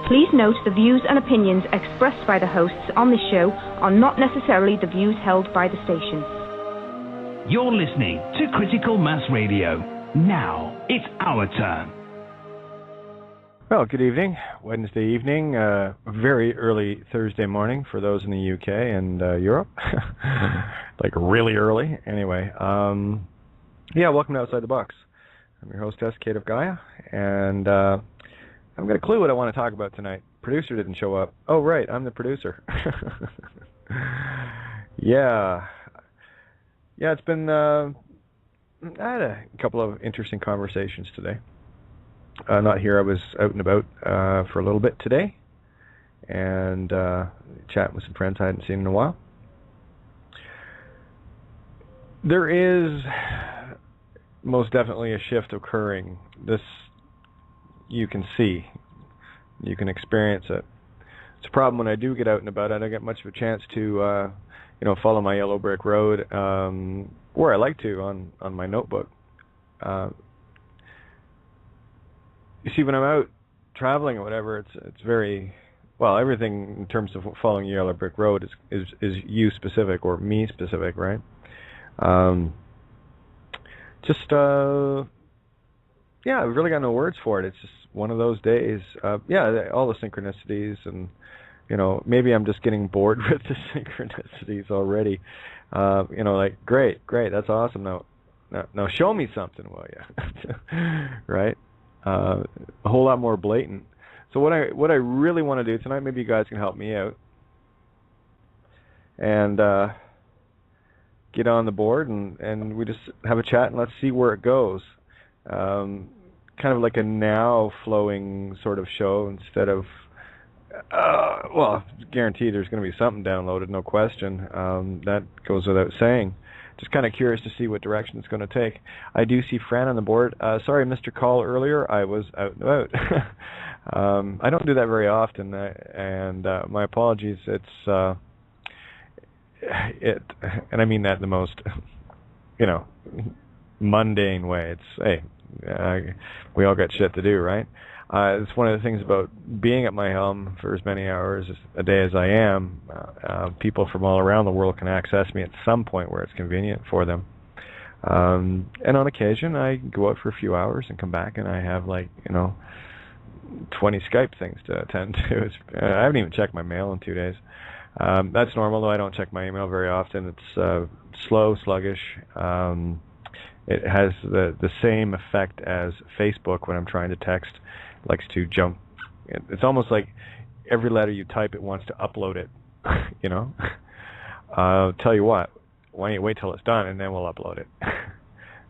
Please note the views and opinions expressed by the hosts on this show are not necessarily the views held by the station. You're listening to Critical Mass Radio. Now it's our turn. Well, good evening. Wednesday evening, very early Thursday morning for those in the UK and Europe. Like really early. Anyway, welcome to Outside the Box. I'm your hostess, Kate of Gaia, and I've got a clue what I want to talk about tonight. Producer didn't show up. Oh, right, I'm the producer. Yeah, it's been, I had a couple of interesting conversations today. Not here, I was out and about for a little bit today, and chatting with some friends I hadn't seen in a while. There is most definitely a shift occurring. This you can see, you can experience it. It's a problem when I do get out and about. I don't get much of a chance to, follow my yellow brick road where I like to on my notebook. You see, when I'm out traveling or whatever, it's very well. Everything in terms of following yellow brick road is you specific or me specific, right? I've really got no words for it. It's just one of those days. All the synchronicities, and maybe I'm just getting bored with the synchronicities already. Like great, that's awesome. Now show me something, will you? Right? A whole lot more blatant. So what I really want to do tonight, maybe you guys can help me out, and get on the board and we just have a chat and let's see where it goes. Kind of like a now flowing sort of show instead of guaranteed there's going to be something downloaded, no question. That goes without saying. Just kind of curious to see what direction it's going to take. I do see Fran on the board. Sorry, I missed your call earlier. I was out and about. I don't do that very often, and my apologies. It's and I mean that in the most, mundane way. It's we all got shit to do, right? It's one of the things about being at my helm for as many hours a day as I am. People from all around the world can access me at some point where it's convenient for them. And on occasion, I go out for a few hours and come back, and I have 20 Skype things to attend to. I haven't even checked my mail in 2 days. That's normal, though I don't check my email very often. It's slow, sluggish. It has the same effect as Facebook when I'm trying to text. It likes to jump. It's almost like every letter you type, it wants to upload it. Tell you what, why don't you wait till it's done and then we'll upload it.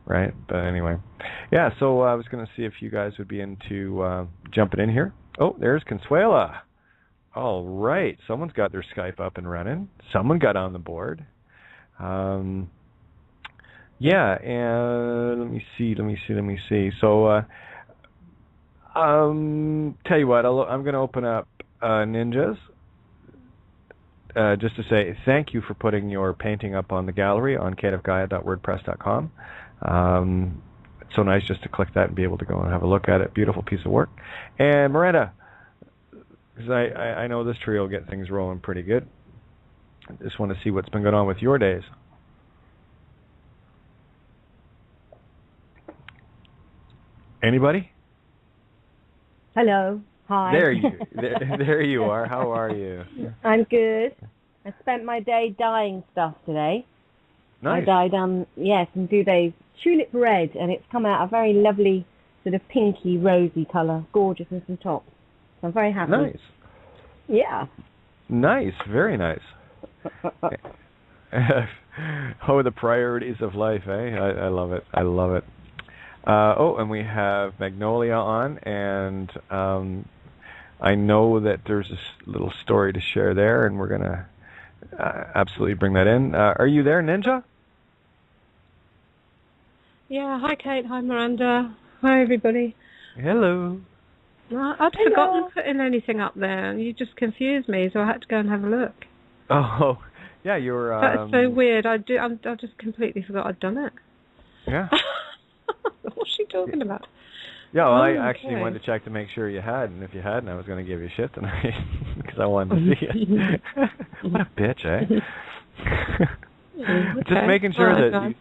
Right? But anyway. Yeah, so I was going to see if you guys would be into jumping in here. Oh, there's Consuela. All right. Someone's got their Skype up and running. Someone got on the board. And let me see. So, tell you what, I'm going to open up Ninjas just to say thank you for putting your painting up on the gallery on kateofgaia.wordpress.com. It's so nice just to click that and be able to go and have a look at it. Beautiful piece of work. And Miranda, because I know this trio will get things rolling pretty good. I just want to see what's been going on with your days. Anybody? Hello. Hi. There you are. How are you? I'm good. I spent my day dyeing stuff today. Nice. I dyed, and Duvay's tulip red, and it's come out a very lovely sort of pinky, rosy colour. Gorgeous in some tops. So I'm very happy. Nice. Yeah. Nice. Very nice. Oh, the priorities of life, eh? I love it. I love it. And we have Magnolia on, and I know that there's this little story to share there, and we're going to absolutely bring that in. Are you there, Ninja? Yeah, hi Kate, hi Miranda, hi everybody. Hello. I'd forgotten putting anything up there. You just confused me, so I had to go and have a look. Oh, yeah, you're... That's so weird. I just completely forgot I'd done it. Yeah. What's she talking about? Yeah, well, I actually went to check to make sure you had, and if you hadn't, I was going to give you shit tonight because I wanted to see it. What a bitch, eh? Just making sure that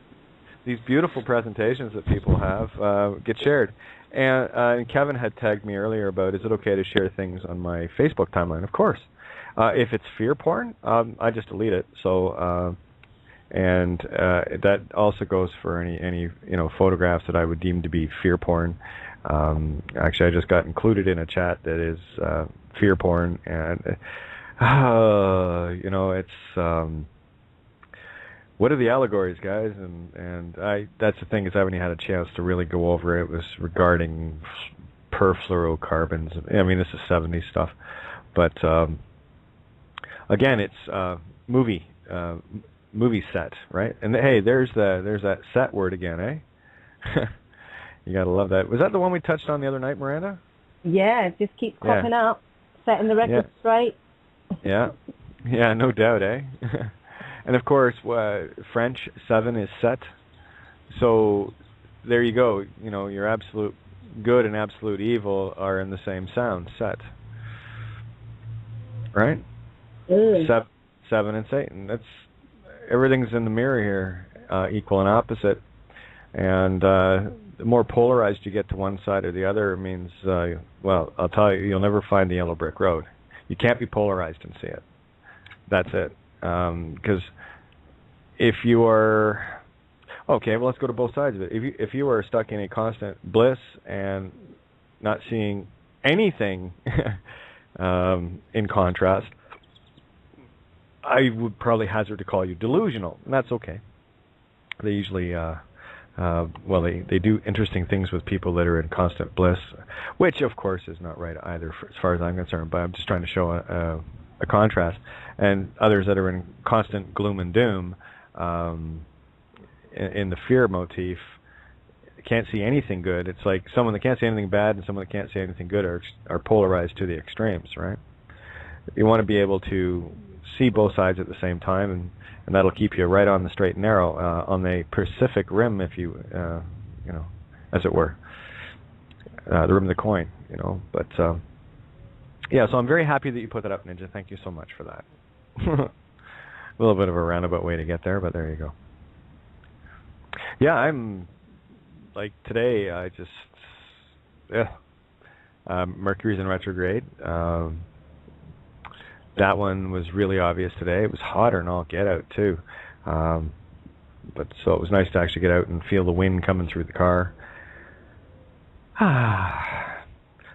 these beautiful presentations that people have get shared. And Kevin had tagged me earlier about, is it okay to share things on my Facebook timeline? Of course. If it's fear porn, I just delete it. So, and that also goes for any photographs that I would deem to be fear porn. Actually, I just got included in a chat that is fear porn, and it's what are the allegories, guys? And that's the thing, is I haven't had a chance to really go over it. It was regarding perfluorocarbons. I mean, this is 70s stuff, but again, it's movie set, right? And hey, there's that set word again, eh? You gotta love that. Was that the one we touched on the other night, Miranda? Yeah, it just keeps popping up, setting the record straight. Yeah, no doubt, eh? And of course, French 7 is set. So there you go. You know, your absolute good and absolute evil are in the same sound, set. Right? 7 and Satan. That's everything's in the mirror here, equal and opposite. And the more polarized you get to one side or the other means, well, I'll tell you, you'll never find the yellow brick road. You can't be polarized and see it. That's it. Because if you are, okay, well, let's go to both sides of it. If you are stuck in a constant bliss and not seeing anything in contrast, I would probably hazard to call you delusional, and that's okay. They usually, they do interesting things with people that are in constant bliss, which, of course, is not right either, as far as I'm concerned, but I'm just trying to show a contrast. And others that are in constant gloom and doom, in the fear motif, can't see anything good. It's like someone that can't see anything bad and someone that can't see anything good are polarized to the extremes, right? You want to be able to see both sides at the same time, and that'll keep you right on the straight and narrow, on the Pacific Rim, if you, as it were, the rim of the coin, But yeah, so I'm very happy that you put that up, Ninja. Thank you so much for that. A little bit of a roundabout way to get there, but there you go. Yeah, I'm like today. I just, Mercury's in retrograde. That one was really obvious today. It was hotter and all get out too. But so it was nice to actually get out and feel the wind coming through the car.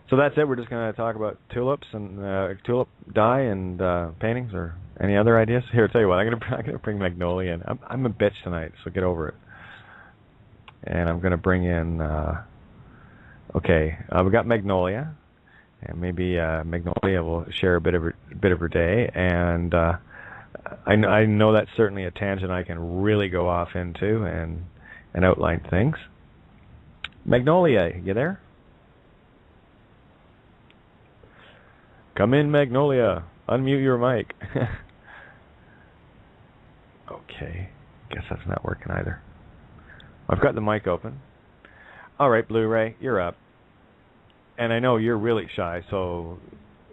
So that's it. We're just going to talk about tulips and tulip dye and paintings, or any other ideas. Here, I'll tell you what. I'm going to bring Magnolia in. I'm a bitch tonight, so get over it. And I'm going to bring in. We got Magnolia, and maybe Magnolia will share a bit of her day. And I know that's certainly a tangent I can really go off into and outline things. Magnolia, you there? Come in, Magnolia. Unmute your mic. Okay. Guess that's not working either. I've got the mic open. All right, Blu-ray, you're up. And I know you're really shy, so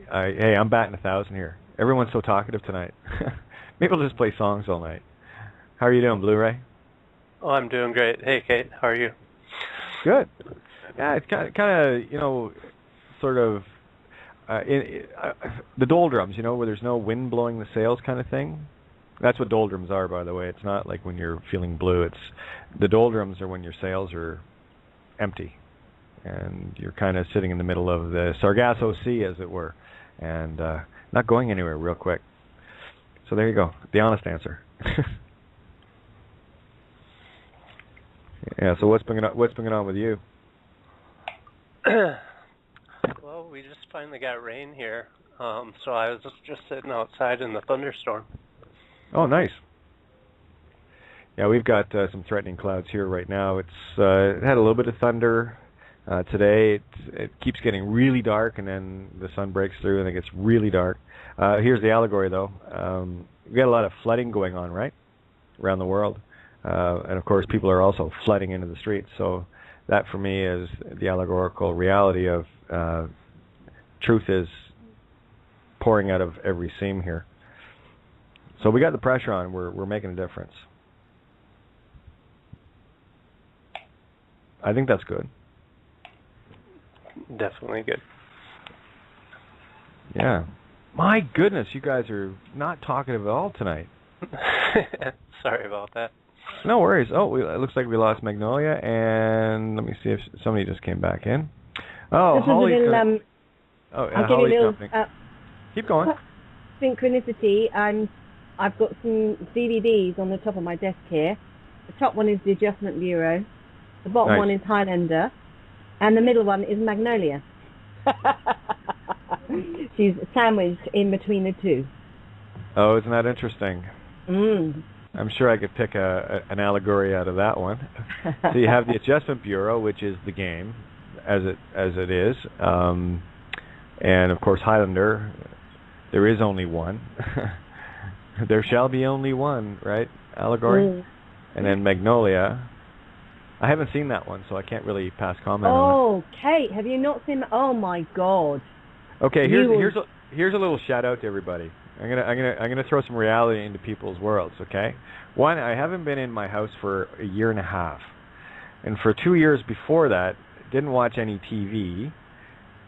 I'm batting 1,000 here. Everyone's so talkative tonight. Maybe we'll just play songs all night. How are you doing, Blu-ray? Oh, I'm doing great. Hey, Kate, how are you? Good. Yeah, it's kind of sort of the doldrums, where there's no wind blowing the sails kind of thing. That's what doldrums are, by the way. It's not like when you're feeling blue. It's the doldrums are when your sails are empty, and you're kind of sitting in the middle of the Sargasso Sea, as it were, and not going anywhere real quick. So there you go, the honest answer. Yeah. So what's been on with you? Well, we just finally got rain here, so I was just sitting outside in the thunderstorm. Oh, nice. Yeah, we've got some threatening clouds here right now. It had a little bit of thunder today. It keeps getting really dark, and then the sun breaks through, and it gets really dark. Here's the allegory, though. We got a lot of flooding going on, right, around the world. And, of course, people are also flooding into the streets. So that for me is the allegorical reality of truth is pouring out of every seam here. So we got the pressure on. We're making a difference. I think that's good. Definitely good. Yeah. My goodness, you guys are not talkative at all tonight. Sorry about that. No worries. Oh, it looks like we lost Magnolia, and let me see if somebody just came back in. Oh, Holly's little, I'll give you a little keep going. Synchronicity. I've got some DVDs on the top of my desk here. The top one is the Adjustment Bureau. The bottom one is Highlander, and the middle one is Magnolia. She's sandwiched in between the two. Oh, isn't that interesting? Mm. I'm sure I could pick an allegory out of that one. So you have the Adjustment Bureau, which is the game, as it is, and of course Highlander. There is only one. There shall be only one, right? Allegory. Mm. And then Magnolia. I haven't seen that one, so I can't really pass comment on it. Oh, Kate, have you not seen? Oh my God. Okay, here's a little shout out to everybody. I'm gonna throw some reality into people's worlds. Okay, one, I haven't been in my house for a year and a half, and for 2 years before that, didn't watch any TV,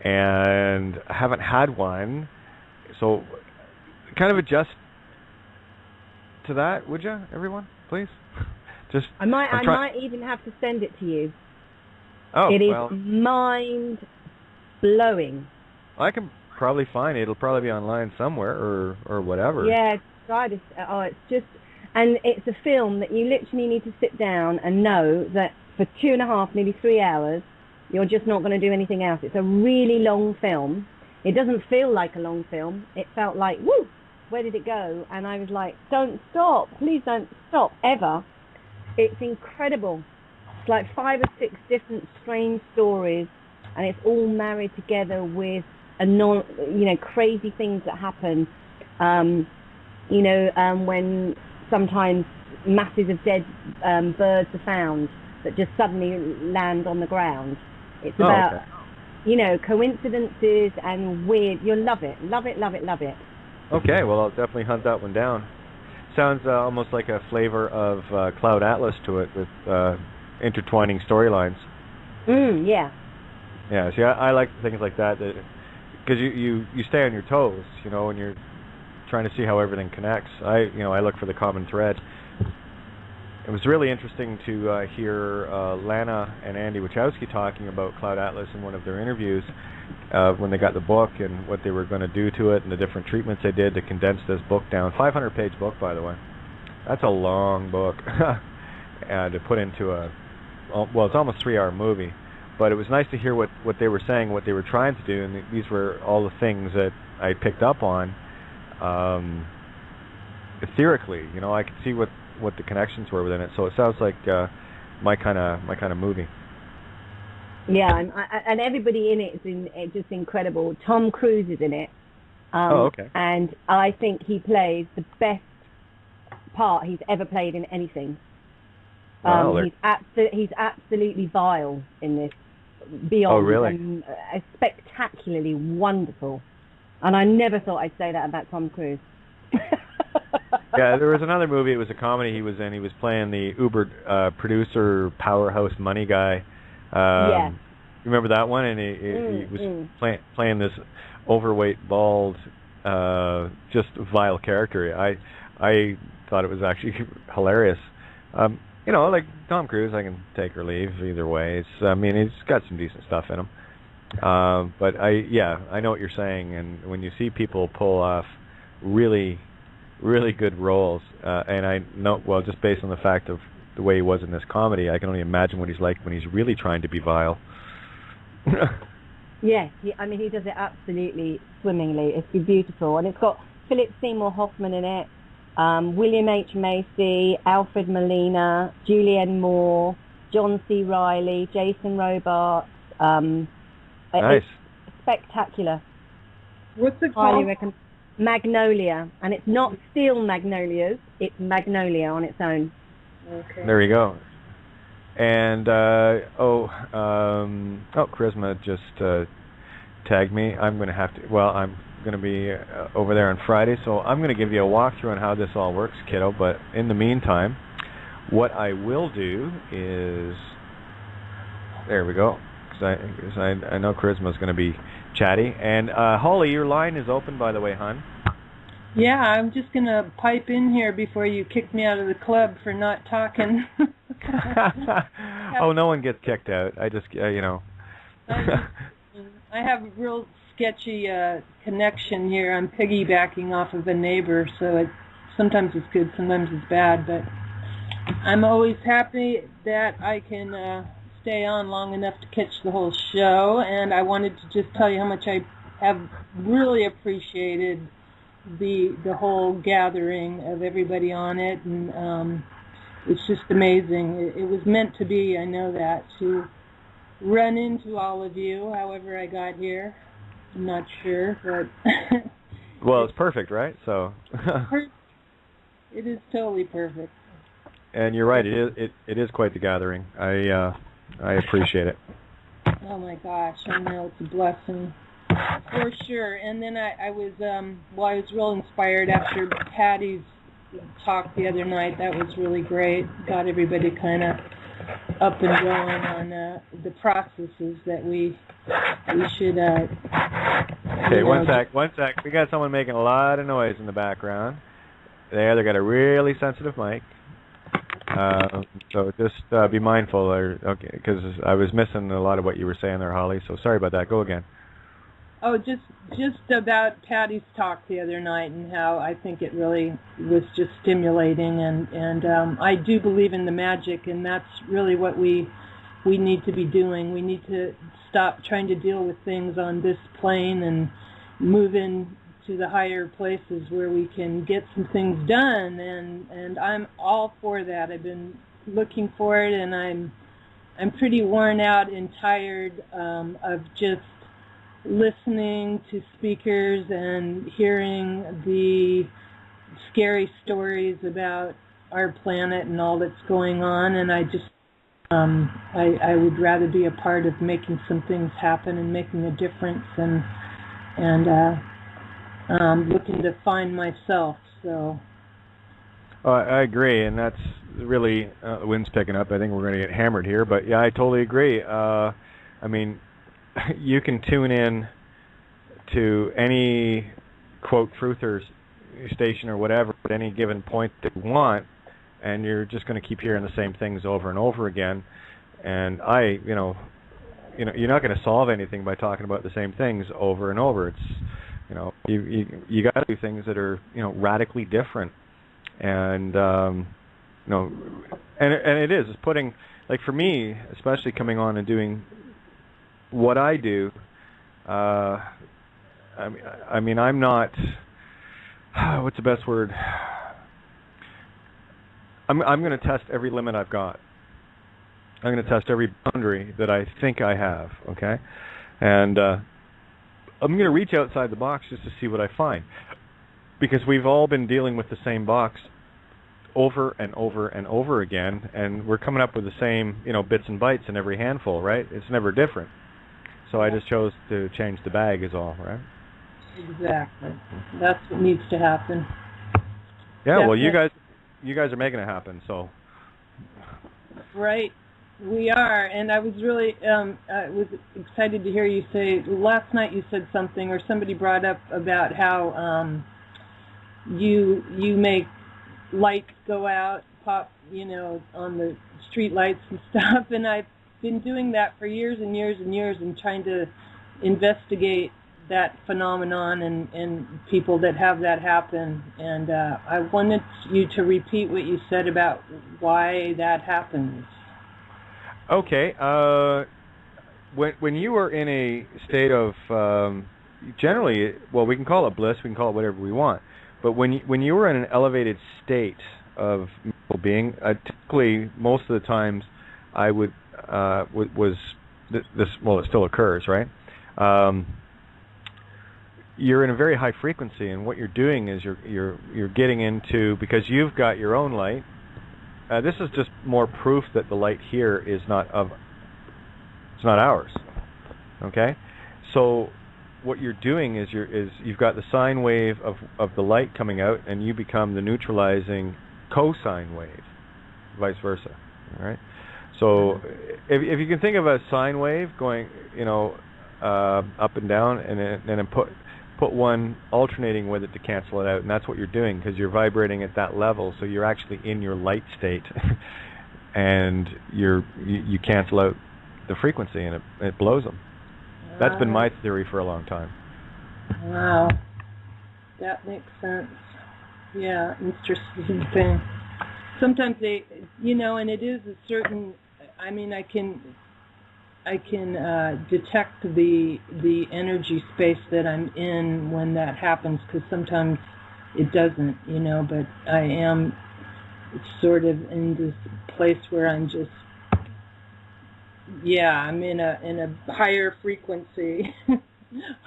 and I haven't had one. So, kind of adjust to that, would you, everyone, please? Just I might even have to send it to you. Oh, it is mind blowing. I can probably find it. It'll probably be online somewhere or whatever. Yeah, try this. It's just, and it's a film that you literally need to sit down and know that for 2.5, maybe 3 hours, you're just not going to do anything else. It's a really long film. It doesn't feel like a long film. It felt like, woo, where did it go? And I was like, don't stop. Please don't stop, ever. It's incredible. It's like 5 or 6 different strange stories, and it's all married together with crazy things that happen. When sometimes masses of dead birds are found that just suddenly land on the ground. It's about, coincidences and weird. You'll love it. Love it, love it, love it. Okay, well, I'll definitely hunt that one down. Sounds almost like a flavor of Cloud Atlas to it, with intertwining storylines. Yeah. Yeah, see, I like things like that, because you stay on your toes, when you're trying to see how everything connects. I look for the common thread. It was really interesting to hear Lana and Andy Wachowski talking about Cloud Atlas in one of their interviews when they got the book and what they were going to do to it and the different treatments they did to condense this book down. 500-page book, by the way. That's a long book to put into it's almost 3-hour movie. But it was nice to hear what they were saying, what they were trying to do, and these were all the things that I picked up on etherically. I could see what the connections were within it. So it sounds like my kind of movie. Yeah, and everybody in it is just incredible. Tom Cruise is in it. Okay. And I think he plays the best part he's ever played in anything. He's absolutely vile in this. Beyond. Oh, really? And spectacularly wonderful. And I never thought I'd say that about Tom Cruise. Yeah, there was another movie. It was a comedy he was in. He was playing the Uber producer, powerhouse money guy. Yeah. Remember that one? And he was playing this overweight, bald, just vile character. I thought it was actually hilarious. Like Tom Cruise, I can take or leave either way. He's got some decent stuff in him. But I know what you're saying. And when you see people pull off really, really good roles, and I know, well, just based on the fact of the way he was in this comedy, I can only imagine what he's like when he's really trying to be vile. Yes, he does it absolutely swimmingly. It's beautiful, and it's got Philip Seymour Hoffman in it. William H. Macy, Alfred Molina, Julianne Moore, John C. Reilly, Jason Robards. Nice. It's spectacular. What's it called? Magnolia. And it's not Steel Magnolias, it's Magnolia on its own. Okay. There you go. And Charisma just tagged me. I'm going to have to. Well, I'm going to be over there on Friday, so I'm going to give you a walkthrough on how this all works, kiddo. But in the meantime, what I will do is, there we go. Because I know Charisma's going to be chatty. And Holly, your line is open, by the way, hon. Yeah, I'm just going to pipe in here before you kick me out of the club for not talking. Oh, no one gets kicked out. I just, I have a real sketchy connection here. I'm piggybacking off of a neighbor, so sometimes it's good, sometimes it's bad. But I'm always happy that I can stay on long enough to catch the whole show. And I wanted to just tell you how much I have really appreciated the whole gathering of everybody on it, and it's just amazing. It was meant to be, I know that, to run into all of you, however I got here. I'm not sure, but... Well, it's perfect, right? So... It is totally perfect. And you're right, it is quite the gathering. I appreciate it. Oh my gosh, I know, it's a blessing. For sure. And then I was real inspired after Patty's talk the other night. That was really great. Got everybody kind of up and going on the processes that we should. Okay, one sec. We got someone making a lot of noise in the background. They got a really sensitive mic. So just be mindful, okay, because I was missing a lot of what you were saying there, Holly. So sorry about that. Go again. Oh, just about Patty's talk the other night and how I think it really was just stimulating, and I do believe in the magic, and that's really what we need to be doing. We need to stop trying to deal with things on this plane and move into the higher places where we can get some things done, and I'm all for that. I've been looking for it, and I'm pretty worn out and tired of just listening to speakers and hearing the scary stories about our planet and all that's going on, and I just I would rather be a part of making some things happen and making a difference, and looking to find myself. So I agree, and that's really the wind's picking up. I think we're going to get hammered here, but yeah, I totally agree. I mean, you can tune in to any, quote, truthers station or whatever at any given point that you want, and you're just going to keep hearing the same things over and over again. And you're not going to solve anything by talking about the same things over and over. It's, you got to do things that are, radically different. And, and it's putting, like for me, especially coming on and doing what I do, I mean, I'm not, what's the best word? I'm going to test every limit I've got. I'm going to test every boundary that I think I have, okay? And I'm going to reach outside the box just to see what I find. Because we've all been dealing with the same box over and over and over again, and we're coming up with the same, bits and bytes in every handful, right? It's never different. So I just chose to change the bag is all, right? Exactly. That's what needs to happen. Yeah, well, you guys are making it happen, so. Right. We are, and I was really excited to hear you say, last night you said something, or somebody brought up about how you make lights go out, pop, on the street lights and stuff, and I've been doing that for years and years and years and trying to investigate that phenomenon and people that have that happen, and I wanted you to repeat what you said about why that happens. Okay. When you are in a state of generally, well, we can call it bliss, we can call it whatever we want, but when you were in an elevated state of mental being, typically most of the times I would was this, well, it still occurs, right? You're in a very high frequency, and what you're doing is you're getting into, because you've got your own light, this is just more proof that the light here is not ours. Okay, so what you're doing is you've got the sine wave of the light coming out, and you become the neutralizing cosine wave, vice versa. All right. So if you can think of a sine wave going, up and down, and then put one alternating with it to cancel it out, and that's what you're doing, because you're vibrating at that level, so you're actually in your light state, and you cancel out the frequency, and it blows them. That's been my theory for a long time. Wow, that makes sense. Yeah, interesting thing. Sometimes they, and it is a certain. I mean, I can detect the energy space that I'm in when that happens, because sometimes it doesn't, but I am sort of in this place where I'm just, I'm in a higher frequency.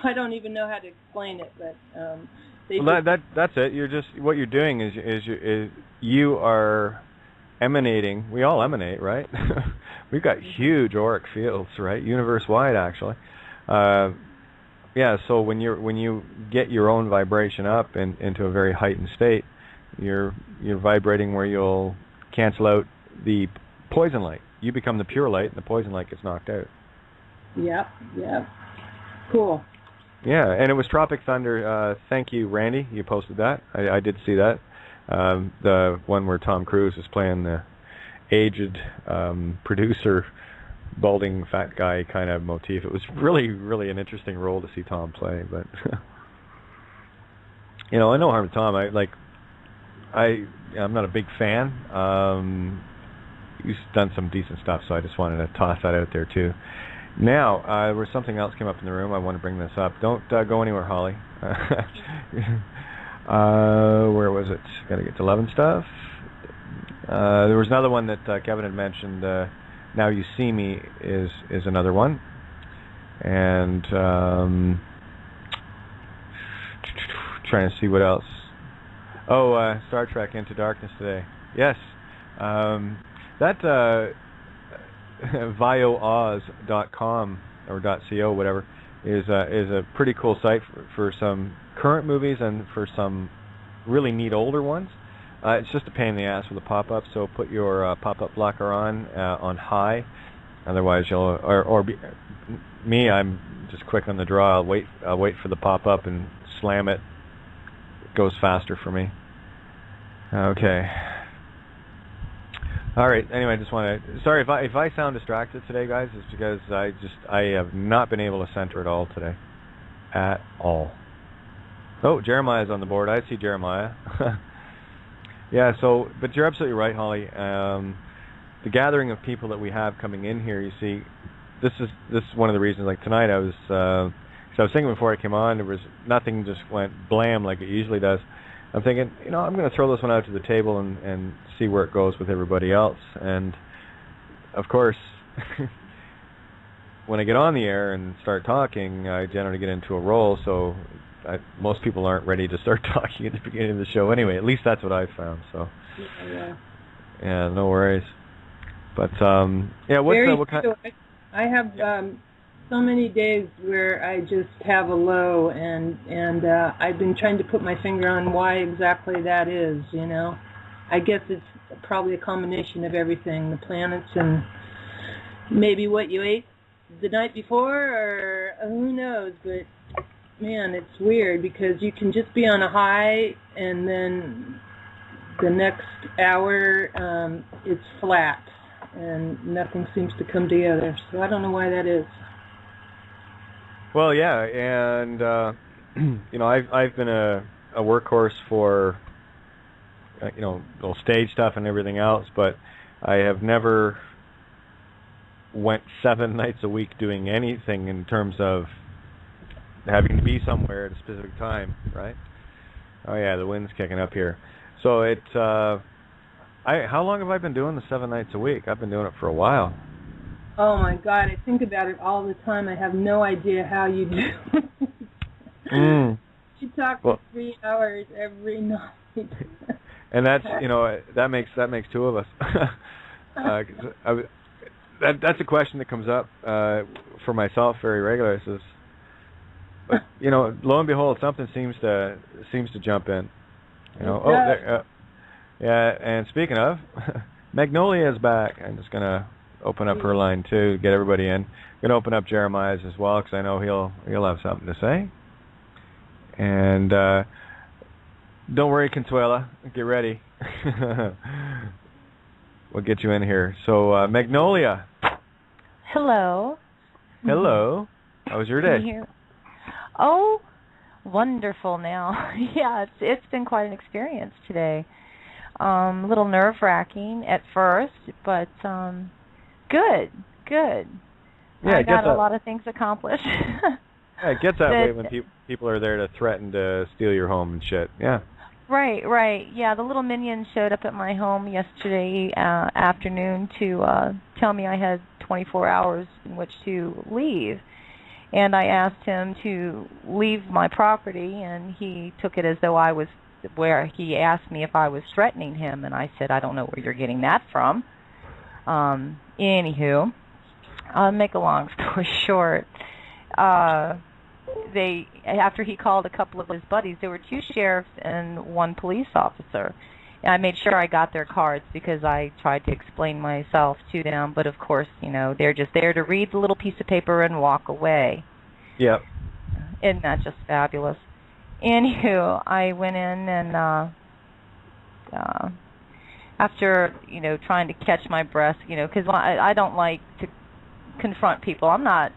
I don't even know how to explain it, but that's it. You're just, what you're doing is you are emanating. We all emanate, right? We've got huge auric fields, right? Universe-wide, actually. So when you get your own vibration up into a very heightened state, you're vibrating where you'll cancel out the poison light. You become the pure light, and the poison light gets knocked out. Yep. Cool. Yeah, and it was Tropic Thunder. Thank you, Randy. You posted that. I did see that. The one where Tom Cruise is playing the aged producer, balding fat guy kind of motif. It was really, really an interesting role to see Tom play. But I no harm to Tom. I'm not a big fan. He's done some decent stuff, so I just wanted to toss that out there too. Now, there was something else came up in the room. I want to bring this up. Don't go anywhere, Holly. Where was it? Got to get to 11 stuff. There was another one that Kevin had mentioned. Now You See Me is another one. And trying to see what else. Oh, Star Trek Into Darkness today. Yes. That vioaz.com or .co, whatever, is a pretty cool site for some current movies and for some really neat older ones. It's just a pain in the ass with a pop-up, so put your pop-up blocker on high. Otherwise, I'm just quick on the draw. I'll wait for the pop-up and slam it. It goes faster for me. Okay. All right. Anyway, I just want to. Sorry if I sound distracted today, guys. It's because I have not been able to center it all today, at all. Oh, Jeremiah's on the board. I see Jeremiah. Yeah. So, but you're absolutely right, Holly. The gathering of people that we have coming in here. You see, this is one of the reasons. Like tonight, I was thinking before I came on, there was nothing. Just went blam like it usually does. I'm thinking, I'm going to throw this one out to the table and see where it goes with everybody else. And, of course, when I get on the air and start talking, I generally get into a role, so most people aren't ready to start talking at the beginning of the show anyway. At least that's what I've found. So, yeah, no worries. But, what kind... I have so many days where I just have a low, and I've been trying to put my finger on why exactly that is, I guess it's probably a combination of everything, the planets and maybe what you ate the night before, or who knows, but man, it's weird because you can just be on a high and then the next hour it's flat and nothing seems to come together, so I don't know why that is. Well, yeah, and I've been a workhorse for little stage stuff and everything else, but I have never went 7 nights a week doing anything in terms of having to be somewhere at a specific time, right? Oh yeah, the wind's kicking up here. So how long have I been doing the 7 nights a week? I've been doing it for a while. Oh my God, I think about it all the time. I have no idea how you do it. You talk for 3 hours every night. And that's that makes two of us. That's a question that comes up for myself very regularly. But lo and behold, something seems to jump in. Yeah. And speaking of, Magnolia is back. I'm just gonna open up her line too, get everybody in. Gonna open up Jeremiah's as well because I know he'll have something to say. And don't worry, Consuela, get ready. We'll get you in here. So Magnolia. Hello. Hello. How was your day? Oh, wonderful now. Yeah, it's been quite an experience today. A little nerve-wracking at first, but good. Yeah, I got a lot of things accomplished. Yeah, it gets that way when people are there to threaten to steal your home and shit. Yeah. Right. Yeah, the little minion showed up at my home yesterday afternoon to tell me I had 24 hours in which to leave. And I asked him to leave my property, and he took it as though I was where he asked me if I was threatening him, and I said, I don't know where you're getting that from. Anywho, I'll make a long story short. After he called a couple of his buddies, there were 2 sheriffs and 1 police officer. And I made sure I got their cards because I tried to explain myself to them. But, of course, they're just there to read the little piece of paper and walk away. Yep. Isn't that just fabulous? Anywho, I went in and after, trying to catch my breath, because I don't like to confront people. I'm not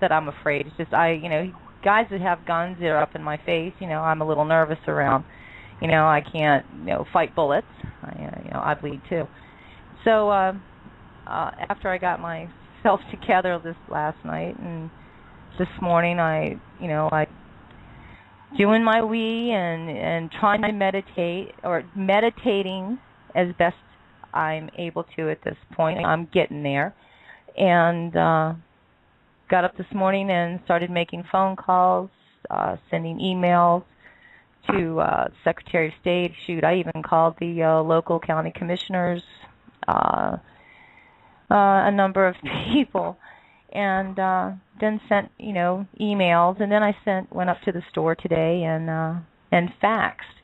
that I'm afraid. It's just guys that have guns that are up in my face, I'm a little nervous around. I can't, fight bullets. I bleed too. So after I got myself together this last night and this morning, I doing my wee and trying to meditating as best I'm able to at this point. I'm getting there. And got up this morning and started making phone calls, sending emails to Secretary of State. Shoot, I even called the local county commissioners, a number of people, and then sent emails. And then I went up to the store today and faxed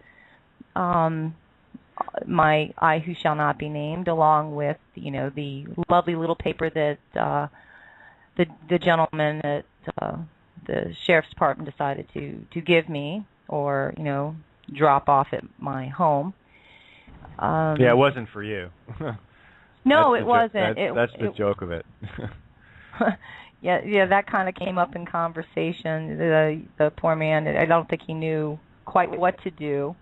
my I Who Shall Not Be Named, along with the lovely little paper that the gentleman at the sheriff's department decided to give me, or drop off at my home. Yeah, it wasn't for you. No, it wasn't. That's the joke of it. Yeah, that kind of came up in conversation. The poor man, I don't think he knew quite what to do.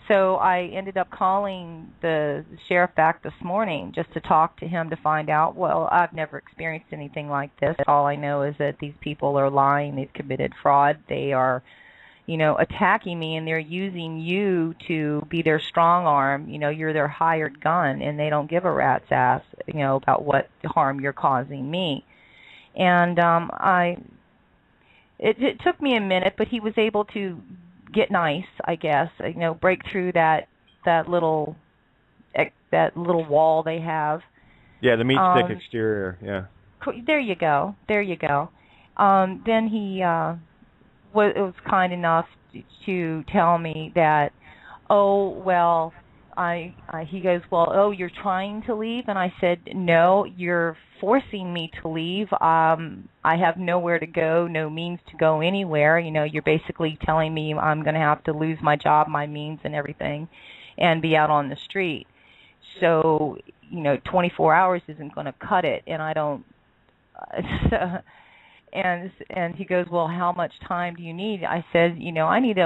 So I ended up calling the sheriff back this morning just to talk to him to find out, well, I've never experienced anything like this. All I know is that these people are lying. They've committed fraud. They are, attacking me, and they're using you to be their strong arm. You're their hired gun, and they don't give a rat's ass, about what harm you're causing me. And it took me a minute, but he was able to get nice, I guess, break through that little wall they have. Yeah, the meat stick exterior, yeah. There you go. Then he was kind enough to tell me that, he goes, you're trying to leave? And I said, no, you're forcing me to leave. I have nowhere to go, no means to go anywhere. You're basically telling me I'm going to have to lose my job, my means and everything, and be out on the street. So, 24 hours isn't going to cut it, and I don't... And he goes, well, how much time do you need? I said, I need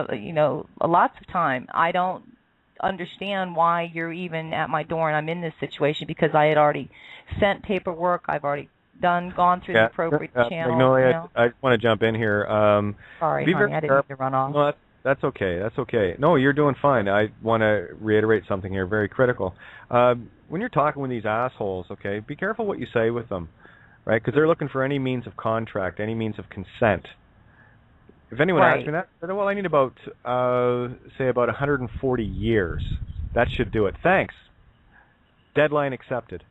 lots of time. I don't understand why you're even at my door and I'm in this situation, because I had already sent paperwork. I've already gone through the appropriate channel. Magnolia, I want to jump in here. Sorry, honey, I didn't mean to run off. No, that's okay. No, you're doing fine. I want to reiterate something here, very critical. When you're talking with these assholes, okay, be careful what you say with them, right? Because they're looking for any means of contract, any means of consent. If anyone asks me that, I say, well, I need about, say, about 140 years. That should do it. Thanks. Deadline accepted.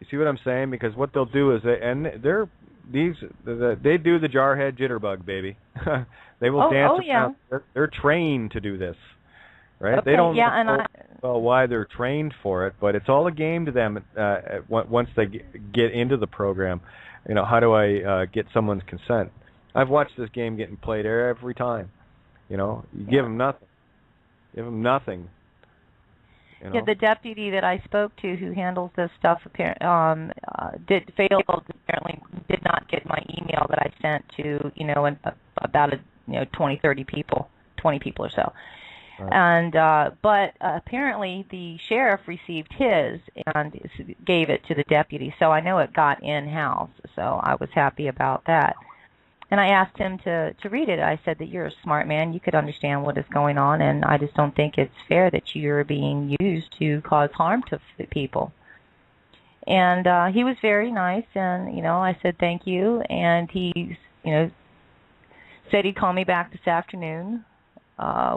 You see what I'm saying? Because what they'll do is they do the jarhead jitterbug, baby. They will dance around. Yeah. They're trained to do this, right? Okay, they don't know why they're trained for it, but it's all a game to them once they get into the program. You know, how do I get someone's consent? I've watched this game getting played every time. You know, you give them nothing. Give them nothing. You know? Yeah, the deputy that I spoke to who handles this stuff apparently did not get my email that I sent to, about 20 people or so. Right. And but apparently the sheriff received his and gave it to the deputy, so I know it got in-house, so I was happy about that. And I asked him to read it. I said that you're a smart man. You could understand what is going on, and I just don't think it's fair that you're being used to cause harm to people. And he was very nice, and, I said thank you. And he, said he'd call me back this afternoon,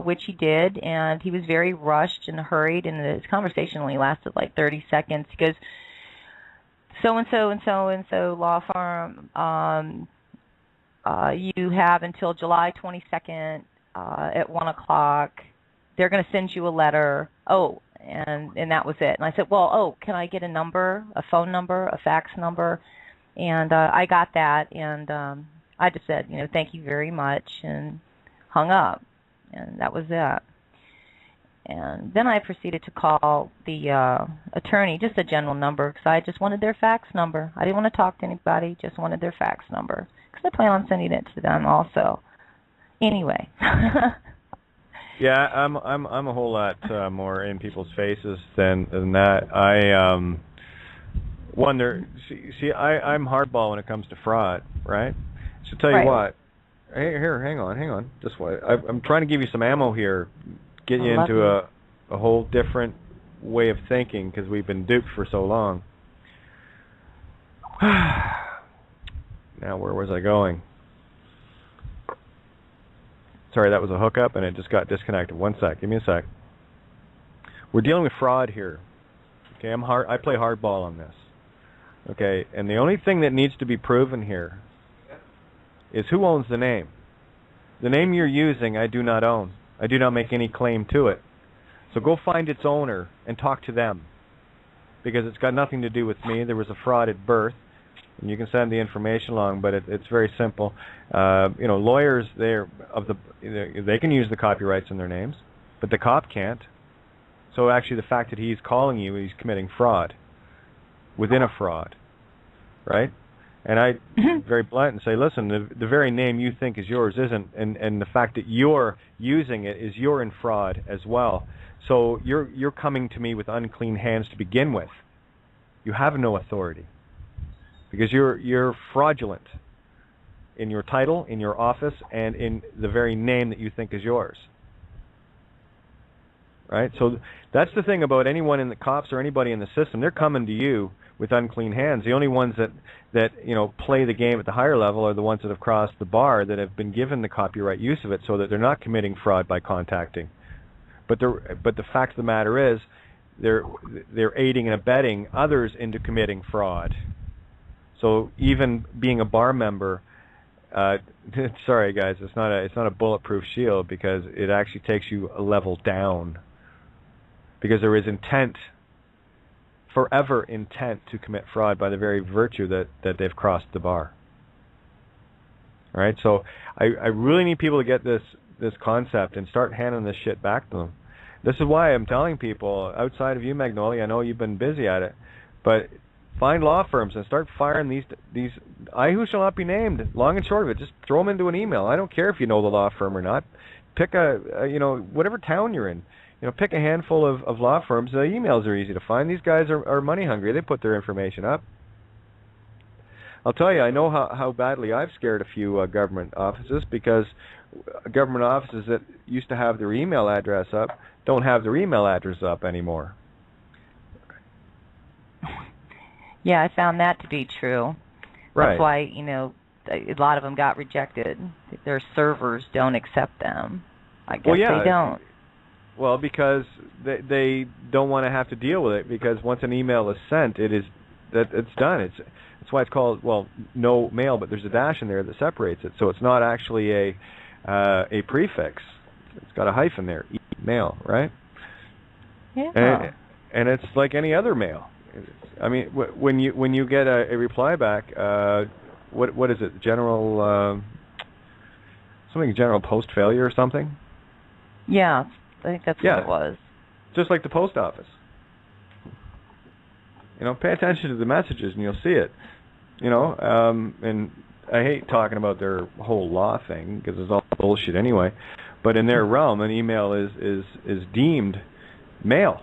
which he did. And he was very rushed and hurried, and his conversation only lasted like 30 seconds. He goes, so-and-so and so-and-so law firm, you have until July 22nd at 1 o'clock. They're going to send you a letter. Oh, and that was it. And I said, well, can I get a number, a phone number, a fax number? And I got that, and I just said, thank you very much, and hung up. And that was that. And then I proceeded to call the attorney, just a general number, because I just wanted their fax number. I didn't want to talk to anybody, just wanted their fax number. I plan on sending it to them also. Anyway. Yeah, I'm a whole lot more in people's faces than that. I wonder. See, I'm hardball when it comes to fraud, right? So tell you what. Here, hang on. Just wait. I'm trying to give you some ammo here, get you into a whole different way of thinking because we've been duped for so long. Now, where was I going? Sorry, that was a hookup, and it just got disconnected. One sec. Give me a sec. We're dealing with fraud here. Okay, I play hardball on this. Okay, and the only thing that needs to be proven here is who owns the name. The name you're using, I do not own. I do not make any claim to it. So go find its owner and talk to them, because it's got nothing to do with me. There was a fraud at birth. And you can send the information along, but it's very simple. Lawyers, they can use the copyrights in their names, but the cop can't. So actually, the fact that he's calling you, he's committing fraud within a fraud, right? And I very blunt and say, listen, the very name you think is yours isn't, and the fact that you're using it is you're in fraud as well. So you're coming to me with unclean hands to begin with. You have no authority. Because you're fraudulent in your title, in your office, and in the very name that you think is yours. Right? So that's the thing about anyone in the cops or anybody in the system. They're coming to you with unclean hands. The only ones that play the game at the higher level are the ones that have crossed the bar, that have been given the copyright use of it, so that they're not committing fraud by contacting. But the fact of the matter is, they're aiding and abetting others into committing fraud. So even being a bar member, sorry guys, it's not a bulletproof shield, because it actually takes you a level down. Because there is intent, forever intent to commit fraud by the very virtue that they've crossed the bar. All right, so I really need people to get this concept and start handing this shit back to them. This is why I'm telling people, outside of you, Magnolia, I know you've been busy at it, but find law firms and start firing these I who shall not be named. Long and short of it, just throw them into an email. I don't care if you know the law firm or not. Pick whatever town you're in. Pick a handful of law firms. The emails are easy to find. These guys are money hungry. They put their information up. I'll tell you, I know how badly I've scared a few government offices, because government offices that used to have their email address up don't have their email address up anymore. Yeah, I found that to be true. Right. That's why, a lot of them got rejected. Their servers don't accept them. I guess they don't. Well, because they don't want to have to deal with it, because once an email is sent, it's done. That's why it's called, no mail, but there's a dash in there that separates it. So it's not actually a prefix. It's got a hyphen there, email, right? Yeah. And it's like any other mail. I mean, when you get a reply back, what is it? General post failure or something? Yeah, I think that's what it was. Just like the post office. Pay attention to the messages and you'll see it. And I hate talking about their whole law thing because it's all bullshit anyway. But in their realm, an email is deemed mail.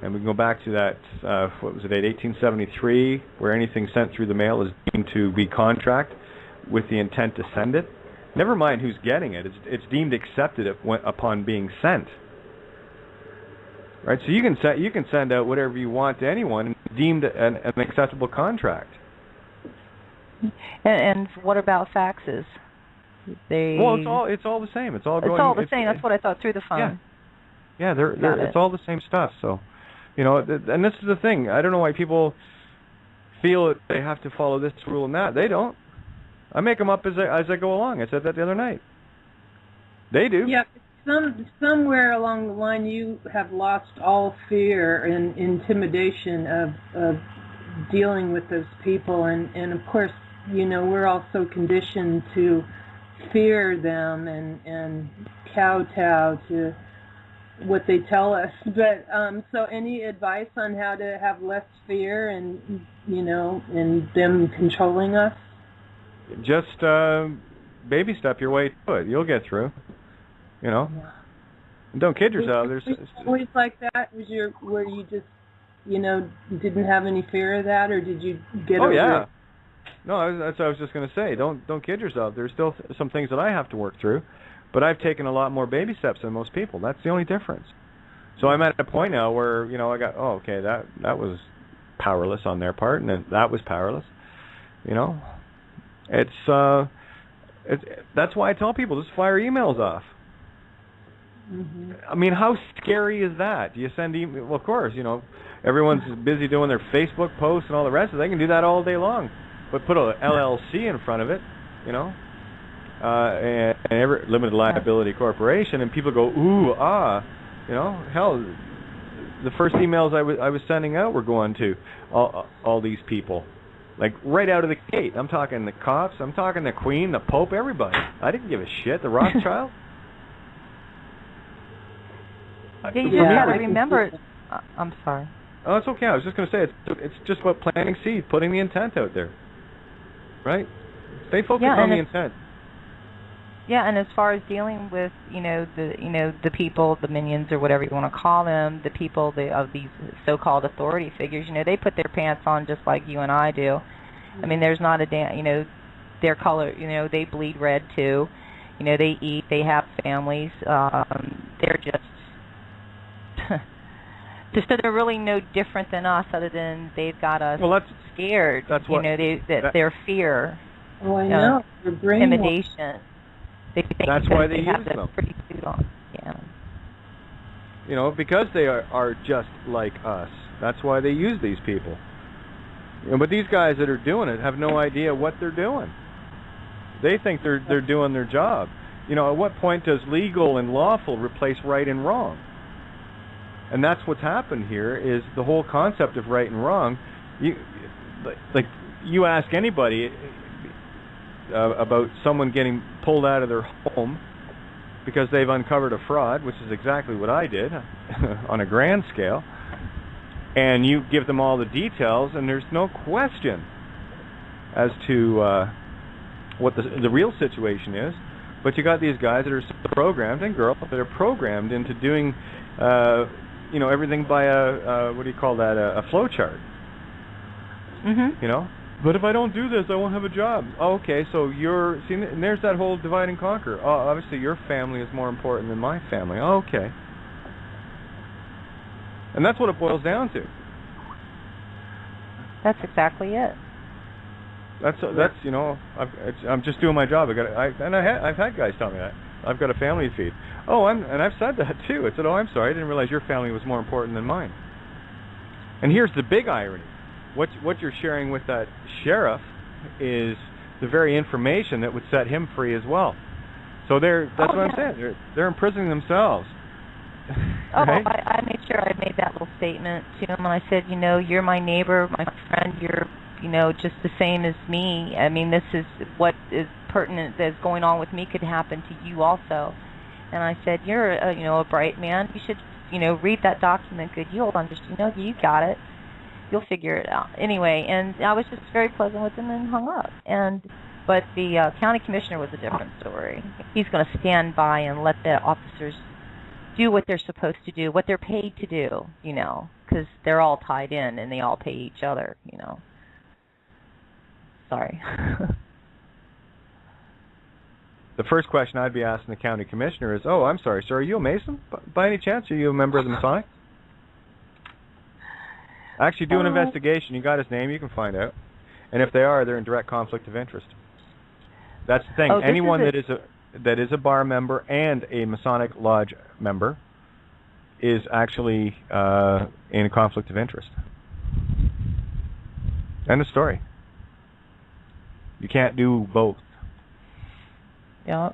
And we can go back to that, 1873, where anything sent through the mail is deemed to be contract with the intent to send it. Never mind who's getting it. It's deemed accepted upon being sent. Right? So you can send out whatever you want to anyone, and it's deemed an acceptable contract. And what about faxes? It's all the same. It's all the same. That's what I thought through the phone. Yeah, it's all the same stuff. So, and this is the thing. I don't know why people feel that they have to follow this rule and that. They don't. I make them up as I go along. I said that the other night. They do. Yeah, somewhere along the line you have lost all fear and intimidation of dealing with those people, and of course, we're all so conditioned to fear them and kowtow to what they tell us. But so any advice on how to have less fear and and them controlling us? Just baby step your way to it. You'll get through. And don't kid yourself. There's always like that. Where you just didn't have any fear of that, or did you get over it? No, that's what I was just going to say. Don't kid yourself. There's still some things that I have to work through, but I've taken a lot more baby steps than most people. That's the only difference. So I'm at a point now where I got that was powerless on their part, and that was powerless. That's why I tell people just fire emails off. Mm-hmm. I mean, how scary is that? Do you send email? Well, of course, everyone's busy doing their Facebook posts and all the rest of it. They can do that all day long. But put a LLC in front of it, and every limited liability corporation, and people go, ooh, hell, the first emails I was sending out were going to all these people, like right out of the gate. I'm talking the cops, I'm talking the Queen, the Pope, everybody. I didn't give a shit. The Rothschild. You just got to remember. I'm sorry. Oh, it's okay. I was just going to say it's just about planting seeds, putting the intent out there. Right? Stay focused on the intent. Yeah, and as far as dealing with, the people, the minions or whatever you want to call them, the people of these so-called authority figures, they put their pants on just like you and I do. I mean, there's not their color, they bleed red too. They eat, they have families. They're just so they're really no different than us, other than they've got us scared. That's what their fear. Oh, I know. Intimidation. They think that's why they have use the them. pretty suit on. Yeah. Because they are just like us. That's why they use these people. But these guys that are doing it have no idea what they're doing. They think they're doing their job. At what point does legal and lawful replace right and wrong? And that's what's happened here, is the whole concept of right and wrong. You ask anybody about someone getting pulled out of their home because they've uncovered a fraud, which is exactly what I did on a grand scale, and you give them all the details, and there's no question as to what the real situation is. But you got these guys that are programmed, and girls that are programmed into doing everything by a flow chart. Mm-hmm. But if I don't do this, I won't have a job. Oh, okay, so and there's that whole divide and conquer. Oh, obviously your family is more important than my family. Oh, okay. And that's what it boils down to. That's exactly it. That's you know, I'm just doing my job. I've had guys tell me that. I've got a family to feed. Oh, and I've said that too. I said, oh, I'm sorry, I didn't realize your family was more important than mine. And here's the big irony: what you're sharing with that sheriff is the very information that would set him free as well. So that's what I'm saying. They're imprisoning themselves. Right? I made sure I made that little statement to him, and I said, you know, you're my neighbor, my friend. You're, you know, just the same as me. I mean, this is what is pertinent that's going on with me could happen to you also. And I said, you're a bright man. You should, read that document good. You'll understand. You got it. You'll figure it out. Anyway, and I was just very pleasant with him and hung up. But the county commissioner was a different story. He's going to stand by and let the officers do what they're supposed to do, what they're paid to do, because they're all tied in and they all pay each other, Sorry. The first question I'd be asking the county commissioner is, oh, I'm sorry, sir, are you a Mason? By any chance, are you a member of the Masonic? Actually, do an investigation. You got his name, you can find out. And if they are, they're in direct conflict of interest. That's the thing. Anyone that is a bar member and a Masonic Lodge member is actually in a conflict of interest. End of story. You can't do both. Yeah.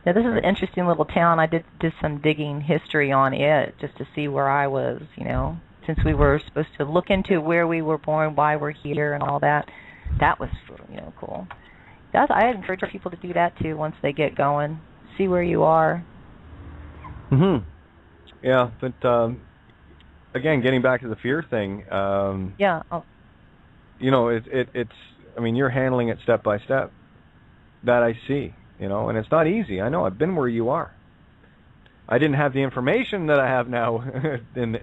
Yeah, this is an interesting little town. I did some digging history on it just to see where I was, since we were supposed to look into where we were born, why we're here, and all that. That was, cool. I encourage people to do that too once they get going. See where you are. Yeah, but again, getting back to the fear thing. Yeah. Oh. It's. I mean, you're handling it step by step. That I see. And it's not easy. I know. I've been where you are. I didn't have the information that I have now,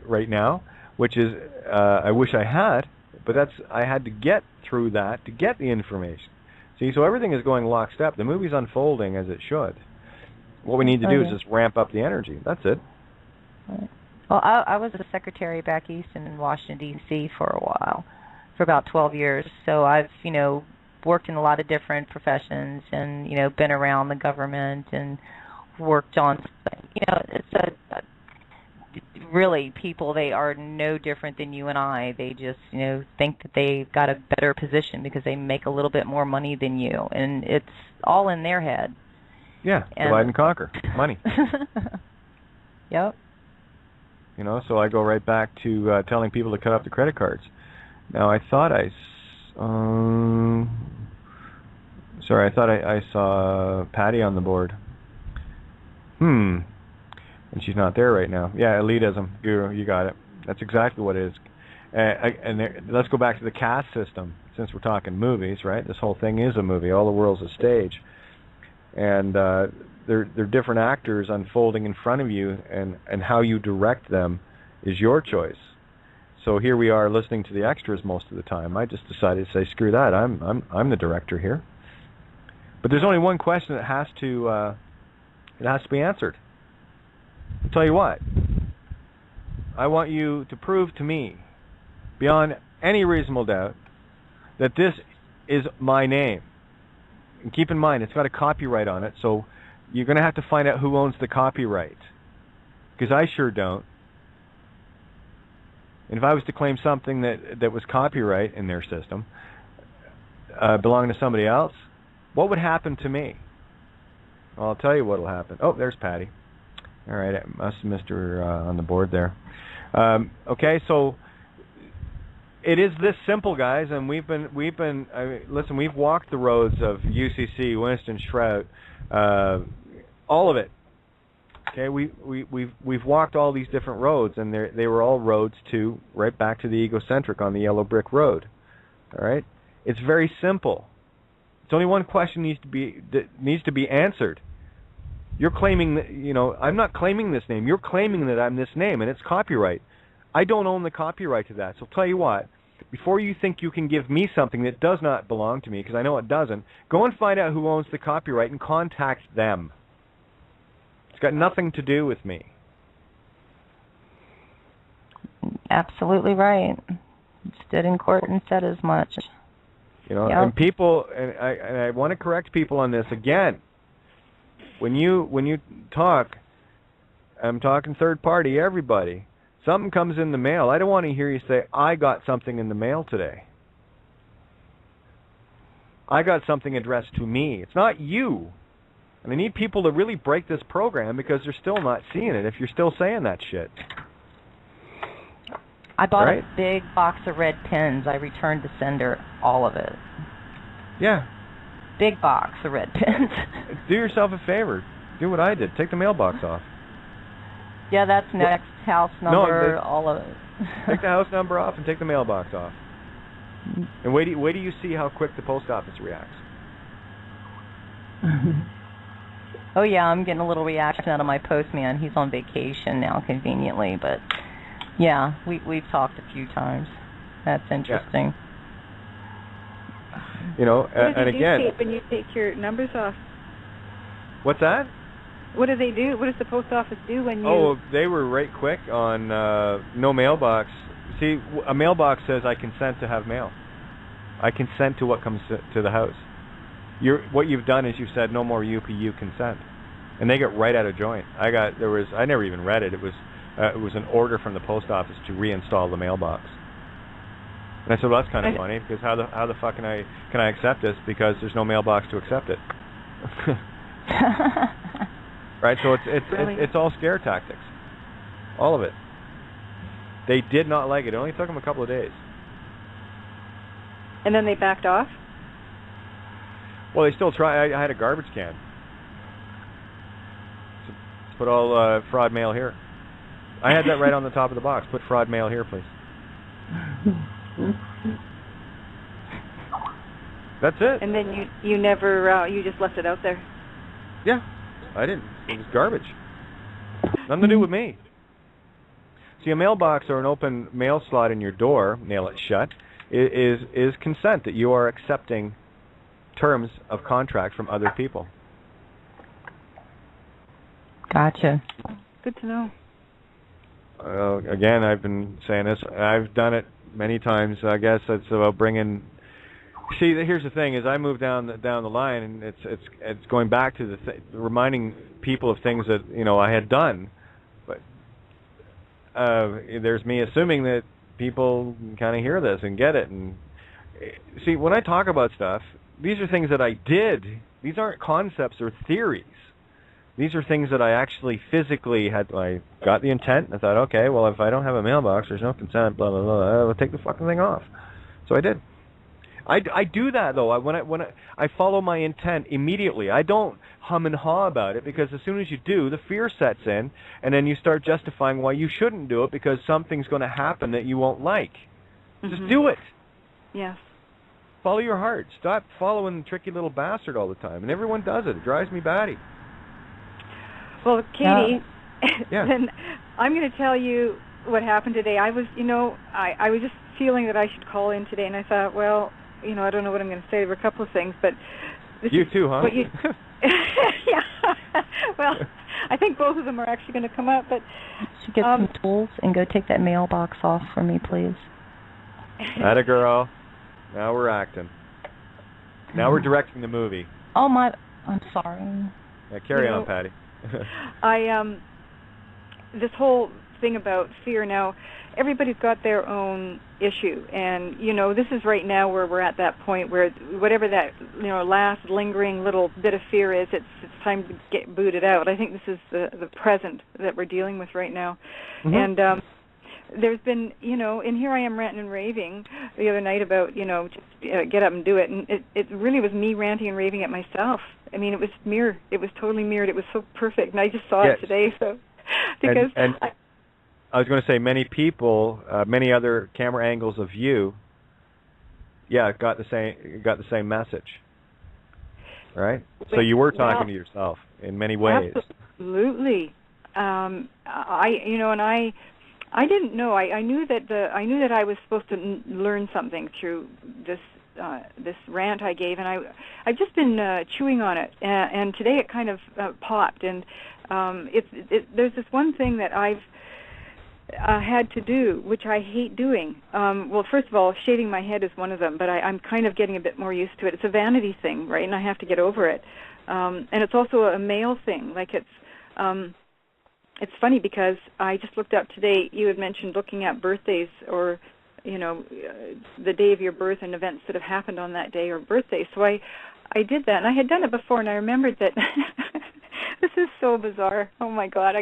right now, which is I wish I had, but I had to get through that to get the information. See, so everything is going lockstep. The movie's unfolding as it should. What we need to do is just ramp up the energy. That's it. Right. Well, I was a secretary back east in Washington, D.C. for a while, for about 12 years. So I've, worked in a lot of different professions and, been around the government and worked on, really people, they are no different than you and I. They just, think that they've got a better position because they make a little bit more money than you. And it's all in their head. Yeah, divide and conquer. Money. Yep. So I go right back to telling people to cut off the credit cards. Now, I thought I saw Patty on the board. And she's not there right now. Yeah, elitism. You got it. That's exactly what it is. Let's go back to the caste system, since we're talking movies, right? This whole thing is a movie. All the world's a stage. And they're different actors unfolding in front of you, and how you direct them is your choice. So here we are listening to the extras most of the time. I just decided to say, screw that. I'm the director here. But there's only one question that has to be answered. I'll tell you what. I want you to prove to me, beyond any reasonable doubt, that this is my name. And keep in mind, it's got a copyright on it, so you're going to have to find out who owns the copyright. Because I sure don't. And if I was to claim something that was copyright in their system, belonging to somebody else, what would happen to me? Well, I'll tell you what will happen. Oh, there's Patty. All right, I must have missed her on the board there. Okay, so it is this simple, guys, and we've walked the roads of UCC, Winston Shrout, all of it. Okay, we've walked all these different roads, and they were all roads to right back to the egocentric on the yellow brick road. All right, it's very simple. It's only one question needs to be answered. You're claiming that, I'm not claiming this name. You're claiming that I'm this name, and it's copyright. I don't own the copyright to that. So I'll tell you what. Before you think you can give me something that does not belong to me, because I know it doesn't, go and find out who owns the copyright and contact them. It's got nothing to do with me. Absolutely right. Stood in court and said as much. You know, Yep. and people, and I want to correct people on this again. When you talk, I'm talking third party, everybody. Something comes in the mail. I don't want to hear you say, I got something in the mail today. I got something addressed to me. It's not you. And I need people to really break this program because they're still not seeing it if you're still saying that shit. I bought Right. a big box of red pens. I returned the sender all of it. Yeah. Big box of red pens. Do yourself a favor. Do what I did. Take the mailbox off. Yeah, that's next. House number, No, all of it. Take the house number off and take the mailbox off. And wait do you see how quick the post office reacts. Oh, yeah, I'm getting a little reaction out of my postman. He's on vacation now, conveniently, but yeah, we've talked a few times. That's interesting. Yeah. You know, and again, what do when you take your numbers off? What's that? What do they do? What does the post office do when you... Oh, they were right quick on no mailbox. See, a mailbox says I consent to have mail. I consent to what comes to the house. What you've done is you've said no more UPU consent, and they get right out of joint. I never even read it. It was an order from the post office to reinstall the mailbox. And I said, well, that's kind of funny because how the fuck can I accept this because there's no mailbox to accept it. Right, so it's all scare tactics, all of it. They did not like it. It only took them a couple of days. And then they backed off? Well, they still try. I had a garbage can. So put all fraud mail here. I had that right on the top of the box. Put fraud mail here, please. That's it. And then you never you just left it out there? Yeah, I didn't. It was garbage. Nothing to do with me. See, a mailbox or an open mail slot in your door, nail it shut, is consent that you are accepting terms of contract from other people. Gotcha. Good to know. Again, I've been saying this. I've done it many times. I guess it's about bringing. See, here's the thing: is I move down the line, and it's going back to reminding people of things that I had done. But there's me assuming that people kind of hear this and get it. And see, when I talk about stuff, these are things that I did. These aren't concepts or theories. These are things that I actually physically had. I got the intent, and I thought, okay, well, if I don't have a mailbox, there's no consent, blah, blah, blah, I'll take the fucking thing off. So I did. I do that, though. When I follow my intent immediately. I don't hum and haw about it, because as soon as you do, the fear sets in, and then you start justifying why you shouldn't do it because something's going to happen that you won't like. Mm-hmm. Just do it. Yes. Follow your heart. Stop following the tricky little bastard all the time. And everyone does it. It drives me batty. Well, Katie, yeah. Then I'm going to tell you what happened today. I was, I was just feeling that I should call in today, and I thought, well, I don't know what I'm going to say. There were a couple of things, but you too, huh? Yeah. Well, I think both of them are actually going to come up. But should get some tools and go take that mailbox off for me, please. Atta girl. Now we're acting. Now we're directing the movie. Oh my! I'm sorry. Yeah, carry on, Patty. This whole thing about fear now, everybody's got their own issue, and this is right now where we're at that point where whatever that last lingering little bit of fear is, it's time to get booted out. I think this is the present that we're dealing with right now. Mm-hmm. And there's been, and here I am ranting and raving the other night about, just get up and do it. And it really was me ranting and raving at myself. I mean, it was mirrored. It was totally mirrored. It was so perfect. And I just saw it today. So, because and I was going to say many people, many other camera angles of you, got the same message. Right? So you were talking to yourself in many ways. Absolutely. I didn't know. I knew that I was supposed to learn something through this rant I gave, and I've just been chewing on it. And today it kind of popped. And there's this one thing that had to do, which I hate doing. Well, first of all, shaving my head is one of them, but I'm kind of getting a bit more used to it. It's a vanity thing, right? And I have to get over it. And it's also a male thing. Like it's funny because I just looked up today. You had mentioned looking at birthdays or, the day of your birth and events that have happened on that day or birthday. So I did that, and I had done it before, and I remembered that. This is so bizarre. Oh my God!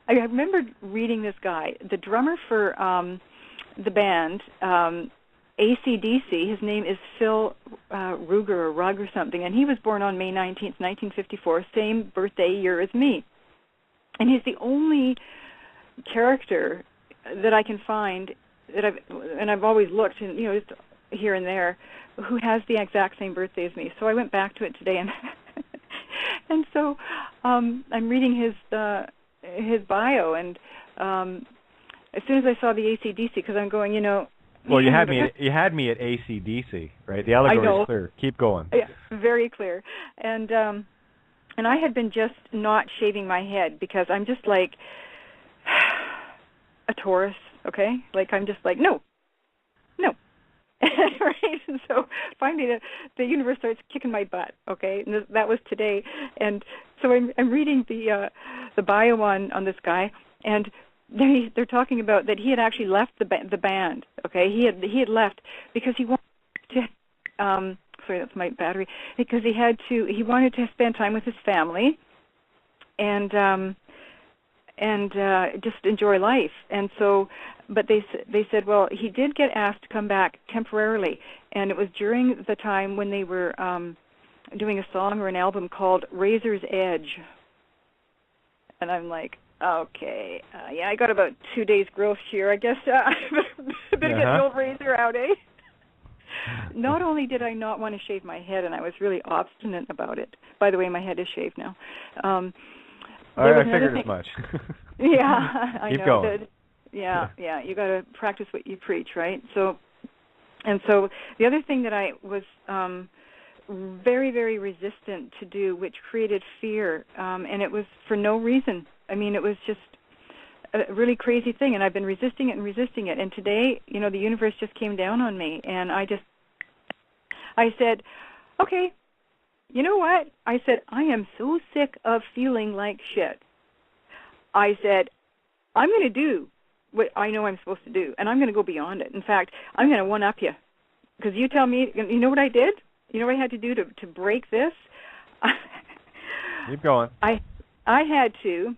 I remembered reading this guy, the drummer for the band AC/DC. His name is Phil Ruger or Rugg or something, and he was born on May 19th, 1954, same birthday year as me. And he's the only character that I can find that I've always looked, and just here and there, who has the exact same birthday as me. So I went back to it today, and and so I'm reading his bio, and as soon as I saw the AC/DC, because I'm going, Well, you had me at AC/DC, right? The allegory is clear. Keep going. Yeah, very clear. And I had been just not shaving my head because I'm just like a Taurus, okay? Like I'm just like, no. Right? And so finally the universe starts kicking my butt, okay? And that was today. And so I'm reading the bio on this guy, and they're talking about that he had actually left the band, okay? He had left because he wanted to sorry, that's my battery. Because he wanted to spend time with his family and just enjoy life. And so, but they said, well, he did get asked to come back temporarily, and it was during the time when they were doing a song or an album called Razor's Edge. And I'm like, okay, yeah, I got about 2 days growth here. I guess better get the old razor out, eh? Not only did I not want to shave my head, and I was really obstinate about it. By the way, my head is shaved now. I figured as much. Yeah, I Keep know. going. Yeah, you got to practice what you preach, right? So the other thing that I was very, very resistant to do, which created fear, and it was for no reason. I mean, it was just a really crazy thing, and I've been resisting it. And today, the universe just came down on me, and I said, okay, you know what? I said, I am so sick of feeling like shit. I said, I'm going to do what I know I'm supposed to do, and I'm going to go beyond it. In fact, I'm going to one-up you, because you tell me, you know what I did? You know what I had to do to break this? Keep going. I had to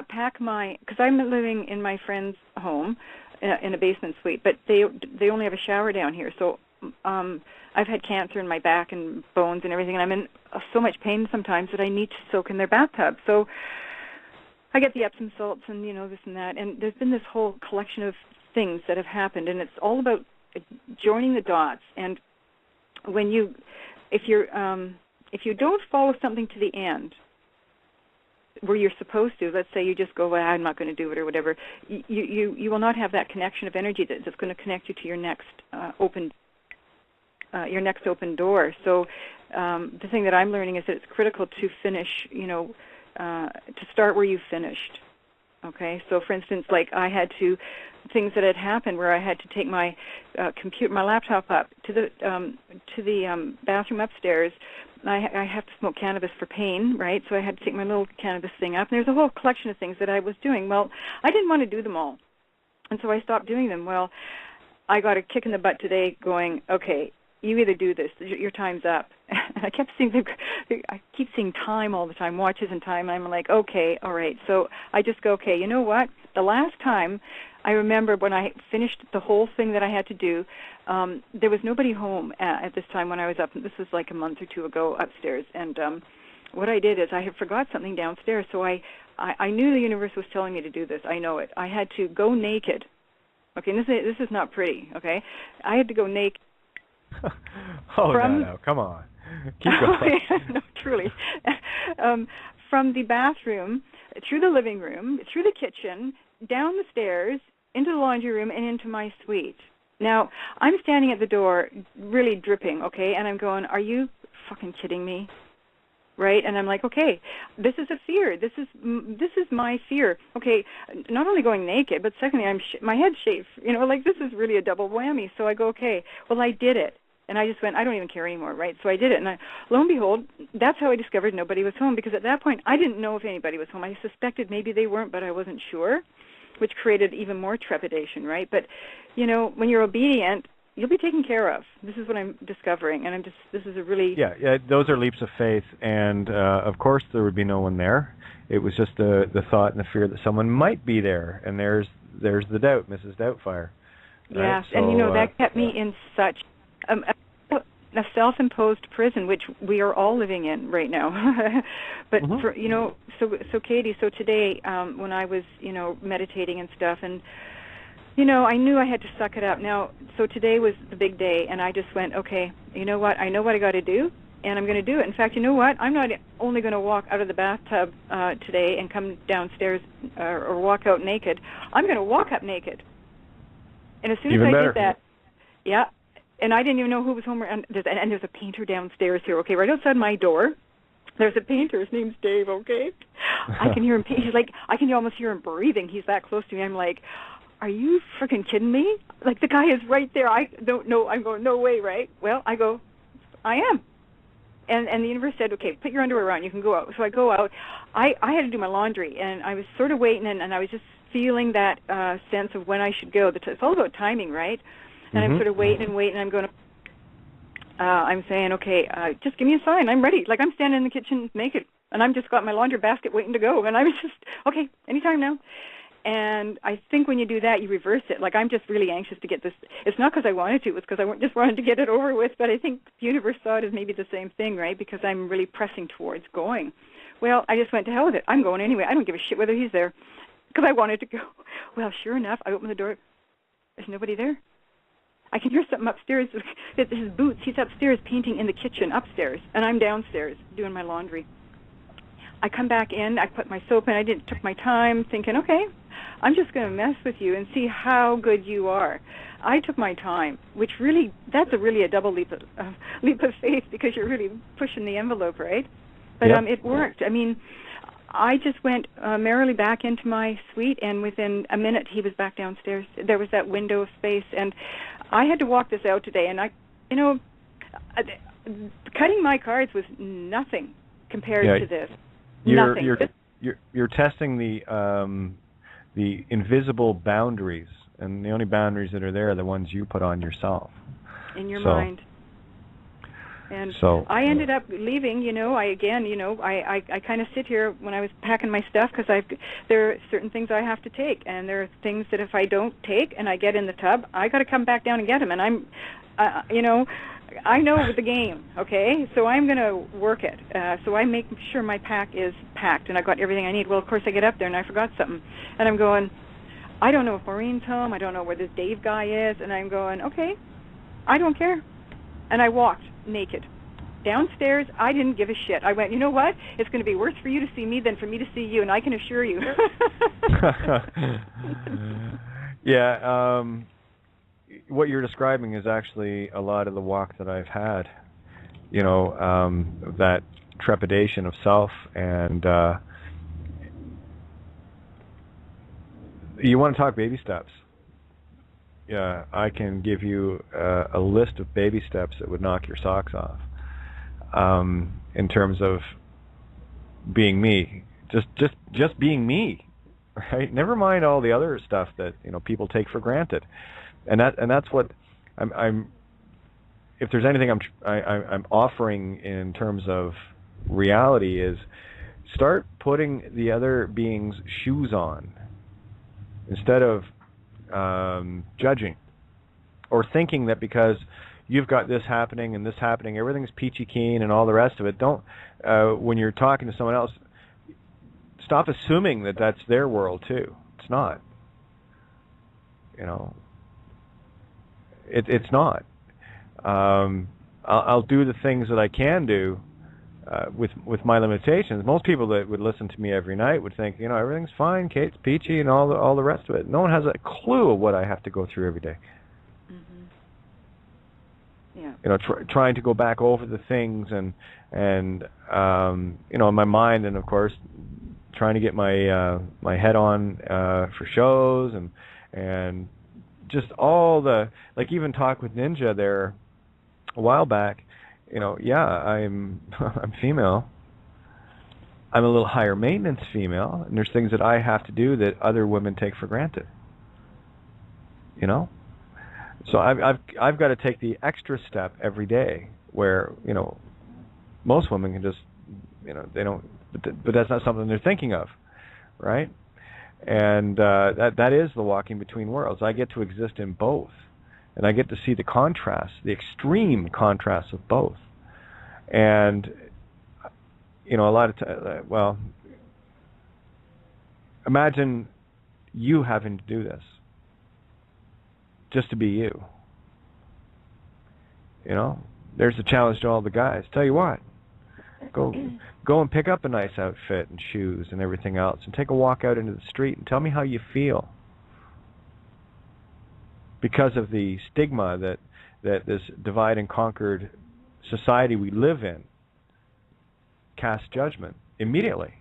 pack because I'm living in my friend's home in a basement suite, but they only have a shower down here, so I've had cancer in my back and bones and everything, and I'm in so much pain sometimes that I need to soak in their bathtub. So I get the Epsom salts and this and that, and there's been this whole collection of things that have happened, and it's all about joining the dots. And if you don't follow something to the end where you're supposed to, let's say you just go, well, I'm not going to do it or whatever, you will not have that connection of energy that's going to connect you to your next open door. So the thing that I'm learning is that it's critical to finish, to start where you finished. Okay, so for instance, like I had things that had happened where I had to take my my laptop up to the bathroom upstairs. I have to smoke cannabis for pain, right? So I had to take my little cannabis thing up. And there's a whole collection of things that I was doing. Well, I didn't want to do them all, and so I stopped doing them. Well, I got a kick in the butt today going, okay, you either do this, your time's up. And I keep seeing time all the time, watches and time, and I'm like, okay, all right. So I just go, okay, you know what? The last time I remember when I finished the whole thing that I had to do, there was nobody home at this time when I was up. This was like a month or two ago upstairs. And what I did is I had forgot something downstairs, so I knew the universe was telling me to do this. I know it. I had to go naked. Okay, and this is not pretty, okay? I had to go naked. No, come on. Keep going. No, truly. From the bathroom, through the living room, through the kitchen, down the stairs, into the laundry room, and into my suite. Now, I'm standing at the door, really dripping, okay, and I'm going, are you fucking kidding me? right? And I'm like, okay, this is a fear. This is my fear. Okay, not only going naked, but secondly, my head's shaved. Like this is really a double whammy. So I go, okay, well, I did it. And I just went, I don't even care anymore, right? So I did it. And lo and behold, that's how I discovered nobody was home, because at that point, I didn't know if anybody was home. I suspected maybe they weren't, but I wasn't sure, which created even more trepidation, right? But, when you're obedient, you'll be taken care of. This is what I'm discovering. And this is a really... Yeah, those are leaps of faith. And, of course, there would be no one there. It was just the thought and the fear that someone might be there. And there's the doubt, Mrs. Doubtfire. Right? Yes, so, and, that kept me in such... a self-imposed prison, which we are all living in right now. But for so Katie, so today when I was meditating and stuff, and I knew I had to suck it up. Now, so today was the big day, and I just went, okay, you know what? I know what I got to do, and I'm going to do it. In fact, you know what? I'm not only going to walk out of the bathtub today and come downstairs or walk out naked. I'm going to walk up naked. And as soon as I did that, yeah. And I didn't even know who was home. And there's a painter downstairs here, okay, right outside my door. There's a painter. His name's Dave, okay? I can hear him. He's like, I can almost hear him breathing. He's that close to me. I'm like, are you freaking kidding me? Like, the guy is right there. I don't know. I'm going, no way, right? Well, I go, I am. And the universe said, okay, put your underwear on. You can go out. So I go out. I had to do my laundry, and I was sort of waiting, and I was just feeling that sense of when I should go. It's all about timing, right? And I'm sort of waiting, and I'm going to, I'm saying, okay, just give me a sign. I'm ready. Like, I'm standing in the kitchen naked, and I'm just got my laundry basket waiting to go. And I was just, okay, anytime now. And I think when you do that, you reverse it. Like, I'm just really anxious to get this. It's not because I wanted to. It's because I just wanted to get it over with. But I think the universe saw it as maybe the same thing, right? Because I'm really pressing towards going. Well, I just went to hell with it. I'm going anyway. I don't give a shit whether he's there, because I wanted to go. Well, sure enough, I open the door. There's nobody there. I can hear something upstairs. His boots. He's upstairs painting in the kitchen upstairs, and I'm downstairs doing my laundry. I come back in. I put my soap in. I took my time, thinking, okay, I'm just going to mess with you and see how good you are. I took my time, which really, that's really a double leap of faith, because you're really pushing the envelope, right? But it worked. I mean, I just went merrily back into my suite, and within a minute he was back downstairs. There was that window of space, and I had to walk this out today. And cutting my cards was nothing compared to this. Nothing. You're testing the invisible boundaries, and the only boundaries that are there are the ones you put on yourself. In your mind. And so, I ended up leaving, I kind of sit here when I was packing my stuff, because there are certain things I have to take, and there are things that if I don't take and I get in the tub, I got to come back down and get them. And I'm, I know the game, okay? So I'm going to work it. So I make sure my pack is packed, and I've got everything I need. Well, of course, I get up there and I forgot something. And I'm going, I don't know if Maureen's home. I don't know where this Dave guy is. And I'm going, okay, I don't care. And I walked naked downstairs. I didn't give a shit. I went, you know what? It's going to be worse for you to see me than for me to see you, and I can assure you. Yeah, what you're describing is actually a lot of the walk that I've had. That trepidation of self, and you want to talk baby steps. Yeah, I can give you a list of baby steps that would knock your socks off. In terms of being me, just being me, right? Never mind all the other stuff that people take for granted, and that's what I'm. If there's anything I'm offering in terms of reality, is start putting the other being's shoes on instead of judging or thinking that because you've got this happening and this happening, everything's peachy keen and all the rest of it. Don't, when you're talking to someone else, stop assuming that that's their world too. It's not. It's not. I'll do the things that I can do with my limitations. Most people that would listen to me every night would think, everything's fine, Kate's peachy and all the rest of it. No one has a clue of what I have to go through every day. trying to go back over the things and in my mind, and of course trying to get my head on for shows and just all the, like, even Talk with Ninja there a while back. I'm female. I'm a little higher maintenance female, and there's things that I have to do that other women take for granted. So I've got to take the extra step every day where most women can just they don't, but that's not something they're thinking of, right? And that is the walking between worlds. I get to exist in both, and I get to see the contrast, the extreme contrast of both. And a lot of imagine you having to do this just to be you. There's a challenge to all the guys. Tell you what, go and pick up a nice outfit and shoes and everything else, and take a walk out into the street and tell me how you feel. Because of the stigma that this divide and conquered society we live in casts judgment immediately.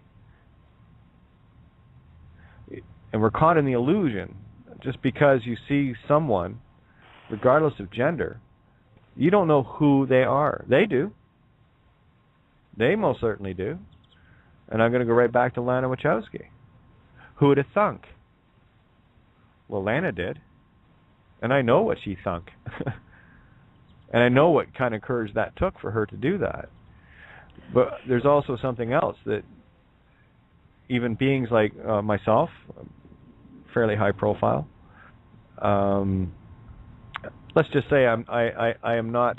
And we're caught in the illusion, just because you see someone, regardless of gender, you don't know who they are. They do. They most certainly do. And I'm going to go right back to Lana Wachowski. Who would have thunk? Well, Lana did. And I know what she thunk. And I know what kind of courage that took for her to do that. But there's also something else, that even beings like myself, fairly high profile, let's just say I am not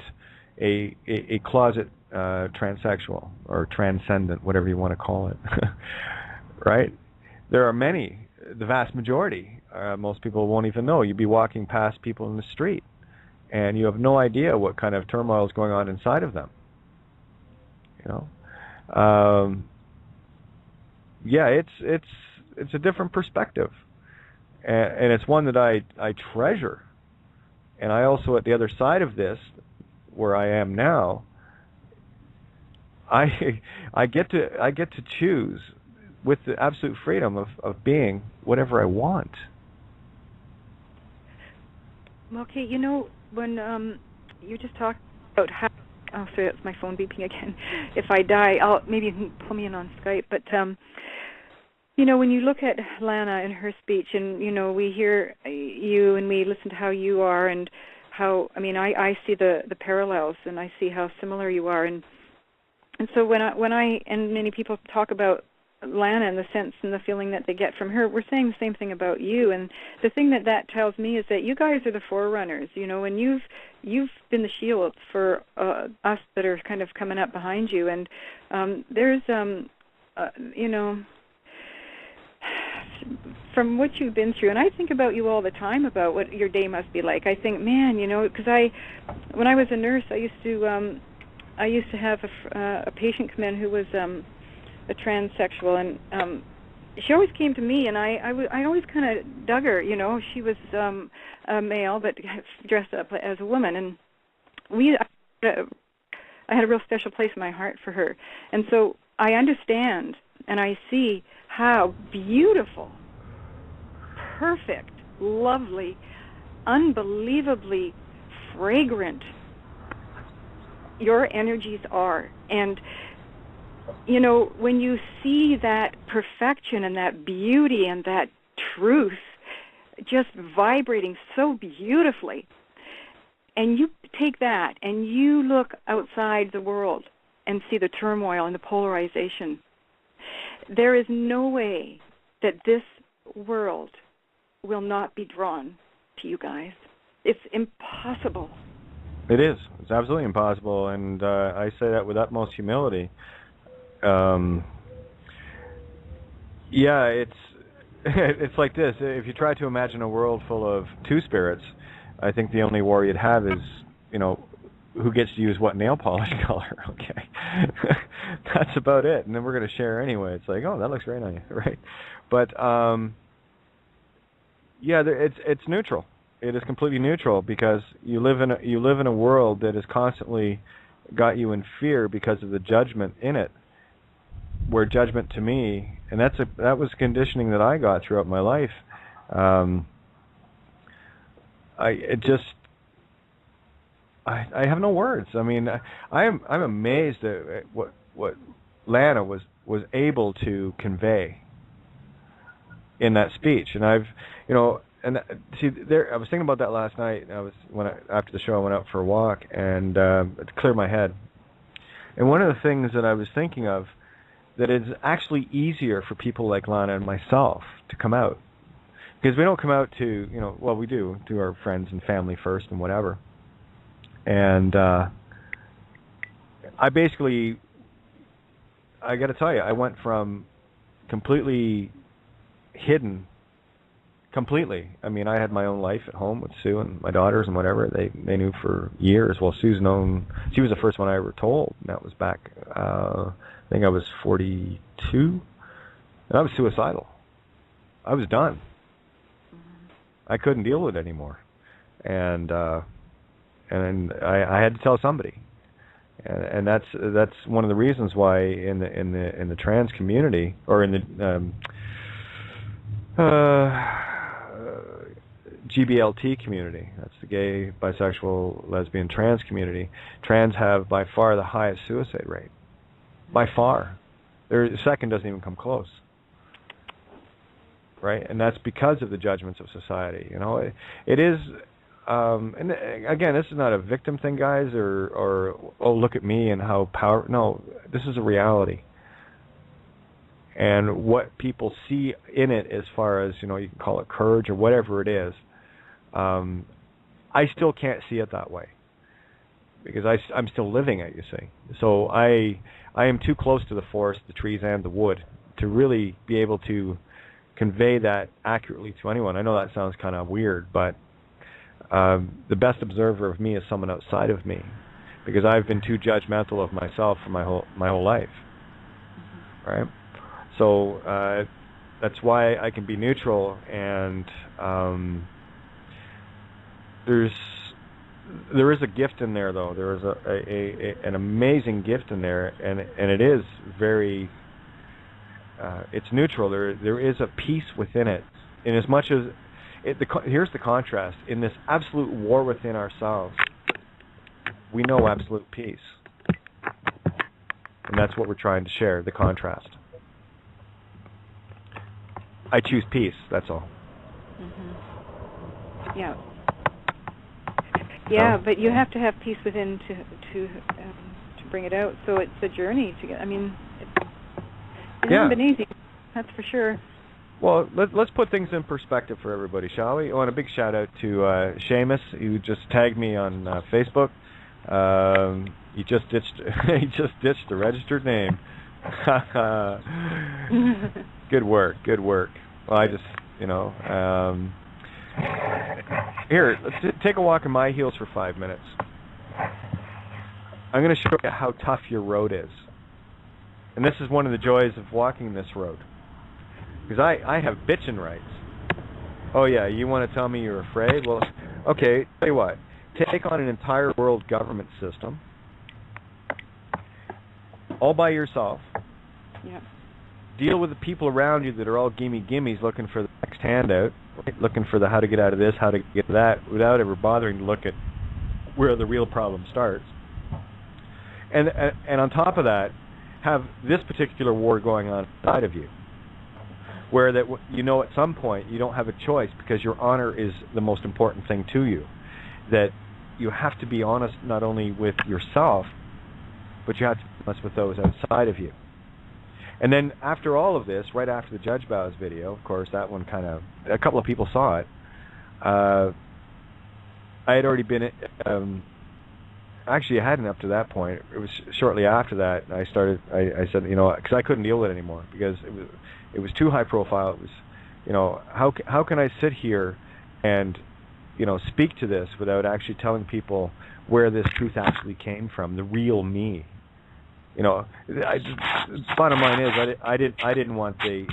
a closet transsexual or transcendent, whatever you want to call it, right? There are many, the vast majority, most people won't even know. You'd be walking past people in the street, and you have no idea what kind of turmoil is going on inside of them. It's a different perspective, and it's one that I treasure. And I also, at the other side of this, where I am now, I get to choose with the absolute freedom of being whatever I want. Okay, when you just talked about how, oh, sorry, that's my phone beeping again. If I die, maybe you can pull me in on Skype. But when you look at Lana and her speech, and we hear you and we listen to how you are, and how, I see the parallels, and I see how similar you are, and so when I and many people talk about Lana and the sense and the feeling that they get from her, we're saying the same thing about you. And the thing that tells me is that you guys are the forerunners, and you've been the shield for us that are kind of coming up behind you. And there's from what you've been through, and I think about you all the time, about what your day must be like. I think, man, because when I was a nurse, I used to have a patient come in who was a transsexual, and she always came to me, and I always kind of dug her. She was a male but dressed up as a woman, and I had a real special place in my heart for her. And so I understand, and I see how beautiful, perfect, lovely, unbelievably fragrant your energies are. And when you see that perfection and that beauty and that truth just vibrating so beautifully, and you take that and you look outside the world and see the turmoil and the polarization, there is no way that this world will not be drawn to you guys. It's impossible. It is. It's absolutely impossible, and I say that with utmost humility. It's like this. If you try to imagine a world full of two spirits, I think the only war you'd have is, who gets to use what nail polish color. Okay, that's about it. And then we're going to share anyway. It's like, oh, that looks great on you, right? But it's neutral. It is completely neutral because you live in a world that has constantly got you in fear because of the judgment in it. Where judgment to me, and that was conditioning that I got throughout my life. I have no words. I mean, I'm amazed at what Lana was able to convey in that speech, and I was thinking about that last night. After the show, I went out for a walk and to clear my head. And one of the things that I was thinking of, that it's actually easier for people like Lana and myself to come out, because we don't come out to, we do to our friends and family first and whatever. And I got to tell you, I went from completely hidden. Completely. I mean, I had my own life at home with Sue and my daughters and whatever. They knew for years. Well, Sue's known. She was the first one I ever told. And that was back, I think I was 42. And I was suicidal. I was done. I couldn't deal with it anymore. And I had to tell somebody. And that's one of the reasons why in the trans community, or in the GBLT community, that's the gay, bisexual, lesbian, trans community, trans have by far the highest suicide rate. By far. The second doesn't even come close. Right? And that's because of the judgments of society. It is, and again, this is not a victim thing, guys, or oh, look at me and how powerful. No, this is a reality. And what people see in it, as far as, you can call it courage or whatever it is, I still can't see it that way, because I'm still living it, you see. So I am too close to the forest, the trees, and the wood to really be able to convey that accurately to anyone. I know that sounds kind of weird, but the best observer of me is someone outside of me, because I've been too judgmental of myself for my whole life, right? So that's why I can be neutral, and there is a gift in there, though. There is an amazing gift in there, and it is very it's neutral. There is a peace within it, in as much as here's the contrast. In this absolute war within ourselves, we know absolute peace, and that's what we're trying to share. The contrast. I choose peace. That's all. Mm-hmm. Yeah. Yeah, but you have to have peace within to bring it out. So it's a journey to get. I mean, it hasn't been easy. That's for sure. Well, let's put things in perspective for everybody, shall we? I want a big shout out to Seamus, who just tagged me on Facebook. He just ditched the registered name. Good work. Well, I just, here, let's take a walk in my heels for 5 minutes. I'm going to show you how tough your road is. And this is one of the joys of walking this road. Because I have bitchin' rights. Oh, yeah, you want to tell me you're afraid? Well, okay, tell you what. Take on an entire world government system, all by yourself. Yeah. Deal with the people around you that are all gimmies looking for the next handout, right? Looking for the how to get out of this, how to get to that, without ever bothering to look at where the real problem starts. And on top of that, have this particular war going on inside of you, where that at some point you don't have a choice, because your honor is the most important thing to you. That you have to be honest not only with yourself, but you have to be honest with those outside of you. And then after all of this, right after the Judge Bows video, of course, that one a couple of people saw it. I had already been, actually I hadn't up to that point. It was shortly after that I said, because I couldn't deal with it anymore, because it was too high profile. It was, how can I sit here and, speak to this without actually telling people where this truth actually came from, the real me. Bottom line is, I didn't want the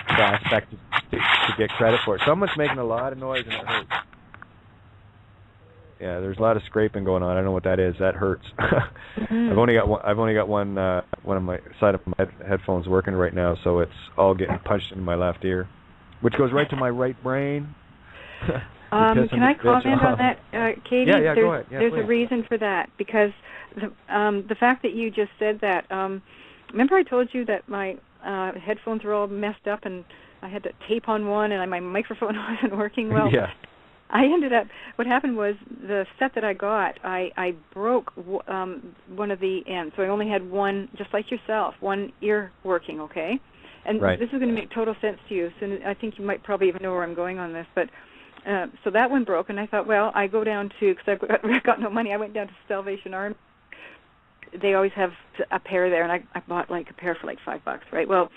aspect to get credit for it. Someone's making a lot of noise and it hurts. Yeah, there's a lot of scraping going on. I don't know what that is. That hurts. I've only got one of my side of my headphones working right now, so it's all getting punched into my left ear, which goes right to my right brain. Can I comment on that, Katie? Yeah, go ahead. Yeah, there's please. a reason for that, because the fact that you just said that. Remember, I told you that my headphones were all messed up, and I had to tape on one, and my microphone wasn't working well. Yeah. I ended up. What happened was the set that I got. I broke one of the ends, so I only had one, just like yourself, one ear working. Okay, and right. This is going to make total sense to you. So I think you might probably even know where I'm going on this, but. So that one broke, and I thought, well, I go down to, because I've got no money, I went down to Salvation Army. They always have a pair there, and I bought like a pair for like $5, right? Well,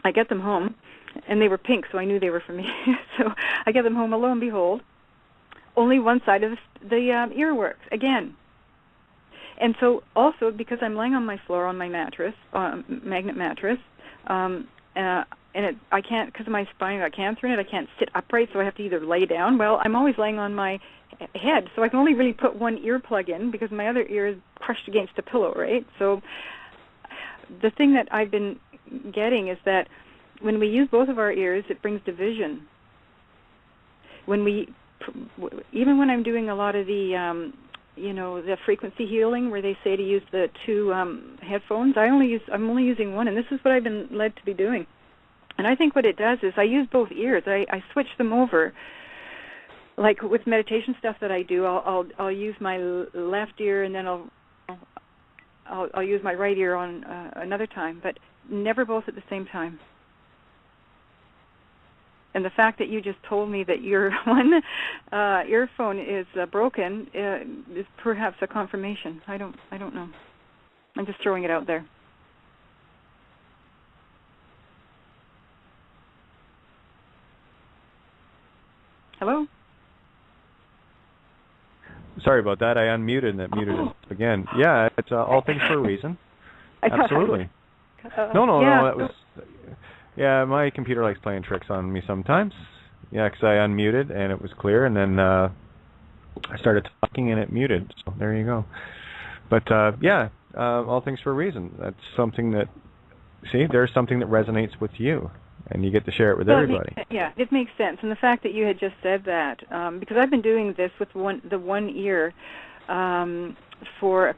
I get them home, and they were pink, so I knew they were for me. So I get them home, and lo and behold, only one side of the ear works, again. And so also, because I'm laying on my floor on my mattress, magnet mattress, and I can't, because of my spine, I cancer in it, I can't sit upright, so I have to either lay down. Well, I'm always laying on my head, so I can only really put one earplug in because my other ear is crushed against a pillow, right? So the thing that I've been getting is that when we use both of our ears, it brings division. Even when I'm doing a lot of the, the frequency healing, where they say to use the two headphones, I'm only using one, and this is what I've been led to be doing. And I think what it does is I use both ears. I switch them over. Like with meditation stuff that I do, I'll use my left ear, and then I'll use my right ear on another time, but never both at the same time. And the fact that you just told me that your one earphone is broken is perhaps a confirmation. I don't know. I'm just throwing it out there. Hello? Sorry about that. I unmuted and it muted it again. Yeah, it's all things for a reason. Absolutely. No. That was. Yeah, my computer likes playing tricks on me sometimes. Yeah, because I unmuted and it was clear, and then I started talking and it muted. So there you go. But all things for a reason. That's something that. See, there's something that resonates with you. And you get to share it with everybody. It makes sense. And the fact that you had just said that, because I've been doing this with the one ear for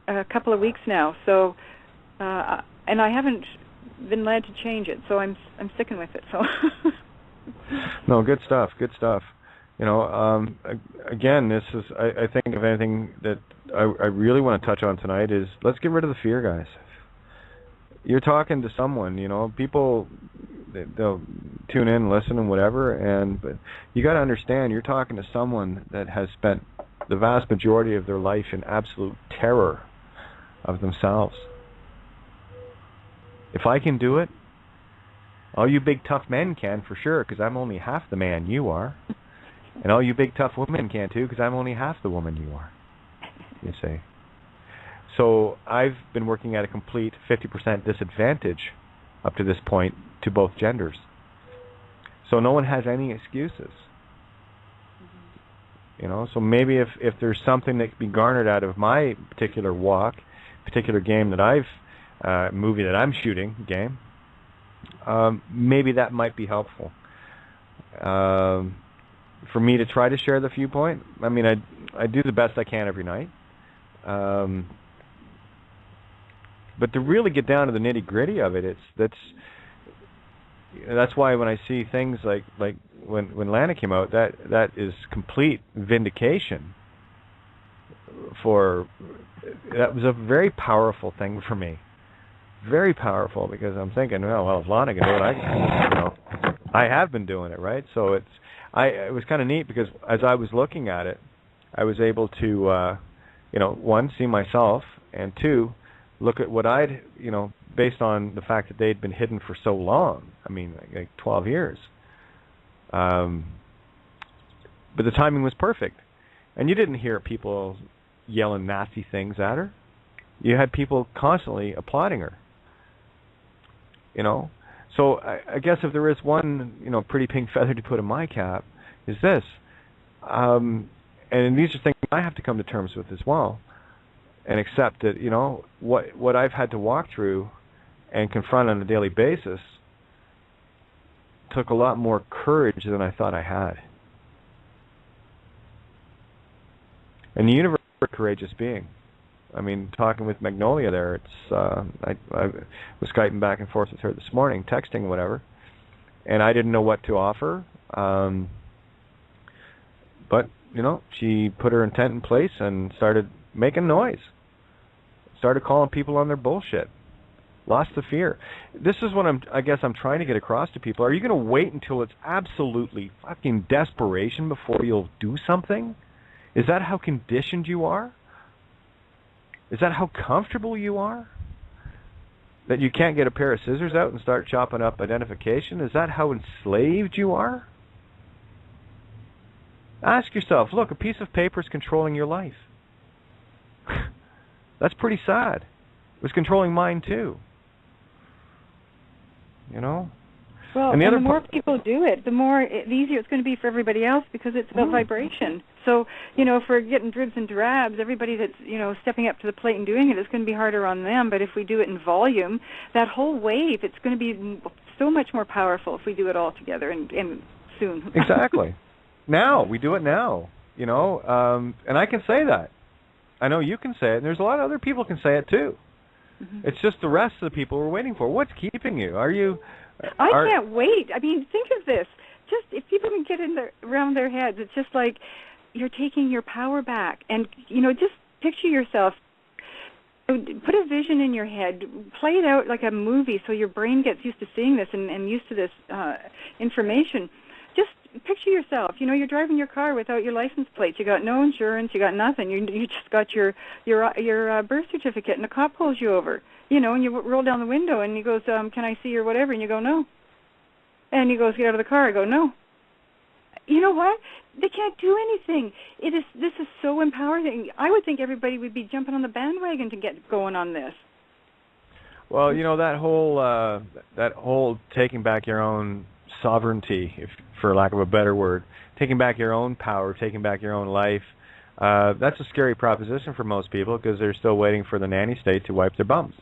a couple of weeks now. So, and I haven't been led to change it. So I'm sticking with it. So. No, good stuff. Good stuff. Again, this is. I think if anything that I really want to touch on tonight is let's get rid of the fear, guys. You're talking to someone, people, they'll tune in, listen, and whatever, but you got to understand, you're talking to someone that has spent the vast majority of their life in absolute terror of themselves. If I can do it, all you big tough men can for sure, because I'm only half the man you are, and all you big tough women can too, because I'm only half the woman you are, you say. So I've been working at a complete 50% disadvantage up to this point to both genders. So no one has any excuses. So maybe if there's something that can be garnered out of my particular walk, particular game that movie that I'm shooting, maybe that might be helpful. For me to try to share the viewpoint, I mean, I do the best I can every night. But to really get down to the nitty-gritty of it, that's why when I see things like when Lana came out, that is complete vindication. That was a very powerful thing for me, very powerful, because I'm thinking, well, if Lana can do it, I have been doing it, right? So it was kind of neat because as I was looking at it, I was able to, one, see myself, and two, look at what I'd, based on the fact that they'd been hidden for so long. I mean, like 12 years. But the timing was perfect. And you didn't hear people yelling nasty things at her. You had people constantly applauding her. So I guess if there is one, pretty pink feather to put in my cap, is this. And these are things I have to come to terms with as well, and accept that, you know, what I've had to walk through and confront on a daily basis took a lot more courage than I thought I had. And the universe is a courageous being. I mean, talking with Magnolia there, it's I was Skyping back and forth with her this morning, texting, whatever, and I didn't know what to offer. But, you know, she put her intent in place and started making noise. Started calling people on their bullshit. Lost the fear. This is what I guess I'm trying to get across to people. Are you going to wait until it's absolutely fucking desperation before you'll do something? Is that how conditioned you are? Is that how comfortable you are? That you can't get a pair of scissors out and start chopping up identification? Is that how enslaved you are? Ask yourself, look, a piece of paper is controlling your life. That's pretty sad. It was controlling mine too. You know? Well, and the more people do it, the easier it's going to be for everybody else, because it's about vibration. So, you know, if we're getting dribs and drabs, everybody that's, you know, stepping up to the plate and doing it, it's going to be harder on them. But if we do it in volume, that whole wave, it's going to be so much more powerful if we do it all together and soon. Exactly. Now, we do it now, you know, and I can say that. I know you can say it, and there's a lot of other people can say it too. Mm-hmm. It's just the rest of the people we're waiting for. What's keeping you? I can't wait. I mean, think of this. Just if people can get around their heads, it's just like you're taking your power back. And, you know, just picture yourself. Put a vision in your head. Play it out like a movie so your brain gets used to seeing this and used to this information. Just picture yourself. You know, you're driving your car without your license plates. You got no insurance. You got nothing. You just got your birth certificate, and the cop pulls you over. You know, and you roll down the window, and he goes, "Can I see your whatever?" And you go, "No." And he goes, "Get out of the car." I go, "No." You know what? They can't do anything. This is so empowering. I would think everybody would be jumping on the bandwagon to get going on this. Well, you know, that whole taking back your own sovereignty, if for lack of a better word, taking back your own power, taking back your own life, that's a scary proposition for most people, because they're still waiting for the nanny state to wipe their bums.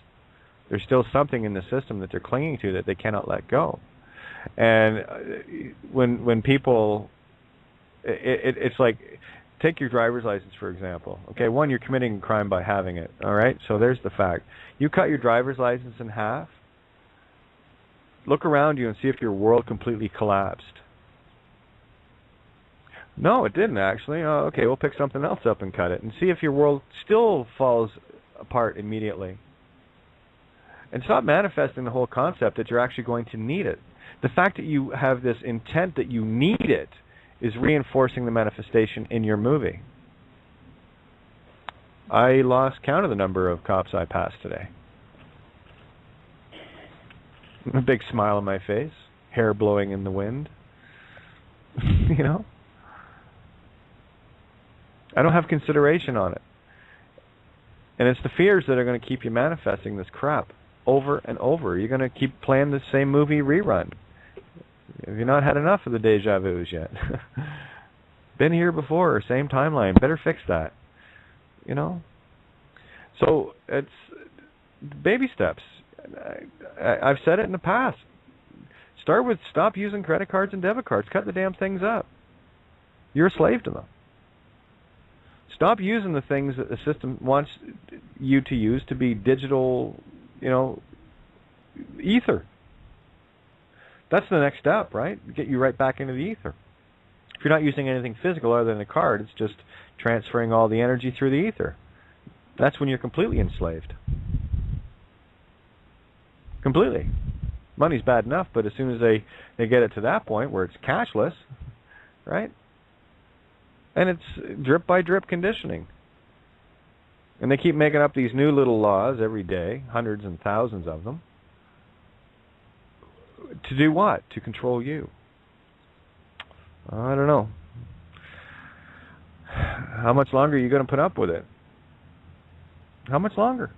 There's still something in the system that they're clinging to that they cannot let go. And when people, it's like, take your driver's license, for example. Okay, one, you're committing a crime by having it, all right? So there's the fact. You cut your driver's license in half, look around you and see if your world completely collapsed. No, it didn't, actually. Okay, we'll pick something else up and cut it, and see if your world still falls apart immediately. And stop manifesting the whole concept that you're actually going to need it. The fact that you have this intent that you need it is reinforcing the manifestation in your movie. I lost count of the number of cops I passed today. A big smile on my face, hair blowing in the wind. You know? I don't have consideration on it. And it's the fears that are going to keep you manifesting this crap over and over. You're going to keep playing the same movie rerun. Have you not had enough of the deja vus yet? Been here before, same timeline. Better fix that. You know? So it's baby steps. I've said it in the past. Start with stop using credit cards and debit cards. Cut the damn things up. You're a slave to them. Stop using the things that the system wants you to use to be digital, you know, ether. That's the next step, right? Get you right back into the ether. If you're not using anything physical other than a card, it's just transferring all the energy through the ether. That's when you're completely enslaved. Completely. Money's bad enough, but as soon as they get it to that point where it's cashless, right? And it's drip by drip conditioning. And they keep making up these new little laws every day, hundreds and thousands of them. To do what? To control you. I don't know. How much longer are you going to put up with it? How much longer?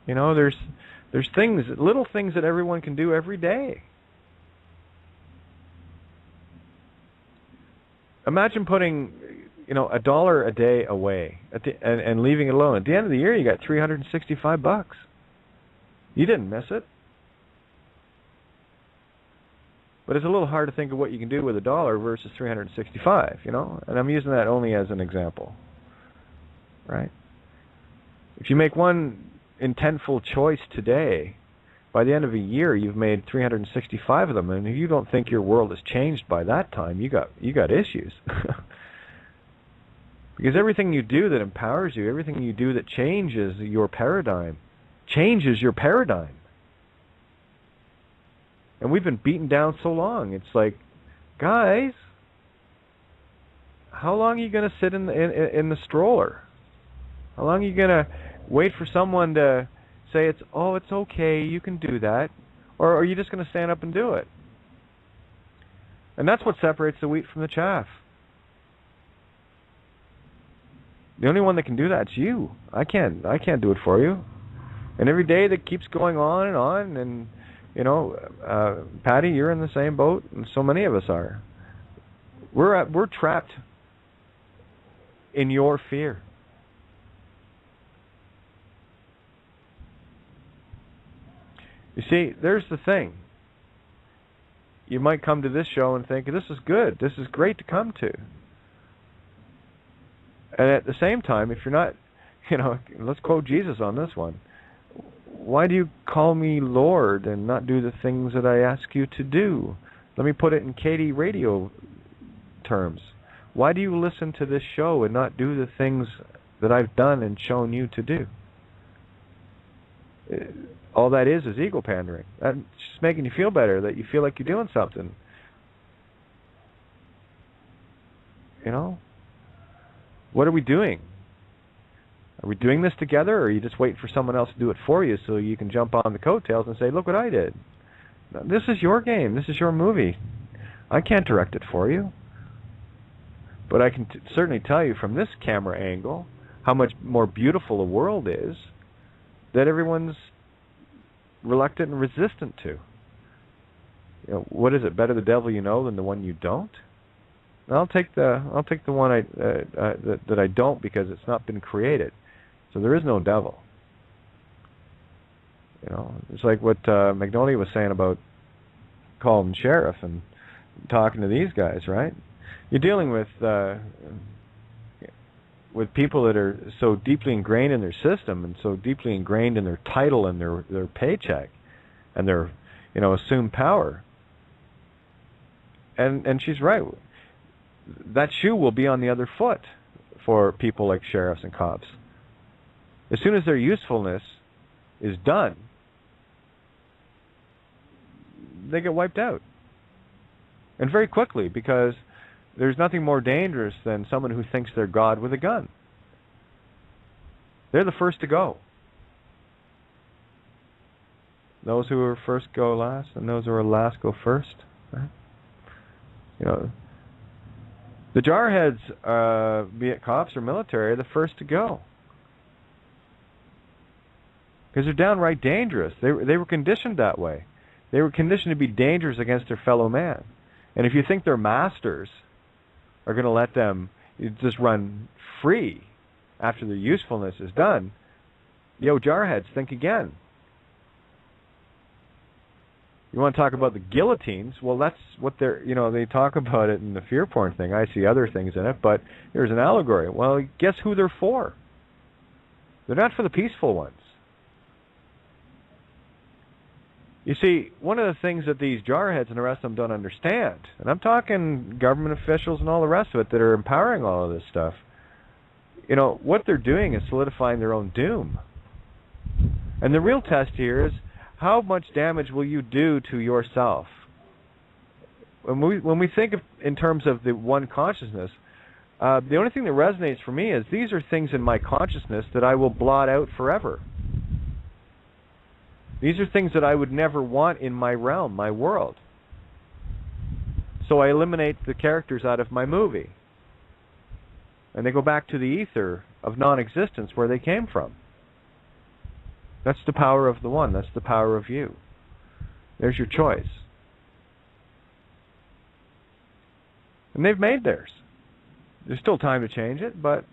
You know, there's things, little things that everyone can do every day. Imagine putting, $1 a day away and leaving it alone. At the end of the year, you got $365. You didn't miss it. But it's a little hard to think of what you can do with $1 versus 365, And I'm using that only as an example, right? If you make one intentful choice today, by the end of a year, you've made 365 of them. And if you don't think your world has changed by that time, you got issues. Because everything you do that empowers you, everything you do that changes your paradigm, changes your paradigm. And we've been beaten down so long. It's like, guys, how long are you going to sit in the stroller? How long are you going to wait for someone to say it's okay, you can do that? Or are you just going to stand up and do it? And that's what separates the wheat from the chaff. The only one that can do that is you. I can't do it for you. And every day that keeps going on, and Patty, you're in the same boat, and so many of us are. We're trapped in your fear. You see, there's the thing. You might come to this show and think, this is good, this is great to come to. And at the same time, if you're not, let's quote Jesus on this one. Why do you call me Lord and not do the things that I ask you to do? Let me put it in Katie radio terms. Why do you listen to this show and not do the things that I've done and shown you to do? All that is ego pandering. That's just making you feel better, that you feel like you're doing something. What are we doing? Are we doing this together, or are you just waiting for someone else to do it for you so you can jump on the coattails and say, look what I did? No, this is your game. This is your movie. I can't direct it for you. But I can certainly tell you from this camera angle how much more beautiful a world is that everyone's reluctant and resistant to. What is it? Better the devil you know than the one you don't? I'll take the one that I don't, because it's not been created. So there is no devil. It's like what Magnolia was saying about calling sheriff and talking to these guys, right? You're dealing with people that are so deeply ingrained in their system and so deeply ingrained in their title and their paycheck and their assumed power. And she's right. That shoe will be on the other foot for people like sheriffs and cops. As soon as their usefulness is done, they get wiped out. And very quickly, because there's nothing more dangerous than someone who thinks they're God with a gun. They're the first to go. Those who are first go last, and those who are last go first. Right? The jarheads, be it cops or military, are the first to go. Because they're downright dangerous. They were conditioned that way. They were conditioned to be dangerous against their fellow man. And if you think their masters are going to let them just run free after their usefulness is done, jarheads, think again. You want to talk about the guillotines? Well, that's what they talk about it in the fear porn thing. I see other things in it, but there's an allegory. Well, guess who they're for? They're not for the peaceful ones. You see, one of the things that these jarheads and the rest of them don't understand, and I'm talking government officials and all the rest of it that are empowering all of this stuff, what they're doing is solidifying their own doom. And the real test here is, how much damage will you do to yourself? When we think of in terms of the one consciousness, the only thing that resonates for me is these are things in my consciousness that I will blot out forever. These are things that I would never want in my realm, my world. So I eliminate the characters out of my movie. And they go back to the ether of non-existence where they came from. That's the power of the one. That's the power of you. There's your choice. And they've made theirs. there's still time to change it, but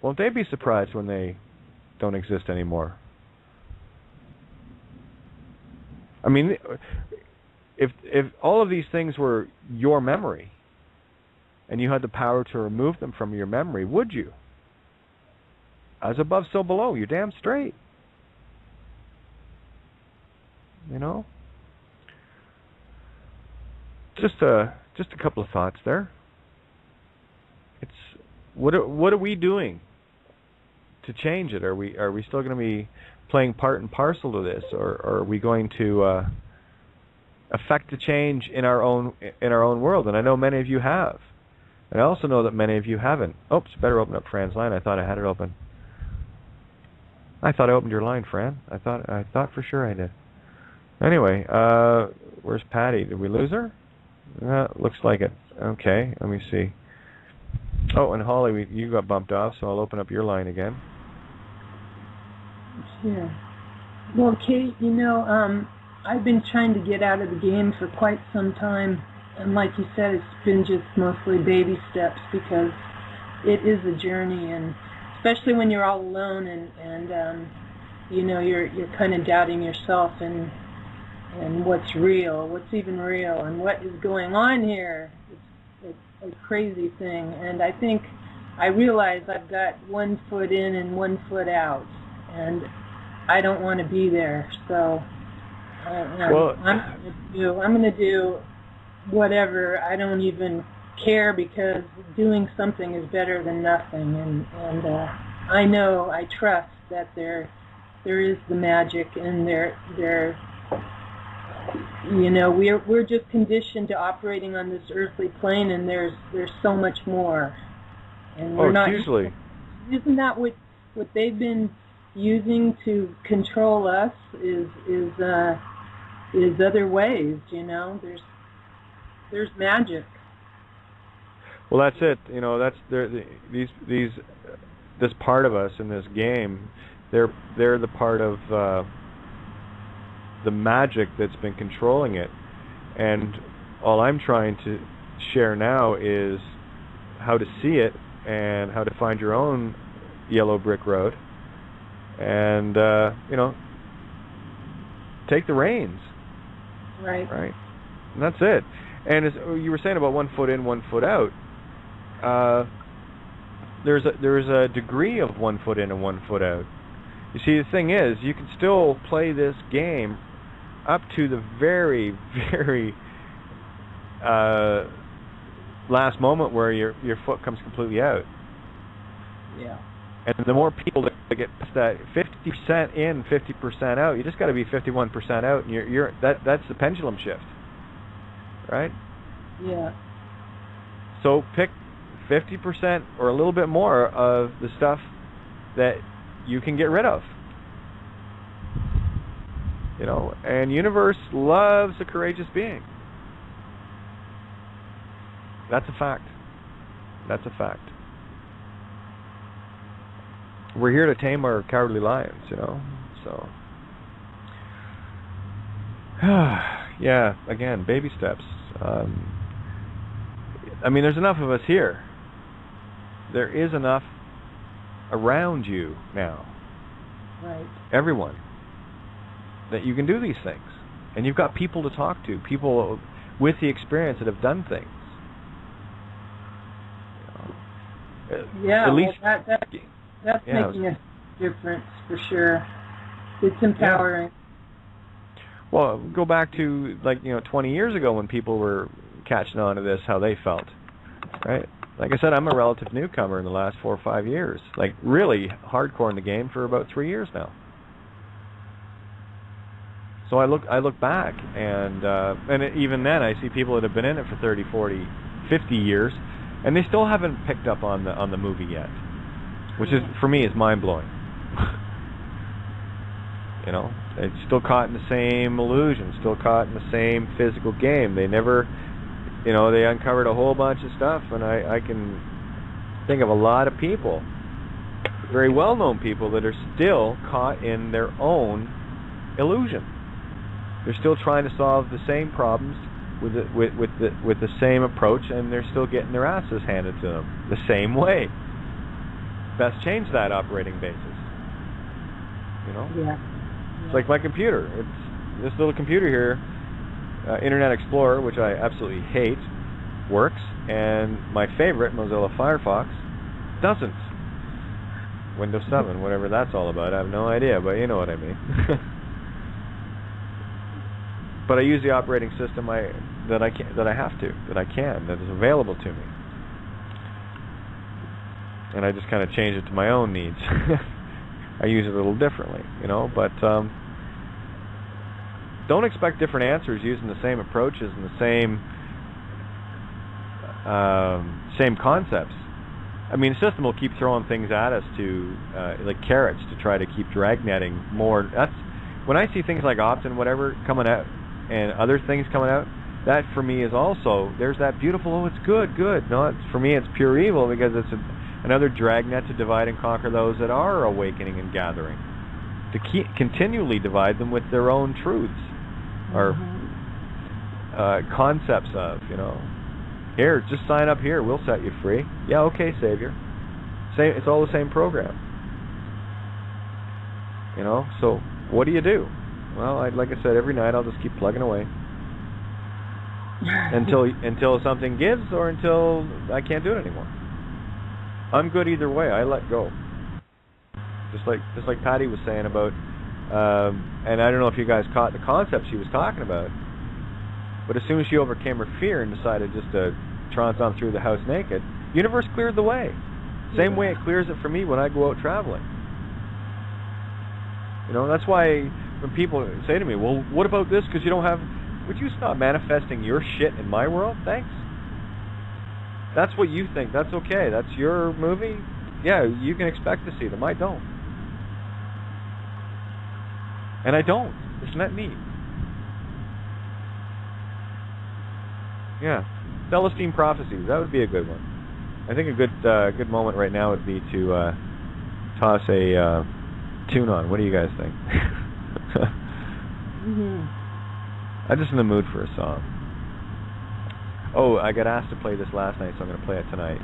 won't they be surprised when they don't exist anymore? I mean, if all of these things were your memory and you had the power to remove them from your memory, would you? As above, so below. You're damn straight. You know? Just a couple of thoughts there. It's what are we doing to change it? Are we still going to be playing part and parcel to this, or are we going to affect the change in our own world? And I know many of you have. And I also know that many of you haven't. Oops, better open up Fran's line. I thought I had it open. I thought I opened your line, Fran. I thought for sure I did. Anyway, where's Patty? Did we lose her? Looks like it. Okay, let me see. Oh, and Holly, you got bumped off, so I'll open up your line again. Yeah. Well, Kate, I've been trying to get out of the game for quite some time, and like you said, it's been just mostly baby steps because it is a journey, and especially when you're all alone and you're kind of doubting yourself and what's real, what's even real, and what is going on here. It's a crazy thing, and I think I realize I've got 1 foot in and 1 foot out, and I don't want to be there. So I'm going to do whatever. I don't even care because doing something is better than nothing, and I trust that there is the magic, and we're just conditioned to operating on this earthly plane, and there's so much more, and we're not usually. Isn't that what they've been using to control us? Is other ways, There's magic. Well, that's it. This part of us in this game, they're the part of the magic that's been controlling it, and all I'm trying to share now is how to see it and how to find your own yellow brick road, and take the reins. Right. And that's it. And as you were saying about 1 foot in, 1 foot out, there's a degree of 1 foot in and 1 foot out. You see, the thing is, you can still play this game up to the very, very last moment where your foot comes completely out. Yeah. And the more people that get that 50% in, 50% out, you just got to be 51% out, and that's the pendulum shift, right? Yeah. So pick 50% or a little bit more of the stuff that you can get rid of. And universe loves a courageous being. That's a fact. We're here to tame our cowardly lions, so. Yeah, again, baby steps. There's enough of us here. There is enough around you now. Right. Everyone. That you can do these things. And you've got people to talk to, people with the experience that have done things. Yeah, at least, that's making a difference for sure. It's empowering. Yeah. Well, go back to 20 years ago when people were catching on to this, how they felt, right? Like I said, I'm a relative newcomer in the last 4 or 5 years. Like really hardcore in the game for about 3 years now. So I look back, and even then I see people that have been in it for 30, 40, 50 years, and they still haven't picked up on the movie yet, which is for me is mind blowing. They're still caught in the same illusion, still caught in the same physical game. They never, they uncovered a whole bunch of stuff, and I can think of a lot of people, very well-known people, that are still caught in their own illusion. They're still trying to solve the same problems with the same approach, and they're still getting their asses handed to them the same way. Best change that operating basis. You know? Yeah. It's like my computer. It's this little computer here, Internet Explorer, which I absolutely hate, works, and my favorite, Mozilla Firefox, doesn't. Windows 7, whatever that's all about, I have no idea, but you know what I mean. But I use the operating system that I can, that is available to me. And I just kind of change it to my own needs. I use it a little differently, you know, but don't expect different answers using the same approaches and the same concepts. I mean, the system will keep throwing things at us like carrots to try to keep dragnetting more. That's when I see things like opt-in, whatever, coming out, and other things coming out. That for me is also, there's that beautiful, oh, it's good. No, for me it's pure evil, because it's another dragnet to divide and conquer those that are awakening and gathering, to continually divide them with their own truths or concepts of, you know, here, just sign up here, we'll set you free. Yeah, okay, Savior. It's all the same program. You know, so what do you do? Well, like I said, every night I'll just keep plugging away until something gives, or until I can't do it anymore. I'm good either way. I let go. Just like Patty was saying about, and I don't know if you guys caught the concept she was talking about, but as soon as she overcame her fear and decided just to trance on through the house naked, the universe cleared the way. Same way it clears it for me when I go out traveling. You know, that's why when people say to me, well, what about this, because you don't have, would you stop manifesting your shit in my world? Thanks. That's what you think. That's okay. That's your movie. Yeah, you can expect to see them. I don't. And I don't. Isn't that neat? Yeah. Celestine Prophecies. That would be a good one. I think a good moment right now would be to toss a tune on. What do you guys think? I'm just in the mood for a song. Oh, I got asked to play this last night, so I'm going to play it tonight.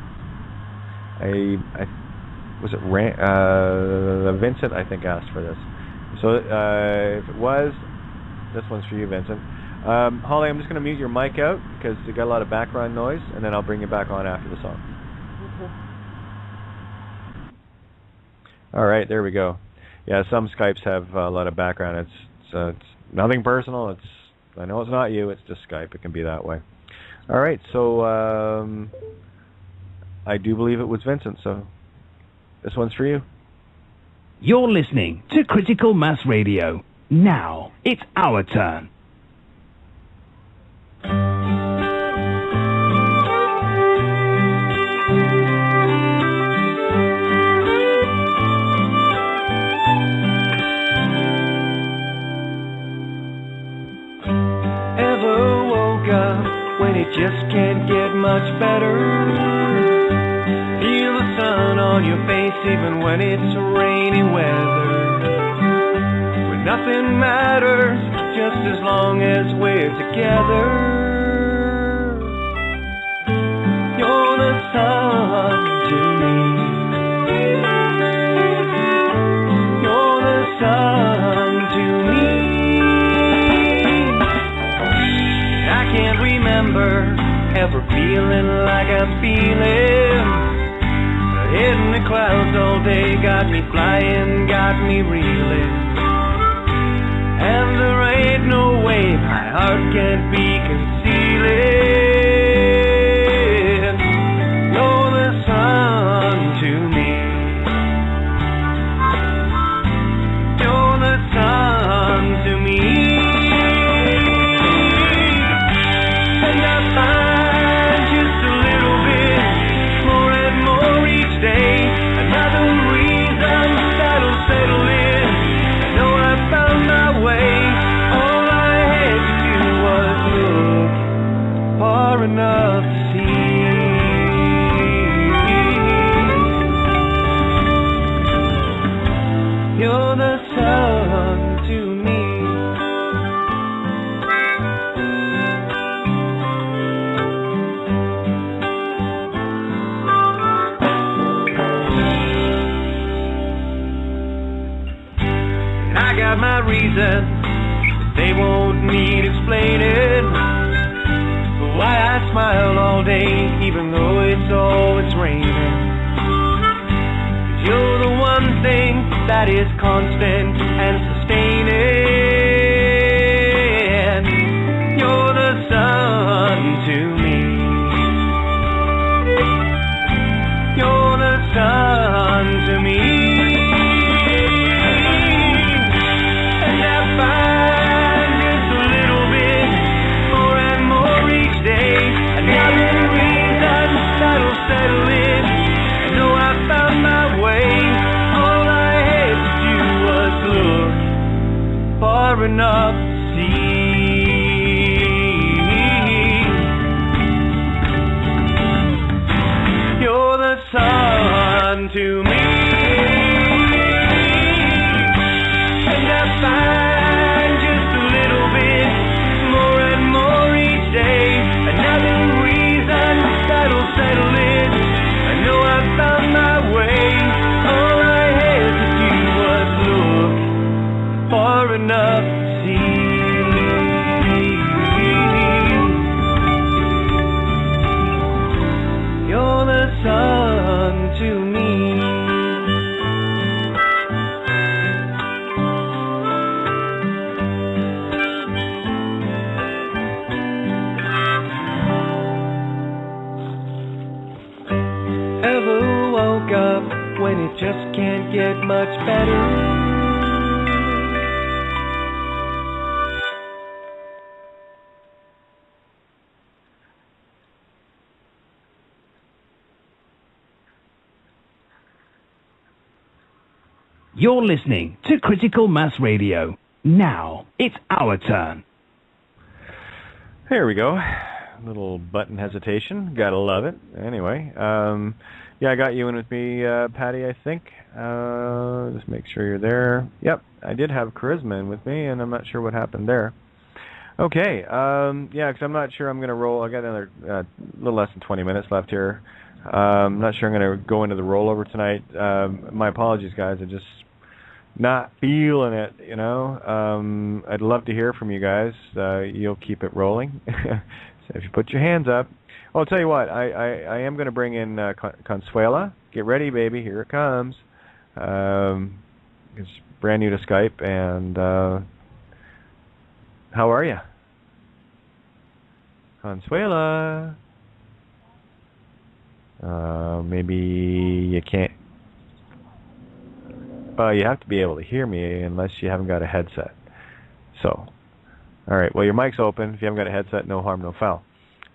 Vincent, I think, asked for this. So if it was, this one's for you, Vincent. Holly, I'm just going to mute your mic out because you got a lot of background noise, and then I'll bring you back on after the song. All right, there we go. Yeah, some Skypes have a lot of background. It's nothing personal. I know it's not you. It's just Skype. It can be that way. All right, so I do believe it was Vincent, so this one's for you. You're listening to Critical Mass Radio. Now it's our turn. When it just can't get much better. Feel the sun on your face even when it's rainy weather. When nothing matters, just as long as we're together. You're the sun to me. You're the sun to me. I can't remember ever feeling like I'm feeling. Head in the clouds all day got me flying, got me reeling. And there ain't no way my heart can't be concealing. You're the sun to me. You're the sun to me. Settle in. I know I found my way. All I had to do was look reasons they won't need explaining. Why I smile all day even though it's always raining. You're the one thing that is constant and sustaining. You're the sun to me. You're the sun to me. And I find just a little bit more and more each day. Another reason that'll settle in. I know I found my way. All I had to do was look far enough to see. You're the sun to me. And I find just a little bit more and more each day. Another reason that'll settle in. I know I found my way. All I had to do was look far enough to see. You're the sun to me. Ever woke up when it just can't get much better? You're listening to Critical Mass Radio. Now it's our turn. There we go. Little button hesitation. Gotta love it. Anyway, yeah, I got you in with me, Patty, I think. Just make sure you're there. Yep, I did have Charisma in with me, and I'm not sure what happened there. Okay, yeah, because I'm not sure I'm going to roll. I got another little less than 20 minutes left here. I'm not sure I'm going to go into the rollover tonight. My apologies, guys. I'm just not feeling it, you know. I'd love to hear from you guys. You'll keep it rolling. So if you put your hands up. Oh, I'll tell you what. I am going to bring in Consuela. Get ready, baby. Here it comes. It's brand new to Skype. And how are you? Consuela. Maybe you can't. You have to be able to hear me unless you haven't got a headset. So, all right. Well, your mic's open. If you haven't got a headset, no harm, no foul.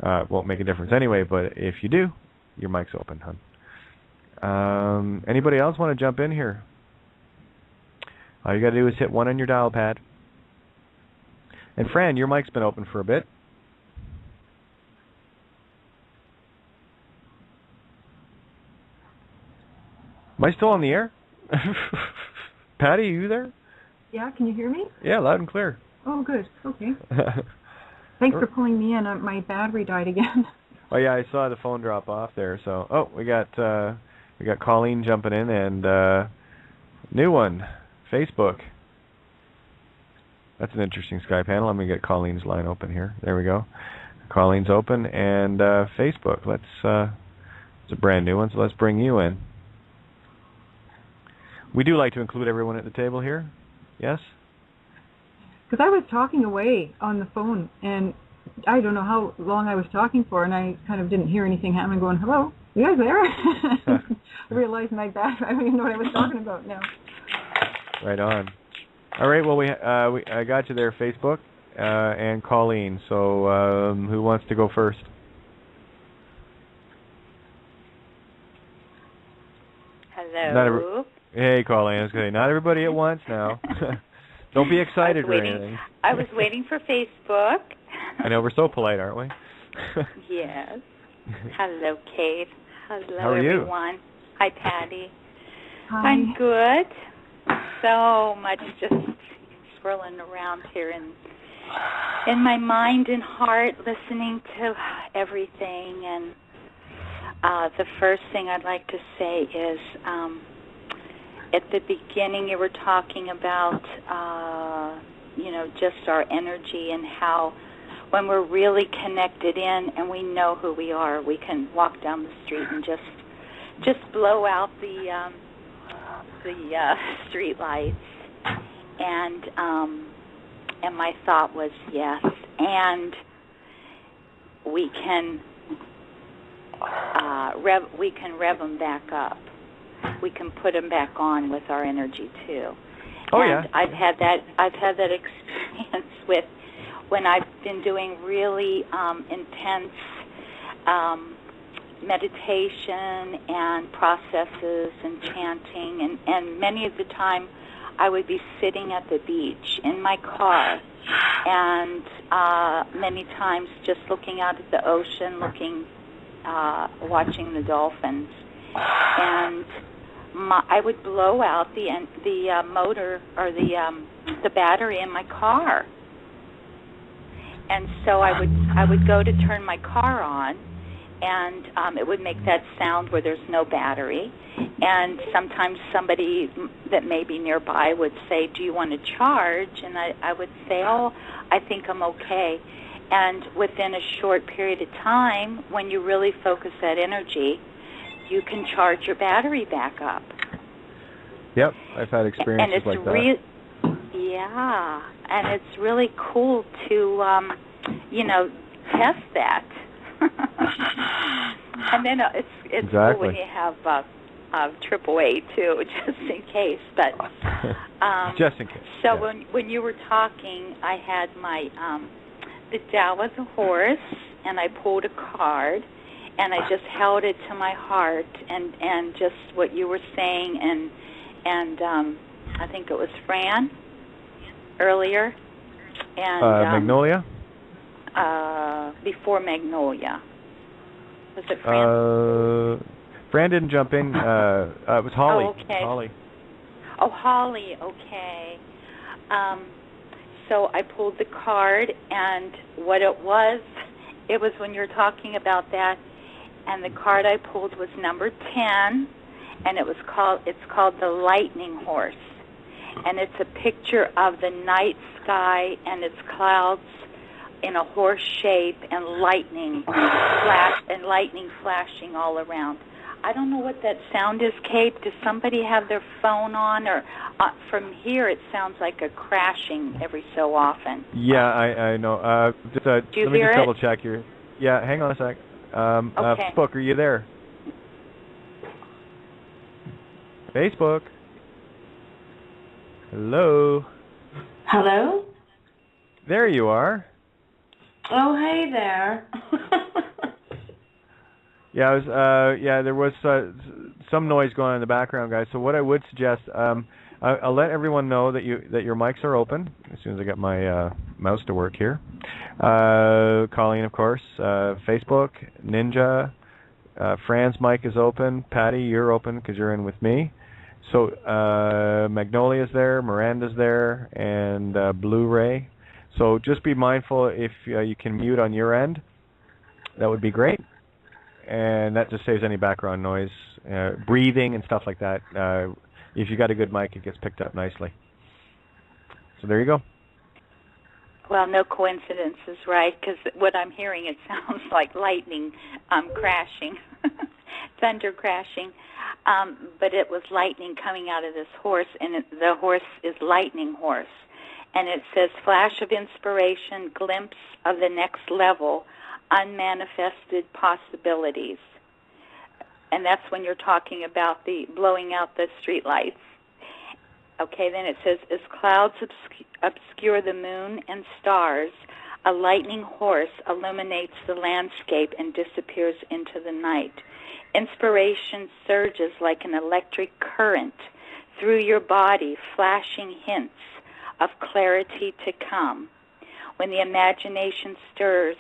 It won't make a difference anyway. But if you do, your mic's open, hon. Anybody else want to jump in here? All you got to do is hit 1 on your dial pad. And Fran, your mic's been open for a bit. Am I still on the air? Patty, are you there? Yeah, can you hear me? Yeah, loud and clear. Oh, good. Okay. Thanks for pulling me in. My battery died again. Oh yeah, I saw the phone drop off there. So, we got Colleen jumping in, and new one, Facebook. That's an interesting Skype panel. I'm gonna get Colleen's line open here. There we go. Colleen's open, and Facebook. It's a brand new one, so let's bring you in. We do like to include everyone at the table here. Yes? Because I was talking away on the phone, and I don't know how long I was talking for, and I kind of didn't hear anything happen. Going, hello, you guys there? I realized my bad. I don't even know what I was talking about now. Right on. All right, well, I got you there, Facebook, and Colleen. So who wants to go first? Hello. Hey, Colleen. I was going to say, not everybody at once now. Don't be excited or anything. I was waiting for Facebook. I know, we're so polite, aren't we? Yes. Hello, Kate. Hello, How are everyone. You? Hi, Patty. Hi. I'm good. So much just swirling around here in my mind and heart, listening to everything. And the first thing I'd like to say is, at the beginning you were talking about just our energy and how when we're really connected in and we know who we are, we can walk down the street and just blow out the street lights. And my thought was yes, and we can rev them back up. We can put them back on with our energy too. Oh, and yeah. I've had that experience with when I've been doing really intense meditation and processes and chanting, and many of the time I would be sitting at the beach in my car, and many times just looking out at the ocean, watching the dolphins, and I would blow out the motor or the battery in my car, and so I would go to turn my car on, and it would make that sound where there's no battery, and sometimes somebody that may be nearby would say, "Do you want to charge?" And I would say, "Oh, I think I'm okay." And within a short period of time, when you really focus that energy, you can charge your battery back up. Yep, I've had experiences like that. Yeah, and it's really cool to, test that. And then it's exactly. Cool when you have AAA too, just in case. But just in case. So yeah. when you were talking, I had my the Tao was a horse, and I pulled a card, and I just held it to my heart, and just what you were saying, and I think it was Fran earlier, and Magnolia. Before Magnolia, was it Fran? Fran didn't jump in. It was Holly. Oh, okay. Holly. Oh, Holly. Okay. So I pulled the card, and what it was when you were talking about that, and the card I pulled was number 10, and it's called the Lightning Horse, and it's a picture of the night sky, and it's clouds in a horse shape, and lightning flashing all around. I don't know what that sound is, Kate. Does somebody have their phone on? Or from here, it sounds like a crashing every so often. Yeah, I know. Do you let me hear just it? double check here. Yeah, hang on a sec. Okay. Facebook, are you there? Facebook. Hello. Hello? There you are. Oh, hey there. Yeah, there was some noise going on in the background, guys. So what I would suggest, I'll let everyone know that your mics are open as soon as I get my mouse to work here. Colleen, of course, Facebook, Ninja, Fran's mic is open. Patty, you're open because you're in with me. So Magnolia's there, Miranda's there, and Blu-ray. So just be mindful if you can mute on your end. That would be great. And that just saves any background noise, breathing and stuff like that. If you got a good mic, it gets picked up nicely. So there you go. Well, no coincidences, right? Because what I'm hearing, it sounds like lightning crashing, thunder crashing. But it was lightning coming out of this horse, and the horse is Lightning Horse. And it says, flash of inspiration, glimpse of the next level, unmanifested possibilities. And that's when you're talking about the blowing out the street lights. Okay, then it says, as clouds obscure the moon and stars, a lightning horse illuminates the landscape and disappears into the night. Inspiration surges like an electric current through your body, flashing hints of clarity to come. When the imagination stirs,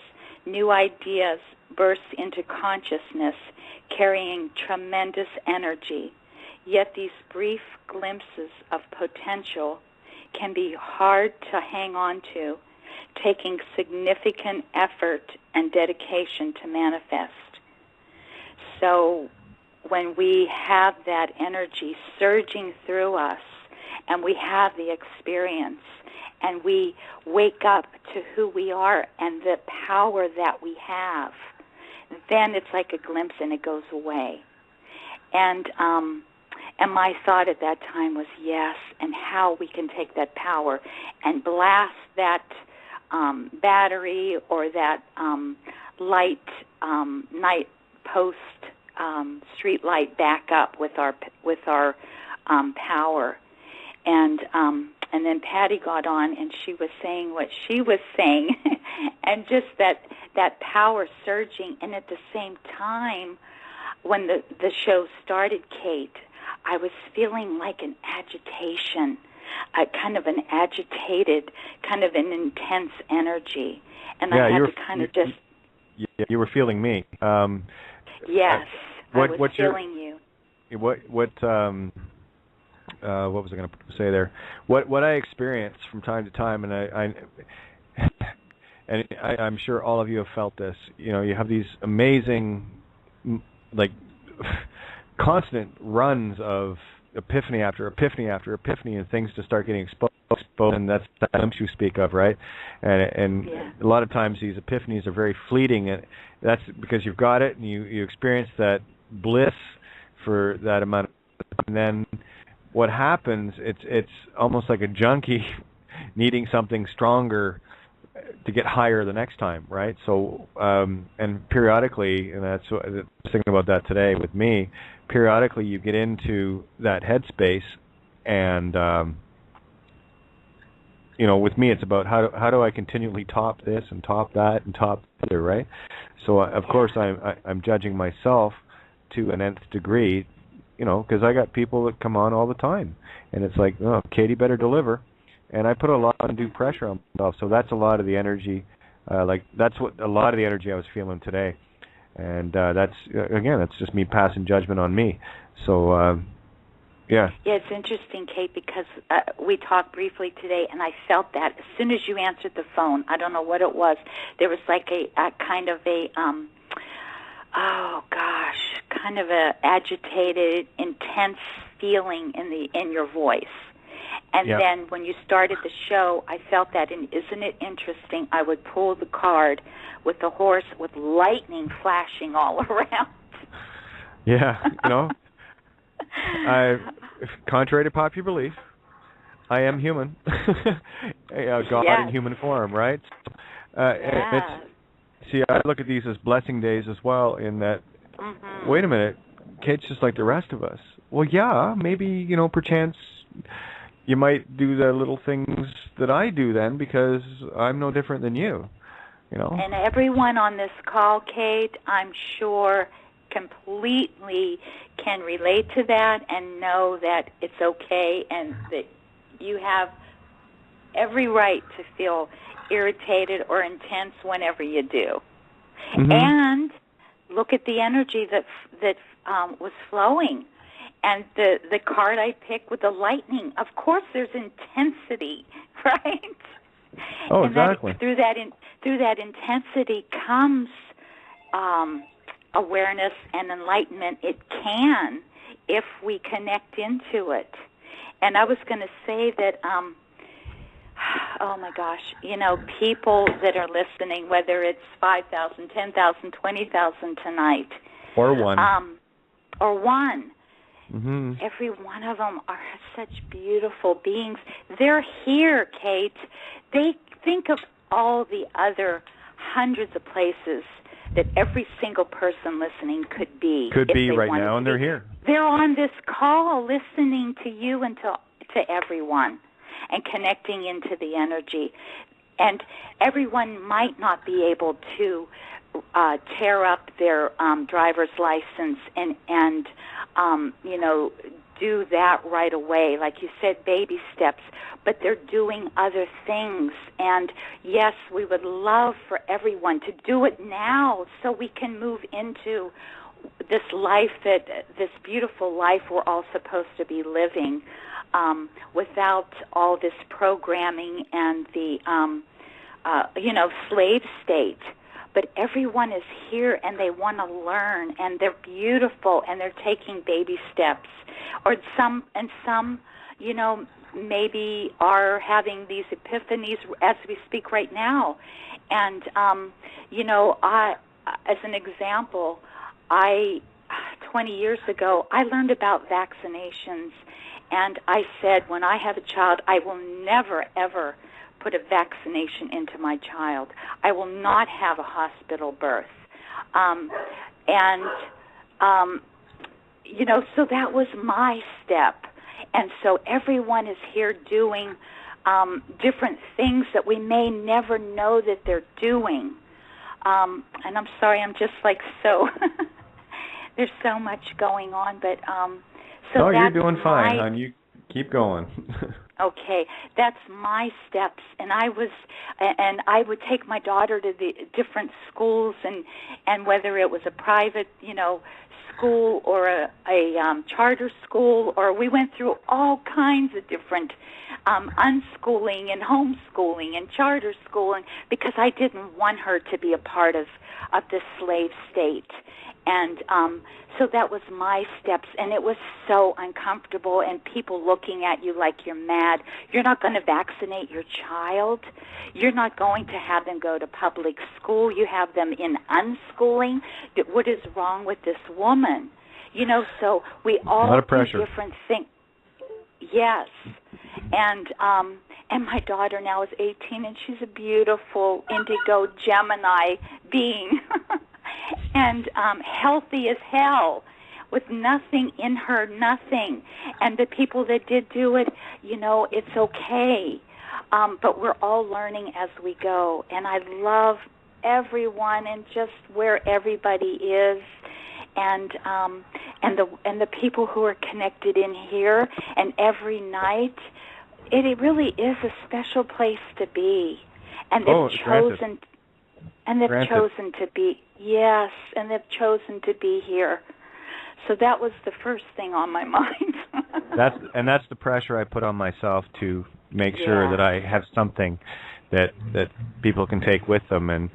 new ideas burst into consciousness, carrying tremendous energy. Yet these brief glimpses of potential can be hard to hang on to, taking significant effort and dedication to manifest. So when we have that energy surging through us, and we have the experience, and we wake up to who we are and the power that we have, then it's like a glimpse and it goes away. And my thought at that time was yes, and how we can take that power and blast that battery or that light night post street light back up with our power. And then Patty got on, and she was saying what she was saying, and just that power surging. And at the same time, when the show started, Kate, I was feeling like an agitation, kind of an agitated, kind of an intense energy. And I had to kind of just... Yeah, you were feeling me. Yes, I was feeling you. What was I going to say there? What I experience from time to time, and I'm sure all of you have felt this. You know, you have these amazing, like, constant runs of epiphany after epiphany after epiphany, and things just start getting exposed, and that's the glimpse you speak of, right? And a lot of times these epiphanies are very fleeting, and that's because you've got it, and you experience that bliss for that amount of time, and then what happens, it's almost like a junkie needing something stronger to get higher the next time, right? So, and periodically, and that's what I was thinking about that today with me, periodically you get into that headspace, and, you know, with me it's about how do I continually top this and top that and top the other, right? So, of course, I'm judging myself to an nth degree, you know, because I got people that come on all the time, and it's like, oh, Katie better deliver, and I put a lot of undue pressure on myself. So that's a lot of the energy, that's what a lot of the energy I was feeling today, and that's just me passing judgment on me. So yeah. Yeah, it's interesting, Kate, because we talked briefly today, and I felt that as soon as you answered the phone. I don't know what it was. There was like a kind of a kind of a agitated, intense feeling in your voice. And then when you started the show, I felt that. And isn't it interesting? I would pull the card with the horse with lightning flashing all around. Yeah, you know, contrary to popular belief, I am human. God in human form, right? See, I look at these as blessing days as well, in that, wait a minute, Kate's just like the rest of us. Well, yeah, maybe, you know, perchance you might do the little things that I do then, because I'm no different than you, you know. And everyone on this call, Kate, I'm sure completely can relate to that and know that it's okay, and that you have every right to feel irritated or intense whenever you do. And look at the energy that was flowing, and the card I picked with the lightning. Of course, there's intensity, right? Oh, and exactly. Through that intensity comes awareness and enlightenment. It can, if we connect into it. And I was going to say that. Oh, my gosh, you know, people that are listening, whether it's 5,000, 10,000, 20,000 tonight. Or one. Every one of them are such beautiful beings. They're here, Kate. They think of all the other hundreds of places that every single person listening could be. Could be right now, and they're here. They're on this call listening to you and to everyone, and connecting into the energy. And everyone might not be able to tear up their driver's license and you know, do that right away. Like you said, baby steps, but they're doing other things. And yes, we would love for everyone to do it now so we can move into this life, this beautiful life we're all supposed to be living, without all this programming and the, you know, slave state. But everyone is here, and they want to learn, and they're beautiful, and they're taking baby steps. Or some, maybe are having these epiphanies as we speak right now. And, as an example, 20 years ago, I learned about vaccinations, and I said, when I have a child, I will never, ever put a vaccination into my child. I will not have a hospital birth. So that was my step. And so everyone is here doing different things that we may never know that they're doing. And I'm sorry, I'm just so, there's so much going on. But no, you're doing fine, hon. You keep going. Okay, that's my steps, and I would take my daughter to the different schools, and whether it was a private, school or a charter school, or we went through all kinds of different unschooling and homeschooling and charter schooling, because I didn't want her to be a part of the slave state. And so that was my steps, and it was so uncomfortable, and people looking at you like you're mad. You're not going to vaccinate your child. You're not going to have them go to public school. You have them in unschooling. What is wrong with this woman? So we all do different things. Yes. And my daughter now is 18, and she's a beautiful indigo Gemini being. And healthy as hell, with nothing in her, nothing. And the people that did do it, it's okay. But we're all learning as we go. And I love everyone and just where everybody is, and the people who are connected in here. And every night, it really is a special place to be. And they've chosen. And they've chosen to be, yes, and they've chosen to be here. So that was the first thing on my mind. That's the pressure I put on myself to make sure that I have something that people can take with them. And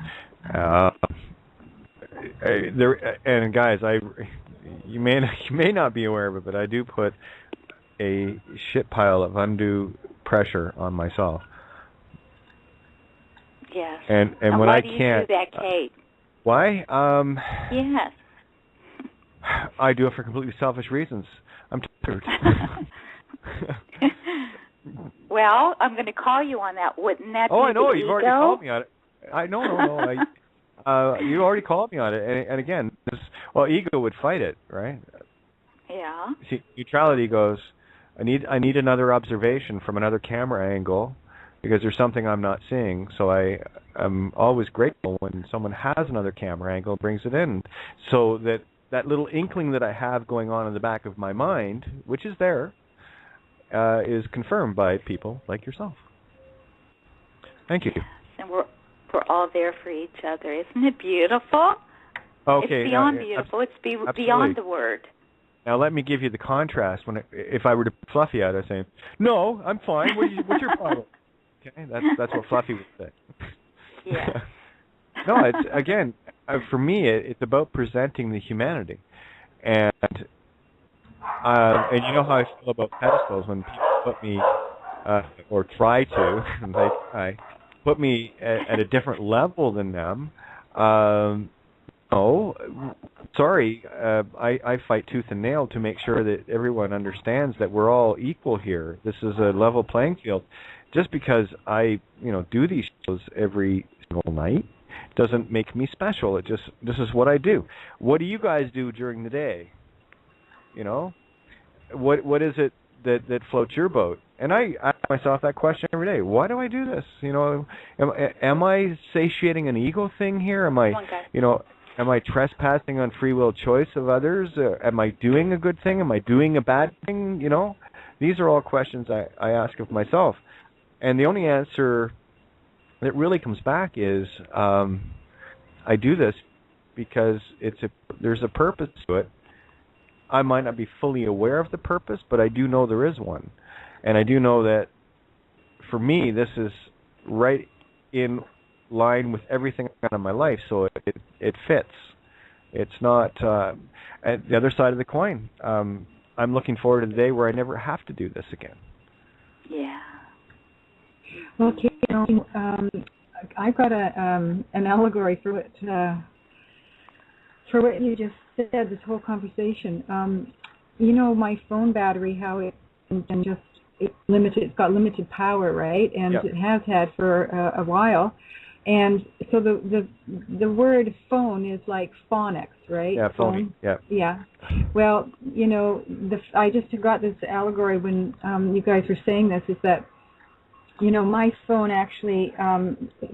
and guys, you may not be aware of it, but I do put a shit pile of undue pressure on myself. Yes. And when why I do you can't do that, Kate? Why? Yes. I do it for completely selfish reasons. I'm tired. Well, I'm going to call you on that. Wouldn't that be I know. You've ego? already called me on it. No. You already called me on it. And again, ego would fight it, right? Yeah. See, neutrality goes, I need another observation from another camera angle, because there's something I'm not seeing. So I'm always grateful when someone has another camera angle and brings it in, so that little inkling that I have going on in the back of my mind, which is there, is confirmed by people like yourself. Thank you. And we're all there for each other. Isn't it beautiful? Okay. It's beyond beautiful. It's beyond the word. Now let me give you the contrast. If I were to put Fluffy out, I'd say, "No, I'm fine. What's your problem?" Okay, that's what Fluffy would say. Yeah. No, it's again for me. It's about presenting the humanity, and you know how I feel about pedestals when people put me or try to, they put me at a different level than them. No, sorry. I fight tooth and nail to make sure that everyone understands that we're all equal here. This is a level playing field. Just because I, do these shows every single night doesn't make me special. This is what I do. What do you guys do during the day? What is it that floats your boat? And I ask myself that question every day. Why do I do this? Am I satiating an ego thing here? Am I trespassing on free will choice of others? Am I doing a good thing? Am I doing a bad thing? These are all questions I ask of myself. And the only answer that really comes back is I do this because there's a purpose to it. I might not be fully aware of the purpose, but I do know there is one. And I do know that for me, this is right in line with everything I've done in my life, so it fits. It's not at the other side of the coin. I'm looking forward to the day where I never have to do this again. Yeah. Well, Kate, I've got an allegory for what you just said. This whole conversation. My phone battery, how it's limited. It's got limited power, right? And Yep. it has had for a while. And so the word phone is like phonics, right? Yeah, phony. Yeah. Yeah. Well, I just got this allegory when you guys were saying this, is that, my phone actually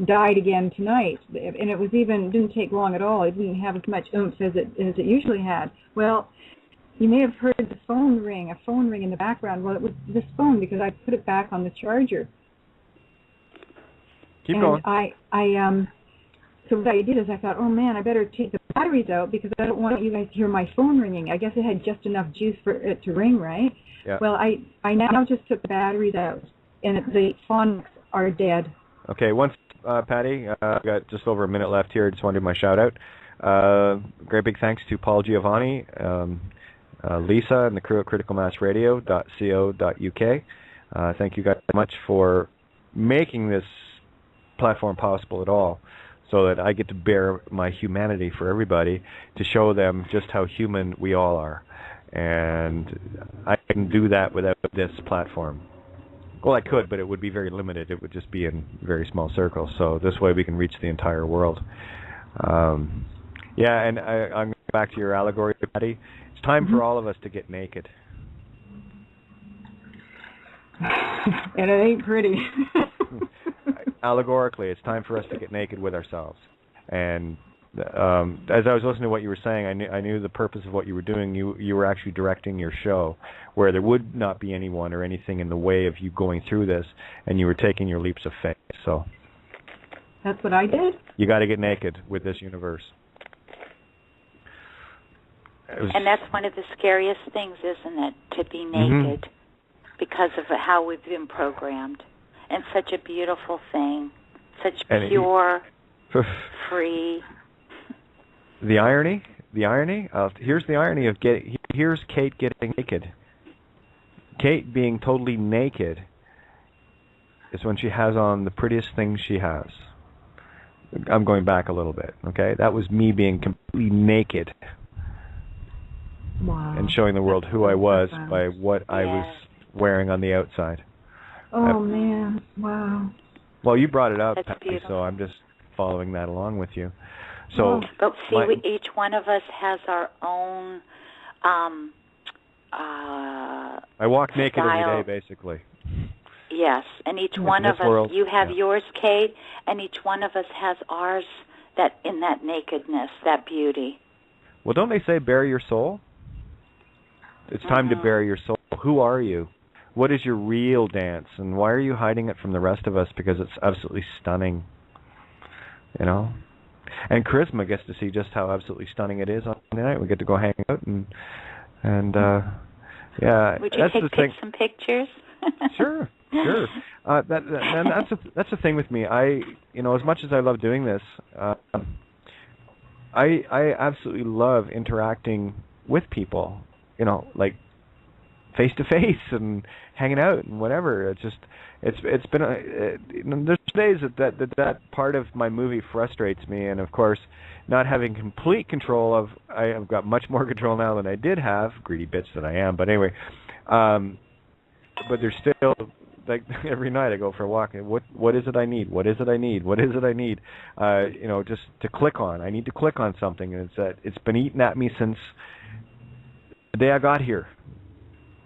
died again tonight, and it didn't take long at all. It didn't have as much oomph as it usually had. Well, you may have heard a phone ring in the background. Well, it was this phone because I put it back on the charger. Keep going. So what I did is I thought, oh man, I better take the batteries out because I don't want you guys to hear my phone ringing. I guess it had just enough juice for it to ring, right? Yeah. Well, I now just took the batteries out, and the phonics are dead. Okay, once, Patty, I've got just over a minute left here. I just want to do my shout out. Great big thanks to Paul Giovanni, Lisa, and the crew at criticalmassradio.co.uk. Thank you guys so much for making this platform possible at all, so that I get to bear my humanity for everybody, to show them just how human we all are. And I can do that without this platform. Well, I could, but it would be very limited. It would just be in very small circles. So this way we can reach the entire world. And I'm going back to your allegory, Patty. It's time for all of us to get naked. And it ain't pretty. Allegorically, it's time for us to get naked with ourselves. And as I was listening to what you were saying, I knew the purpose of what you were doing. You were actually directing your show where there would not be anyone or anything in the way of you going through this, and you were taking your leaps of faith. So that's what I did. You got to get naked with this universe. And that's one of the scariest things, isn't it, to be naked, because of how we've been programmed. And such a beautiful thing, such pure, free. The irony. Here's the irony of here's Kate getting naked. Kate being totally naked is when she has on the prettiest thing she has. I'm going back a little bit, okay? That was me being completely naked. Wow. And showing the world who I was by what I was wearing on the outside. Oh, man. Wow. Well, you brought it up, Patty, so I'm just following that along with you. So, but see, each one of us has our own I walk naked style. every day, basically. Yes, and each one of us, world, you have yours, Kate, and each one of us has ours, that in that nakedness, that beauty. Well, don't they say bare your soul? It's time to bare your soul. Who are you? What is your real dance, and why are you hiding it from the rest of us? Because it's absolutely stunning, you know. And Charisma gets to see just how absolutely stunning it is on Monday night. We get to go hang out and yeah. Would you take some pictures? Sure. That's the thing with me. As much as I love doing this, I absolutely love interacting with people. Like face to face and hanging out and whatever. It's been there's days that part of my movie frustrates me, and of course not having complete control of. I have got much more control now than I did have, greedy bitch that I am. But anyway, but there's still, like, every night I go for a walk and what is it I need? What is it I need? What is it I need? Just to click on. I need to click on something, and it's been eating at me since the day I got here.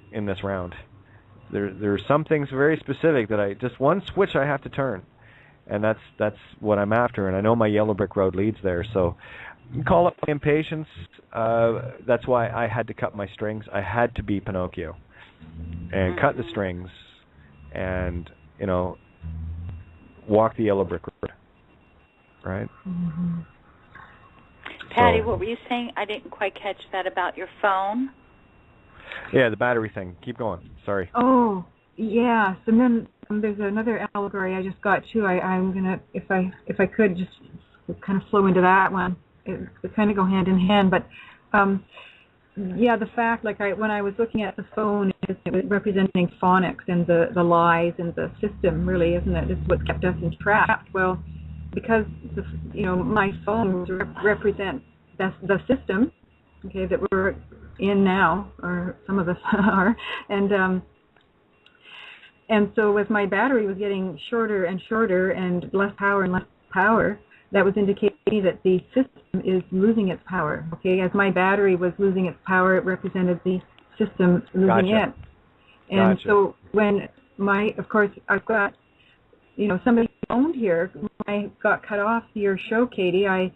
In this round, there are some things very specific that just one switch I have to turn, and that's what I'm after. And I know my yellow brick road leads there. So call up my impatience. That's why I had to cut my strings. I had to be Pinocchio and cut the strings, and walk the yellow brick road. Right. Mm-hmm. Patty, what were you saying? I didn't quite catch that about your phone. Yeah, the battery thing. Keep going. Sorry. Oh, yes. And then there's another allegory I just got too. I'm gonna, if I could, just kind of flow into that one. It kind of go hand in hand. But the fact, like when I was looking at the phone, it was representing phonics and the lies and the system, really, isn't it? It's what kept us entrapped. Well, because my phone represents the system, okay, that we're in now, or some of us are, and so as my battery was getting shorter and shorter and less power, that was indicating that the system is losing its power. Okay, as my battery was losing its power, it represented the system losing it. And so when of course, I've got, somebody phoned here. When I got cut off your show, Katie, the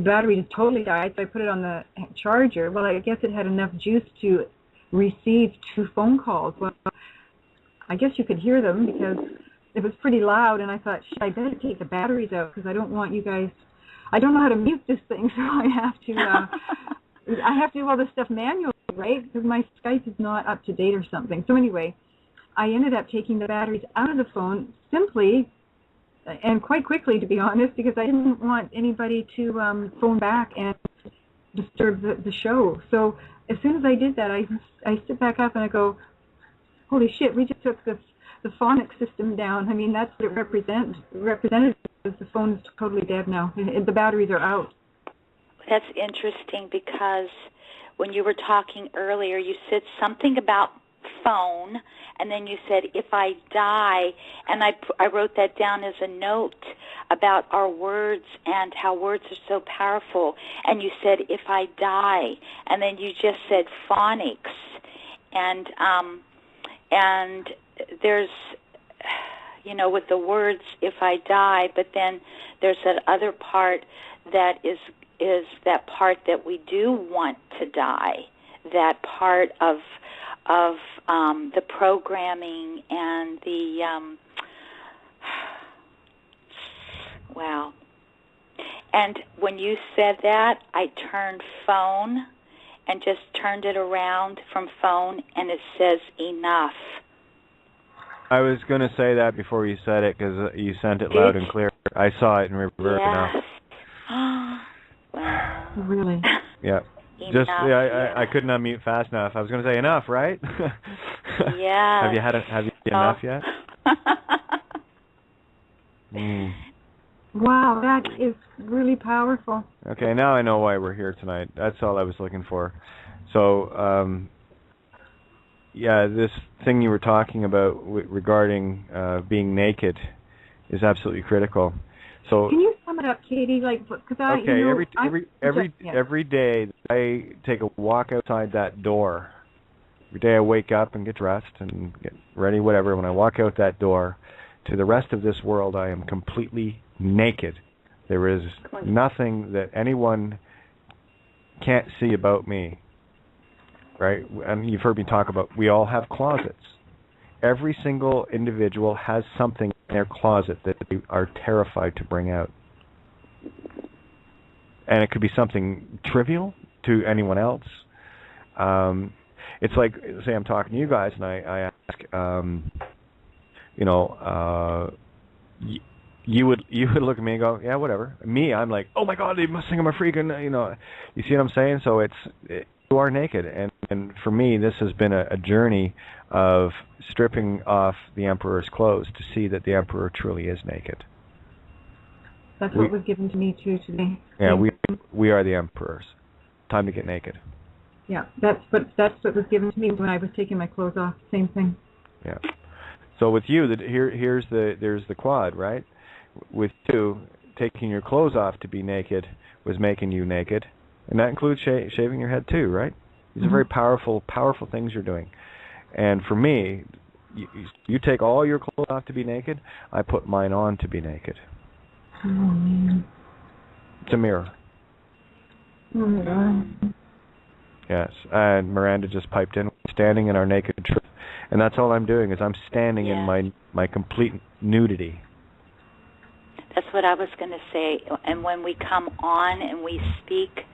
battery just totally died, so I put it on the charger. Well, I guess it had enough juice to receive 2 phone calls. Well, I guess you could hear them because it was pretty loud, and I thought, shit, I better take the batteries out because I don't want you guys. I don't know how to mute this thing, so I have to do all this stuff manually, right? Because my Skype is not up to date or something. So anyway, I ended up taking the batteries out of the phone simply and quite quickly, to be honest, because I didn't want anybody to phone back and disturb the show. So as soon as I did that, I sit back up and I go, holy shit, we just took the phonic system down. I mean, that's what it represented, because the phone is totally dead now. The batteries are out. That's interesting, because when you were talking earlier, you said something about phone, and then you said, if I die, and I wrote that down as a note about our words and how words are so powerful, and you said, if I die, and then you just said phonics, and there's, with the words, if I die, but then there's that other part that is that part that we do want to die, that part of the programming and the, wow. And when you said that, I turned phone and just turned it around from phone, and it says enough. I was going to say that before you said it, because you sent it loud and clear. I saw it in reverse enough. Wow. Really? Yeah. I couldn't unmute fast enough. I was going to say enough, right? Yeah. Have you had enough yet? Wow, that is really powerful. Okay, now I know why we're here tonight. That's all I was looking for. So, this thing you were talking about regarding being naked is absolutely critical. So, can you sum it up, Katie? Every day I take a walk outside that door. Every day I wake up and get dressed and get ready, whatever. When I walk out that door to the rest of this world, I am completely naked. There is nothing that anyone can't see about me. Right? And you've heard me talk about, we all have closets. Every single individual has something in their closet that they are terrified to bring out. And it could be something trivial to anyone else. It's like, say I'm talking to you guys and I ask, you would look at me and go, yeah, whatever. Me, I'm like, oh my God, they must think I'm a freak, and you see what I'm saying? So you are naked, and for me, this has been a journey of stripping off the Emperor's clothes to see that the Emperor truly is naked. That's what was given to me too today. Yeah, we are the Emperors. Time to get naked. Yeah, that's what was given to me when I was taking my clothes off. Same thing. Yeah. So with you, there's the quad, right? With you, taking your clothes off to be naked was making you naked, and that includes shaving your head too, right? These are very powerful things you're doing. And for me, you take all your clothes off to be naked. I put mine on to be naked. Oh, man. It's a mirror. Oh, my God. Yes, and Miranda just piped in, standing in our naked truth. And that's all I'm doing, is I'm standing in my complete nudity. That's what I was going to say. And when we come on and we speak,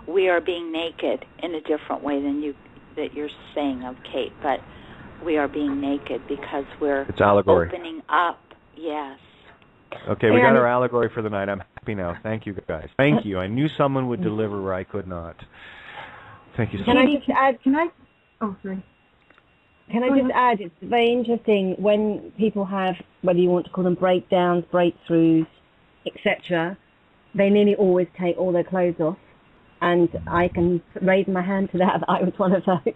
we are being naked in a different way than you're saying of Kate. But we are being naked because we're opening up. Yes. Okay, we got our allegory for the night. I'm happy now. Thank you, guys. Thank you. I knew someone would deliver where I could not. Thank you so Can much. I just add? Oh, sorry. Can I just add? It's very interesting when people have, whether you want to call them breakdowns, breakthroughs, etc. They nearly always take all their clothes off, and I can raise my hand to that. I was one of those,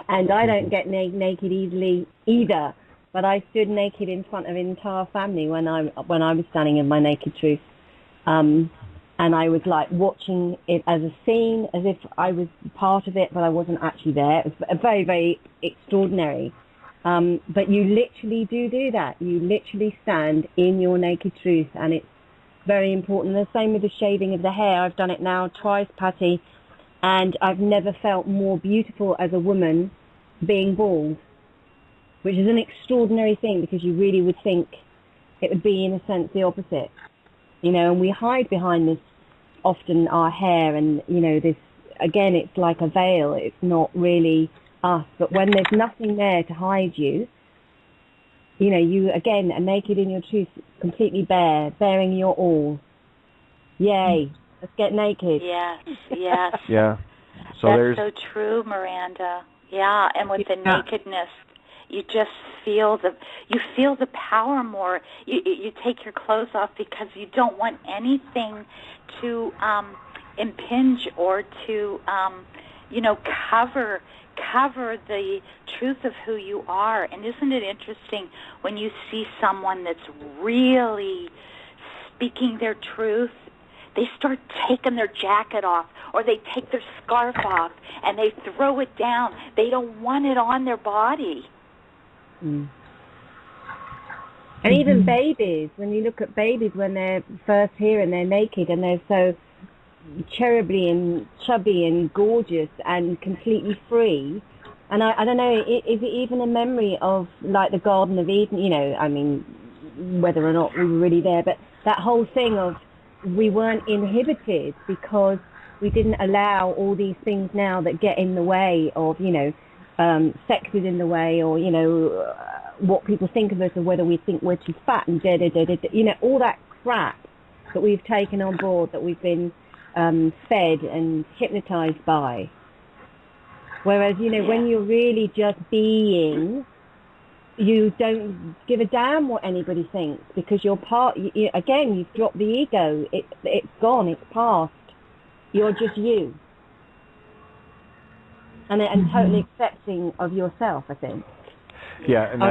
and I don't get naked easily either. But I stood naked in front of an entire family when I was standing in my naked truth. And I was like watching it as a scene, as if I was part of it, but I wasn't actually there. It was very, very extraordinary. But you literally do that. You literally stand in your naked truth, and it's very important. The same with the shaving of the hair. I've done it now twice, Patty, and I've never felt more beautiful as a woman being bald, which is an extraordinary thing because you really would think it would be, in a sense, the opposite. You know, and we hide behind this, often our hair, and, you know, this, again, it's like a veil. It's not really us. But when there's nothing there to hide you, you know, you, again, are naked in your truth, completely bare, bearing your all. Yay. Let's get naked. Yes, yes. Yeah. So That's so true, Miranda. Yeah, and with the nakedness, you just feel the power more. You take your clothes off because you don't want anything to impinge or to cover the truth of who you are. And isn't it interesting when you see someone that's really speaking their truth? They start taking their jacket off, or they take their scarf off and they throw it down. They don't want it on their body. Mm. And even babies, when you look at babies when they're first here and they're naked and they're so cherubly and chubby and gorgeous and completely free. And I don't know, is it even a memory of like the Garden of Eden? You know, I mean, whether or not we were really there, but that whole thing of we weren't inhibited because we didn't allow all these things now that get in the way of, you know, sex is in the way, or, you know, what people think of us, or whether we think we're too fat and you know, all that crap that we've taken on board, that we've been fed and hypnotized by. Whereas, you know, when you're really just being, you don't give a damn what anybody thinks, because you're part, again, you've dropped the ego. It's gone, it's past. You're just you. And totally accepting of yourself, I think. Yeah, and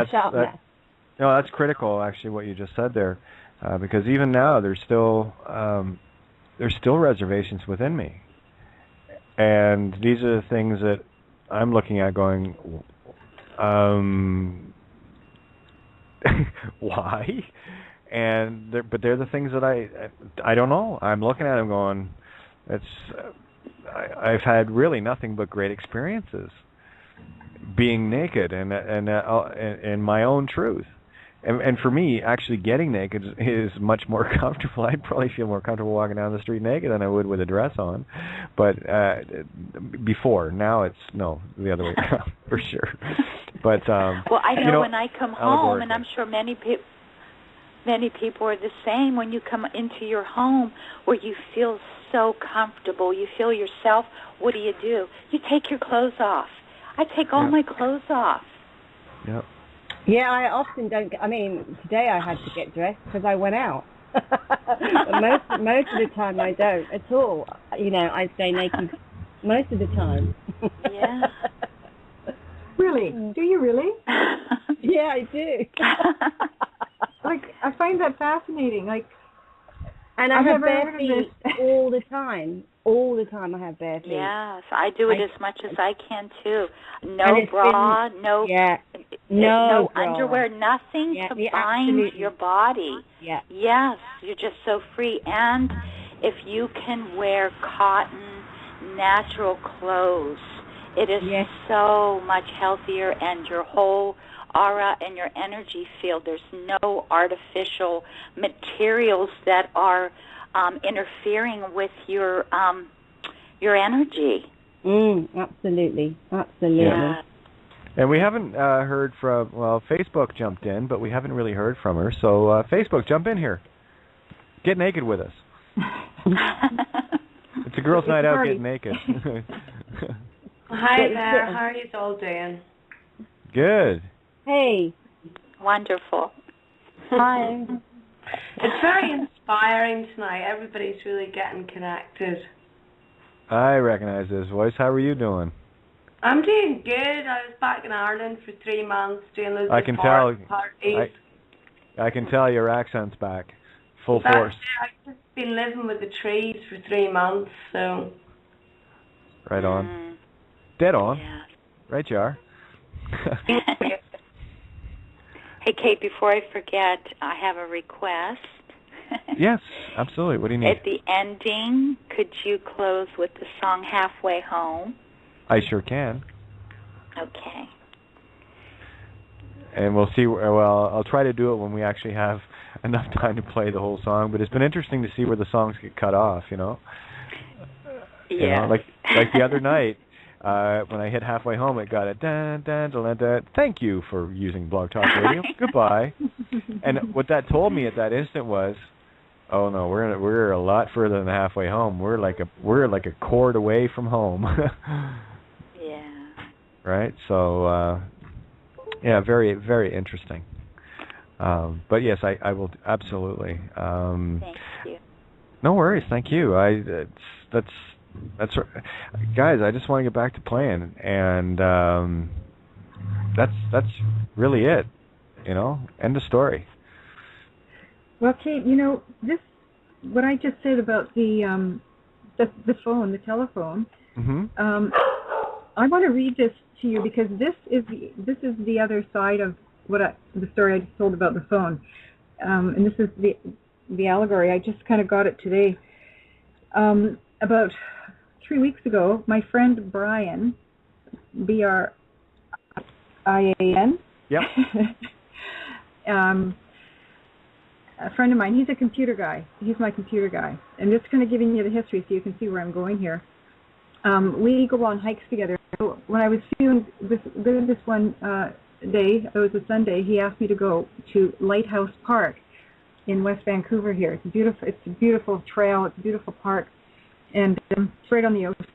that's critical, actually, what you just said there, because even now there's still reservations within me, and these are the things that I'm looking at, going, why? And but they're the things that I don't know. I'm looking at them going, I've had really nothing but great experiences being naked and in my own truth. And for me, actually getting naked is much more comfortable. I'd probably feel more comfortable walking down the street naked than I would with a dress on. But before, now it's the other way around for sure. But well, I know when I come home, and I'm sure many people are the same. When you come into your home, where you feel so comfortable, you feel yourself. What do? You take your clothes off. I take all my clothes off. Yep. Yeah, I often don't. I mean, today I had to get dressed because I went out. But most of the time I don't at all. You know, I stay naked most of the time. Yeah. Really? Do you really? Yeah, I do. Like, I find that fascinating. Like, and I have bare feet all the time. All the time I have bare feet. Yes, I do it as much as I can too. No bra, no underwear, nothing to bind your body. Yeah. Yes, you're just so free. And if you can wear cotton, natural clothes, it is so much healthier, and your whole aura and your energy field, there's no artificial materials that are interfering with your energy. Absolutely. Yeah. And we haven't heard from, Facebook jumped in, but we haven't really heard from her. So Facebook, jump in here. Get naked with us. It's a girls' night out, get naked. Hi there. How are you all doing? Good. Hey. Wonderful. Hi. It's very inspiring tonight. Everybody's really getting connected. I recognize this voice. How are you doing? I'm doing good. I was back in Ireland for 3 months doing loads I of can tell. parties. I can tell your accent's back, full force. I've just been living with the trees for 3 months, so. Right on. Dead on. Yeah. Right, you are. Hey, Kate, before I forget, I have a request. Yes, absolutely. What do you need? At the ending, could you close with the song Halfway Home? I sure can. Okay. And we'll see. Well, I'll try to do it when we actually have enough time to play the whole song. But it's been interesting to see where the songs get cut off. You know. Yeah. You know, like the other night when I hit Halfway Home, it got a dun dun dun dun. Thank you for using Blog Talk Radio. Goodbye. And what that told me at that instant was, oh no, we're a lot further than halfway home. We're like a chord away from home. Yeah. Right. So yeah, very very interesting. But yes, I will absolutely. Thank you. No worries. Thank you. That's guys. I just want to get back to playing, and that's really it. You know, end of story. Well, Kate, you know, what I just said about the phone, the telephone. Mm-hmm. I want to read this to you because this is the other side of the story I just told about the phone, and this is the allegory. I just kind of got it today. About 3 weeks ago, my friend Brian, Brian. Yep. A friend of mine, he's a computer guy. He's my computer guy. And just kind of giving you the history so you can see where I'm going here. We go on hikes together. So when I was feeling this one day, it was a Sunday, he asked me to go to Lighthouse Park in West Vancouver here. It's a beautiful trail. It's a beautiful park. And it's right on the ocean.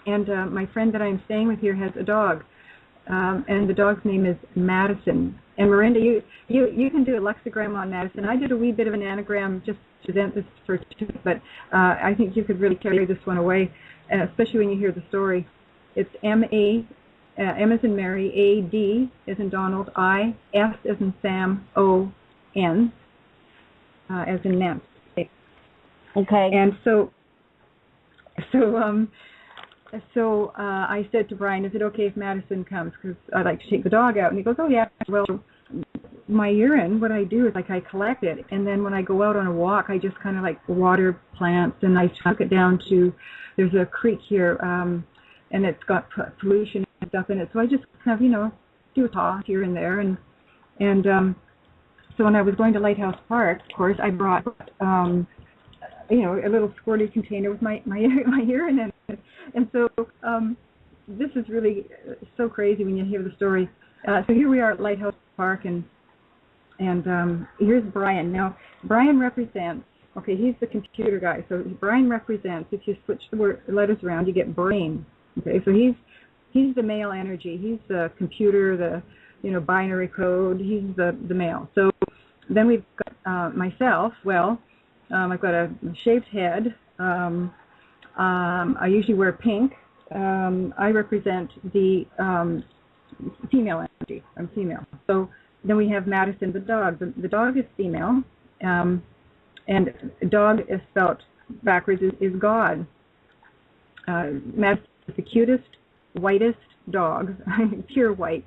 And my friend that I'm staying with here has a dog. And the dog's name is Madison. And Miranda, you can do a lexigram on Madison. I did a wee bit of an anagram just to present this for two, but I think you could really carry this one away, especially when you hear the story. It's M as in Mary, A, D as in Donald, I, S as in Sam, O, N as in Nancy. Okay. And so I said to Brian, is it okay if Madison comes? Because I'd like to take the dog out. And he goes, oh, yeah. Well, my urine, what I do is I collect it. And then when I go out on a walk, I just kind of water plants. And I chunk it down to, there's a creek here, and it's got pollution and stuff in it. So I just kind of, do a toss here and there. And so when I was going to Lighthouse Park, of course, I brought, a little squirty container with my urine in it. And so this is really so crazy when you hear the story. So here we are at Lighthouse Park, and here's Brian. Now, Brian represents, he's the computer guy. So Brian represents, if you switch the letters around, you get brain. Okay, so he's the male energy. He's the computer, the binary code. He's the male. So then we've got myself. Well, I've got a shaved head. I usually wear pink. I represent the female energy. I'm female. So then we have Madison, the dog. The dog is female, and dog is spelled backwards is God. Madison is the cutest, whitest dog, pure white,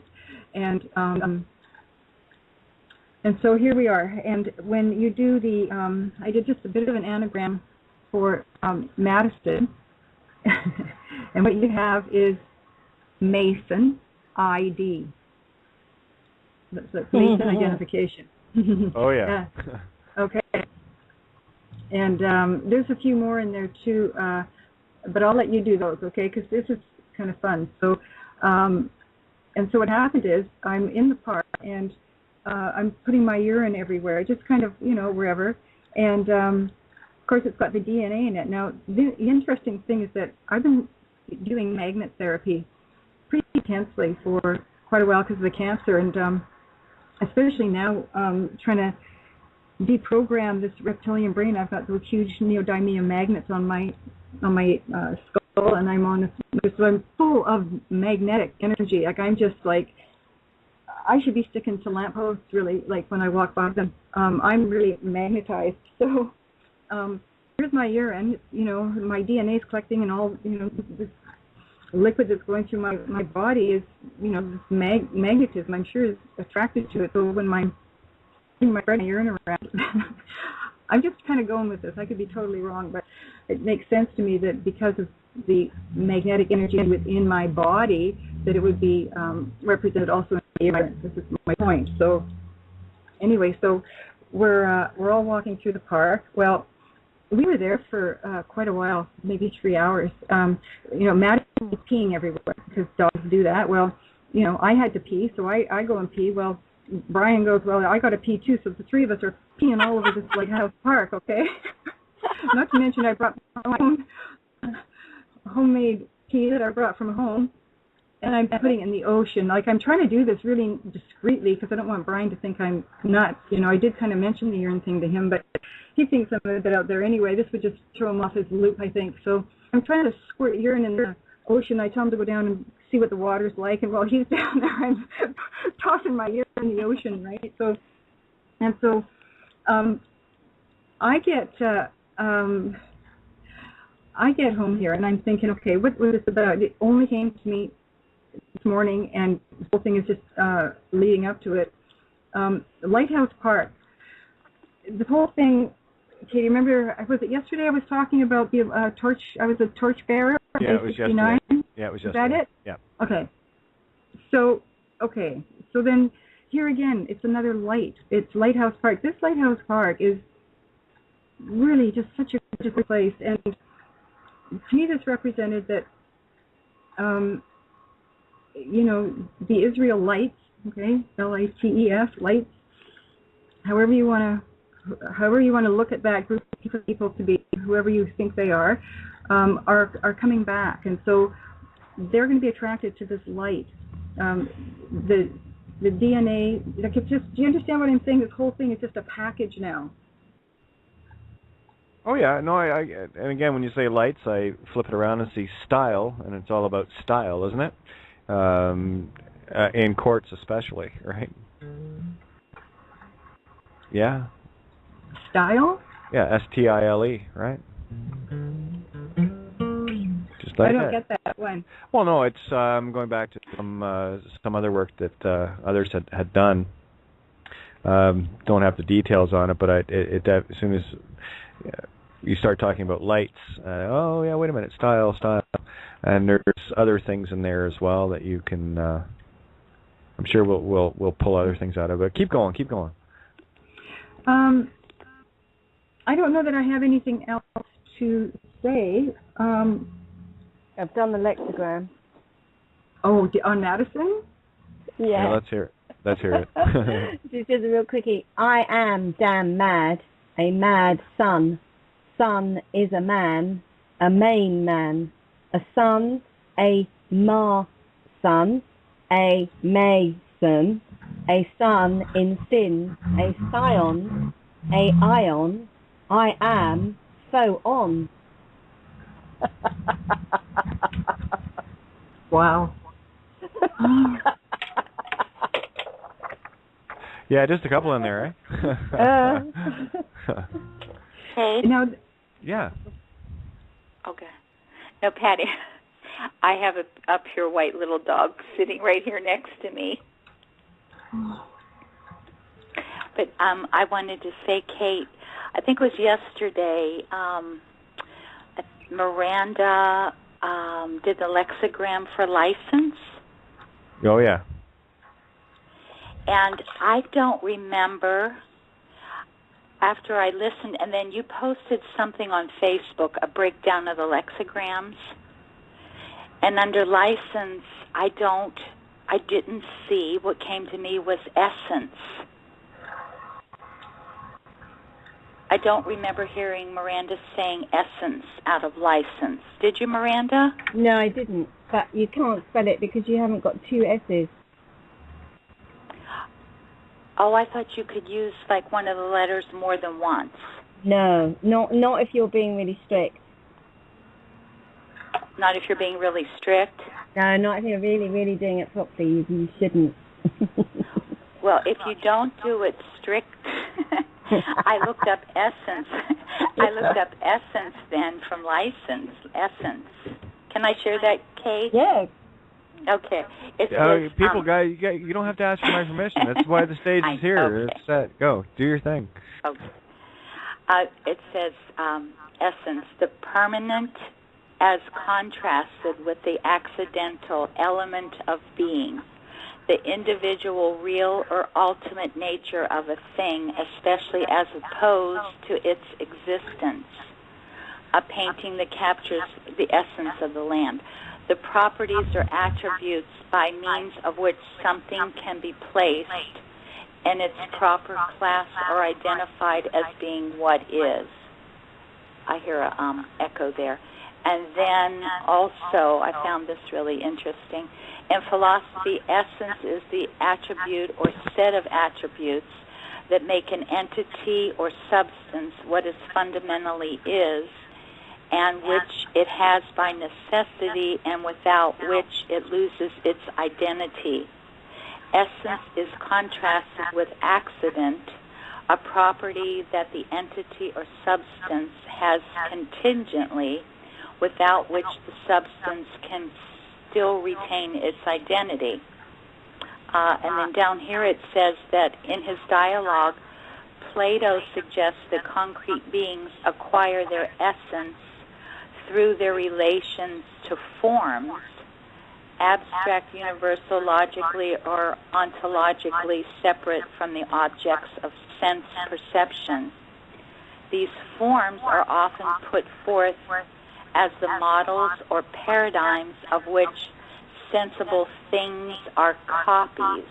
and so here we are. And when you do I did just a bit of an anagram for Madison, and what you have is Mason ID. That's Mason identification. Oh yeah. Okay. And there's a few more in there too, but I'll let you do those, okay? Because this is kind of fun. So, and so what happened is I'm in the park and I'm putting my urine everywhere, just kind of wherever, and of course it's got the DNA in it. Now the interesting thing is that I've been doing magnet therapy pretty intensely for quite a while because of the cancer, and especially now trying to deprogram this reptilian brain. I've got those huge neodymium magnets on my skull, and so I'm full of magnetic energy. Like I'm just like, I should be sticking to lampposts really, like when I walk by them. I'm really magnetized. So here's my urine, my DNA is collecting, and all, this liquid that's going through my body is, this magnetism, I'm sure, is attracted to it. So when my urine around, I'm just kind of going with this. I could be totally wrong, but it makes sense to me that because of the magnetic energy within my body, that it would be represented also in the urine. This is my point. So anyway, so we're all walking through the park. Well, we were there for quite a while, maybe 3 hours. Maddie was peeing everywhere because dogs do that. Well, I had to pee, so I go and pee. Well, Brian goes, well, I got to pee too, so the three of us are peeing all over this lighthouse park, okay? Not to mention I brought my own homemade pee that I brought from home, and I'm putting it in the ocean. Like, I'm trying to do this really discreetly because I don't want Brian to think I'm nuts. I did kind of mention the urine thing to him, but he thinks I'm a bit out there anyway. This would just throw him off his loop, I think. So I'm trying to squirt urine in the ocean. I tell him to go down and see what the water's like, and while he's down there, I'm tossing my urine in the ocean, right? So I get home here, and I'm thinking, okay, what is this about? It only came to me this morning, and the whole thing is just leading up to it. Lighthouse Park. The whole thing, Katie, remember, was it yesterday I was talking about the torch? I was a torch bearer. Yeah, it was yesterday. Yeah, it was yesterday. Is that it? Yeah. Okay. So then here again, it's another light. It's Lighthouse Park. This Lighthouse Park is really just such a good place, and to me this represented that, the Israelites, okay, Lights, lights, however you want to look at that group of people to be, whoever you think they are coming back, and so they're going to be attracted to this light. The DNA, like, it's just, do you understand what I'm saying? This whole thing is just a package now. Oh yeah, no, I and again, when you say lights, I flip it around and see style, and it's all about style, isn't it? In courts especially, right? Yeah. Style? Yeah, S-T-I-L-E, right? Just like I don't that. get that one. Well, no, it's going back to some other work that others had done. Don't have the details on it, but it as soon as you start talking about lights, oh yeah, wait a minute, style, and there's other things in there as well that you can. I'm sure we'll pull other things out of it. Keep going. I don't know that I have anything else to say. I've done the lexigram. Oh, on Madison? Yeah. Let's hear it. This is a real quickie. I am damn mad. A mad son. Son is a man. A main man. A son. A ma son. A mason. A son in sin. A scion. A ion. I am. So on. Wow. Yeah, just a couple in there, eh? Hey. Now, yeah. Okay. No, Patty, I have a pure white little dog sitting right here next to me. But I wanted to say, Kate, I think it was yesterday, Miranda did the lexigram for license. Oh, yeah. And I don't remember, after I listened, and then you posted something on Facebook, a breakdown of the lexigrams. And under license, I didn't see. What came to me was essence. I don't remember hearing Miranda saying essence out of license. Did you, Miranda? No, I didn't. But you can't spell it because you haven't got two S's. Oh, I thought you could use like one of the letters more than once. No, not if you're being really strict. Not if you're being really strict? No, not if you're really, really doing it properly. You shouldn't. Well, if you don't do it strict, I looked up essence. I looked up essence then from license, essence. Can I share that, Kate? Yes. Okay. It says, people, guys, you don't have to ask for my permission. That's why the stage is here. Okay. It's set. Go. Do your thing. Okay. It says essence, the permanent as contrasted with the accidental element of being, the individual real or ultimate nature of a thing, especially as opposed to its existence. A painting that captures the essence of the land. The properties or attributes by means of which something can be placed in its proper class or identified as being what is. I hear a echo there. And then also, I found this really interesting. In philosophy, essence is the attribute or set of attributes that make an entity or substance what it fundamentally is, and which it has by necessity and without which it loses its identity. Essence is contrasted with accident, a property that the entity or substance has contingently, without which the substance can still retain its identity. And then down here it says that in his dialogue, Plato suggests that concrete beings acquire their essence through their relations to forms, abstract, universal, logically or ontologically separate from the objects of sense perception. These forms are often put forth as the models or paradigms of which sensible things are copies.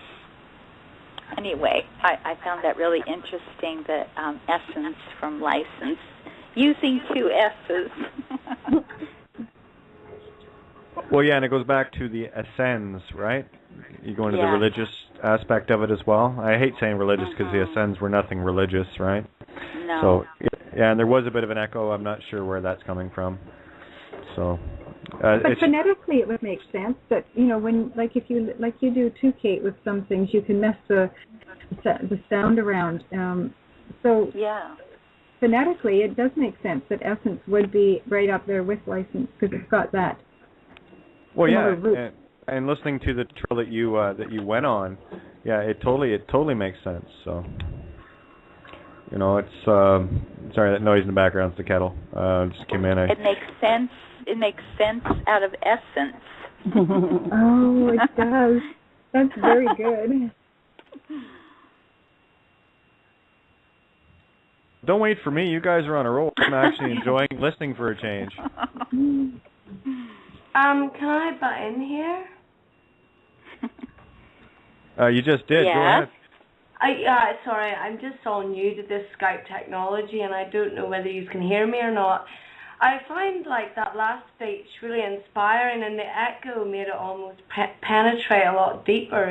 Anyway, I found that really interesting, the essence from license, using two S's. Well, yeah, and it goes back to the ascends, right? You go into the religious aspect of it as well. I hate saying religious because the ascends were nothing religious, right? No. So, yeah, and there was a bit of an echo. I'm not sure where that's coming from. So, but phonetically, it would make sense that when if you do too, Kate, with some things, you can mess the sound around. So yeah, phonetically, it does make sense that essence would be right up there with license because it's got that. Well, yeah, and listening to the trail that you went on, yeah, it totally makes sense. So, it's sorry, that noise in the background's the kettle. Just came in. It makes sense. It makes sense out of essence. Oh, it does. That's very good. Don't wait for me. You guys are on a roll. I'm actually enjoying listening for a change. Can I butt in here? You just did. Yes. Go ahead. Sorry, I'm just all new to this Skype technology, and I don't know whether you can hear me or not. I find that last speech really inspiring, and the echo made it almost penetrate a lot deeper,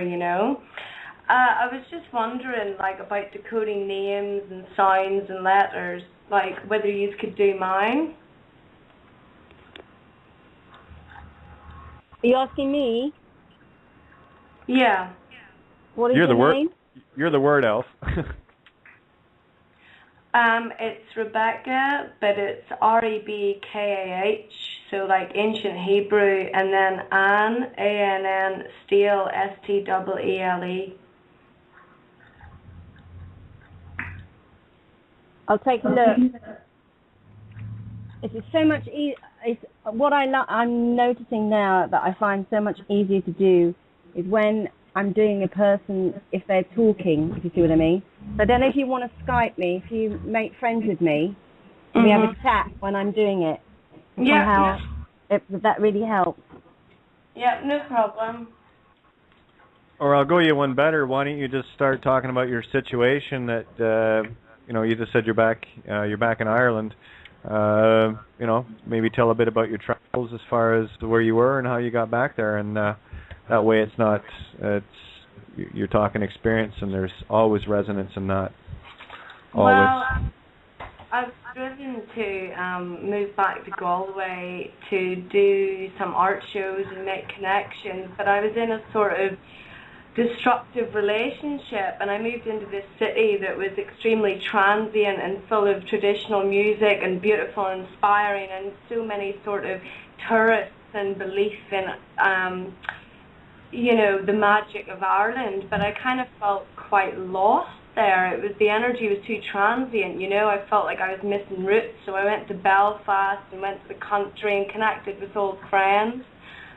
I was just wondering, about decoding names and sounds and letters, whether you could do mine. Are you asking me? Yeah. What is your name? You're the word elf. It's Rebecca, but it's Rebkah, so ancient Hebrew, and then Ann, Ann, Steele, Steele. I'll take a look. It's so much easier. It's what I'm noticing now that I find so much easier to do is when I'm doing a person, if they're talking, if you see what I mean. So I don't know if you want to Skype me, if you make friends with me, and we have a chat when I'm doing it. Yeah. That really helps. Yeah, no problem. Or I'll go you one better. Why don't you just start talking about your situation that you just said you're back in Ireland. Maybe tell a bit about your travels as far as where you were and how you got back there, and that way you're talking experience, and there's always resonance in that. Always. Well, I've driven to move back to Galway to do some art shows and make connections, but I was in a sort of destructive relationship, and I moved into this city that was extremely transient and full of traditional music and beautiful and inspiring, and so many sort of tourists and belief in the magic of Ireland. But I kind of felt quite lost there. The energy was too transient, I felt like I was missing roots, so I went to Belfast and went to the country and connected with old friends,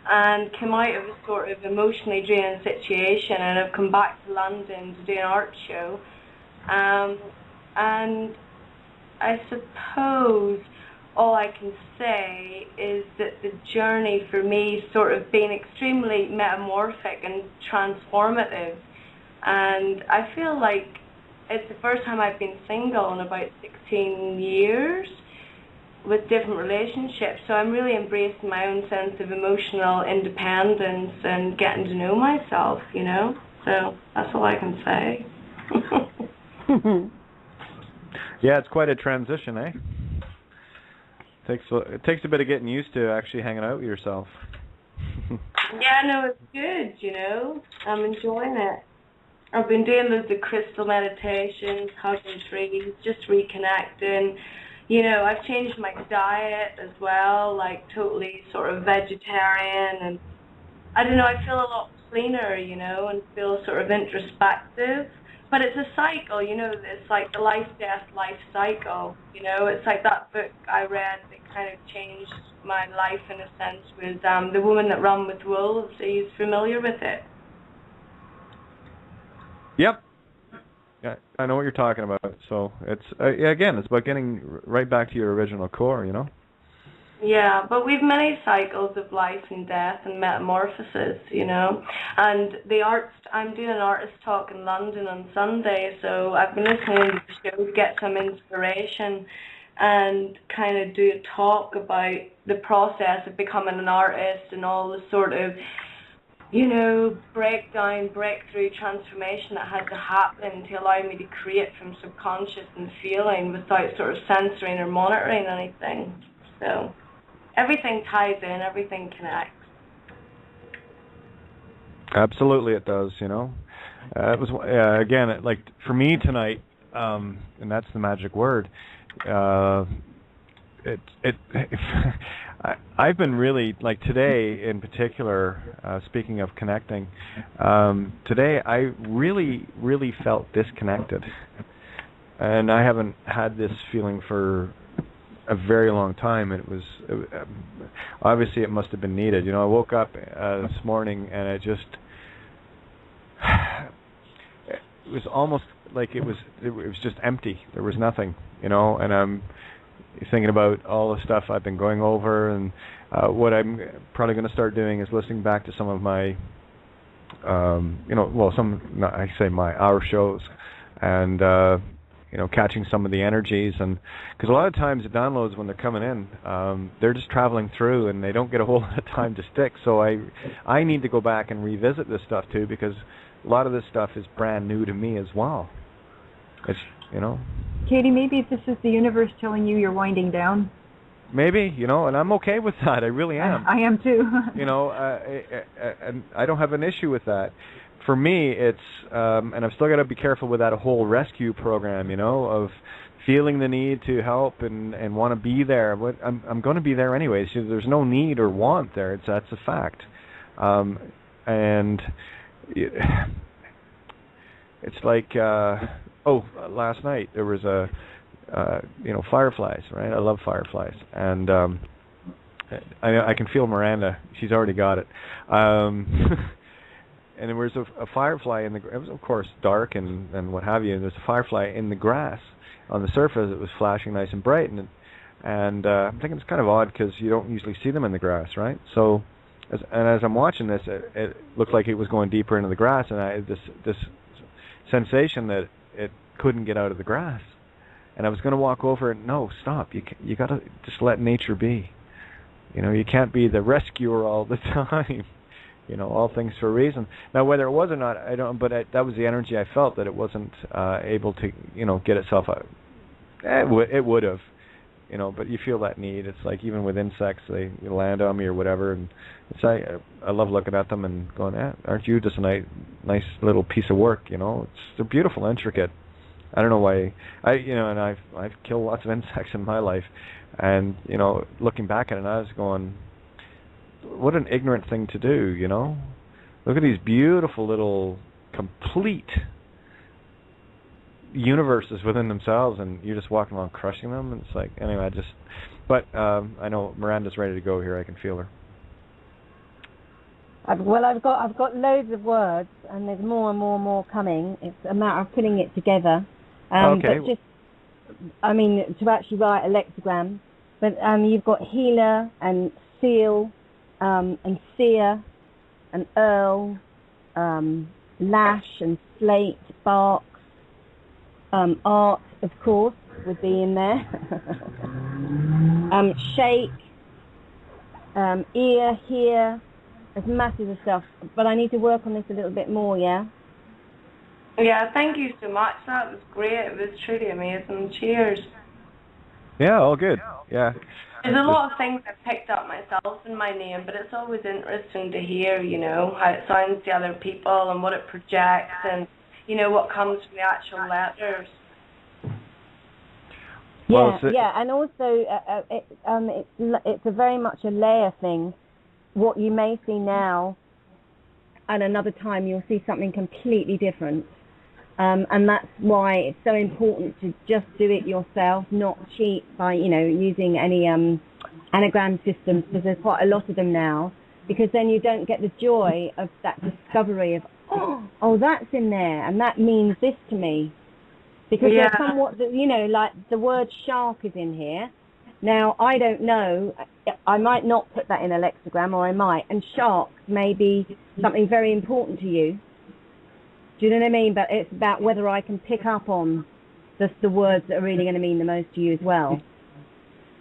and came out of a sort of emotionally draining situation, and I've come back to London to do an art show. And I suppose all I can say is that the journey for me sort of been extremely metamorphic and transformative, and I feel like it's the first time I've been single in about 16 years, with different relationships, so I'm really embracing my own sense of emotional independence and getting to know myself, so that's all I can say. Yeah, it's quite a transition, eh? It takes a bit of getting used to actually hanging out with yourself. Yeah, no, it's good, I'm enjoying it. I've been doing loads of crystal meditations, hugging trees, just reconnecting. I've changed my diet as well, like totally sort of vegetarian, and I don't know, I feel a lot cleaner, and feel sort of introspective. But it's a cycle, it's like the life-death life cycle, it's like that book I read that kind of changed my life in a sense was The Woman That Ran with Wolves. Are you familiar with it? Yep. Yeah, I know what you're talking about. So it's again, it's about getting right back to your original core, Yeah, but we've many cycles of life and death and metamorphosis, And I'm doing an artist talk in London on Sunday, so I've been listening to the show to get some inspiration and kind of do a talk about the process of becoming an artist and all the sort of breakthrough transformation that had to happen to allow me to create from subconscious and feeling without sort of censoring or monitoring anything. So everything ties in, everything connects. Absolutely, it does. It was again, like for me tonight, and that's the magic word. I've been really, like today in particular, speaking of connecting, today I really, really felt disconnected. And I haven't had this feeling for a very long time. Obviously it must have been needed. I woke up this morning and it was almost like it was just empty. There was nothing, and I'm thinking about all the stuff I've been going over, and what I'm probably going to start doing is listening back to some of my, our shows, and catching some of the energies, and because a lot of times the downloads when they're coming in, they're just traveling through, and they don't get a whole lot of time to stick. So I need to go back and revisit this stuff too, because a lot of this stuff is brand new to me as well. It's Katie, maybe this is the universe telling you you're winding down. Maybe, and I'm okay with that. I really am. I am too. And I don't have an issue with that. For me, it's, and I've still got to be careful with that whole rescue program, of feeling the need to help and want to be there. But I'm going to be there anyway. So there's no need or want there. That's a fact. And it's like, last night there was fireflies, right? I love fireflies, and I can feel Miranda. She's already got it. And there was a firefly in the. It was of course dark and what have you. And there's a firefly in the grass on the surface. It was flashing nice and bright, and I'm thinking it's kind of odd because you don't usually see them in the grass, right? So, as I'm watching this, it looked like it was going deeper into the grass, and I had this sensation that it couldn't get out of the grass. And I was going to walk over and, no, stop. You got to just let nature be. You can't be the rescuer all the time. All things for a reason. Now, whether it was or not, I don't. But that was the energy I felt, that it wasn't able to, get itself out. It would have, But you feel that need. It's like even with insects, they land on me or whatever, and it's I love looking at them and going, aren't you just a nice little piece of work? They're beautiful, intricate. I don't know why and I've killed lots of insects in my life, and looking back at it, I was going, what an ignorant thing to do, Look at these beautiful little complete universes within themselves, and you're just walking along crushing them, and it's like, anyway, but I know Miranda's ready to go here. I can feel her. I've got loads of words, and there's more and more and more coming. It's a matter of putting it together. Okay. But to actually write a lexigram. But you've got healer and seal, and seer, and earl, lash and slate, barks, art, of course, would be in there. Shake, ear, hear. There's masses of stuff, but I need to work on this a little bit more, yeah? Yeah, thank you so much. That was great. It was truly amazing. Cheers. Yeah, all good. Yeah. There's a lot of things I picked up myself in my name, but it's always interesting to hear, how it sounds to other people and what it projects and, what comes from the actual letters. Yeah, and also it's a very much a layer thing. What you may see now, at another time you'll see something completely different. And that's why it's so important to just do it yourself, not cheat by, using any anagram systems, because there's quite a lot of them now, because then you don't get the joy of that discovery of, oh, that's in there, and that means this to me. Because there's somewhat, like the word shark is in here. Now, I don't know, I might not put that in a lexigram, or I might, and sharks may be something very important to you. Do you know what I mean? But it's about whether I can pick up on the words that are really going to mean the most to you as well.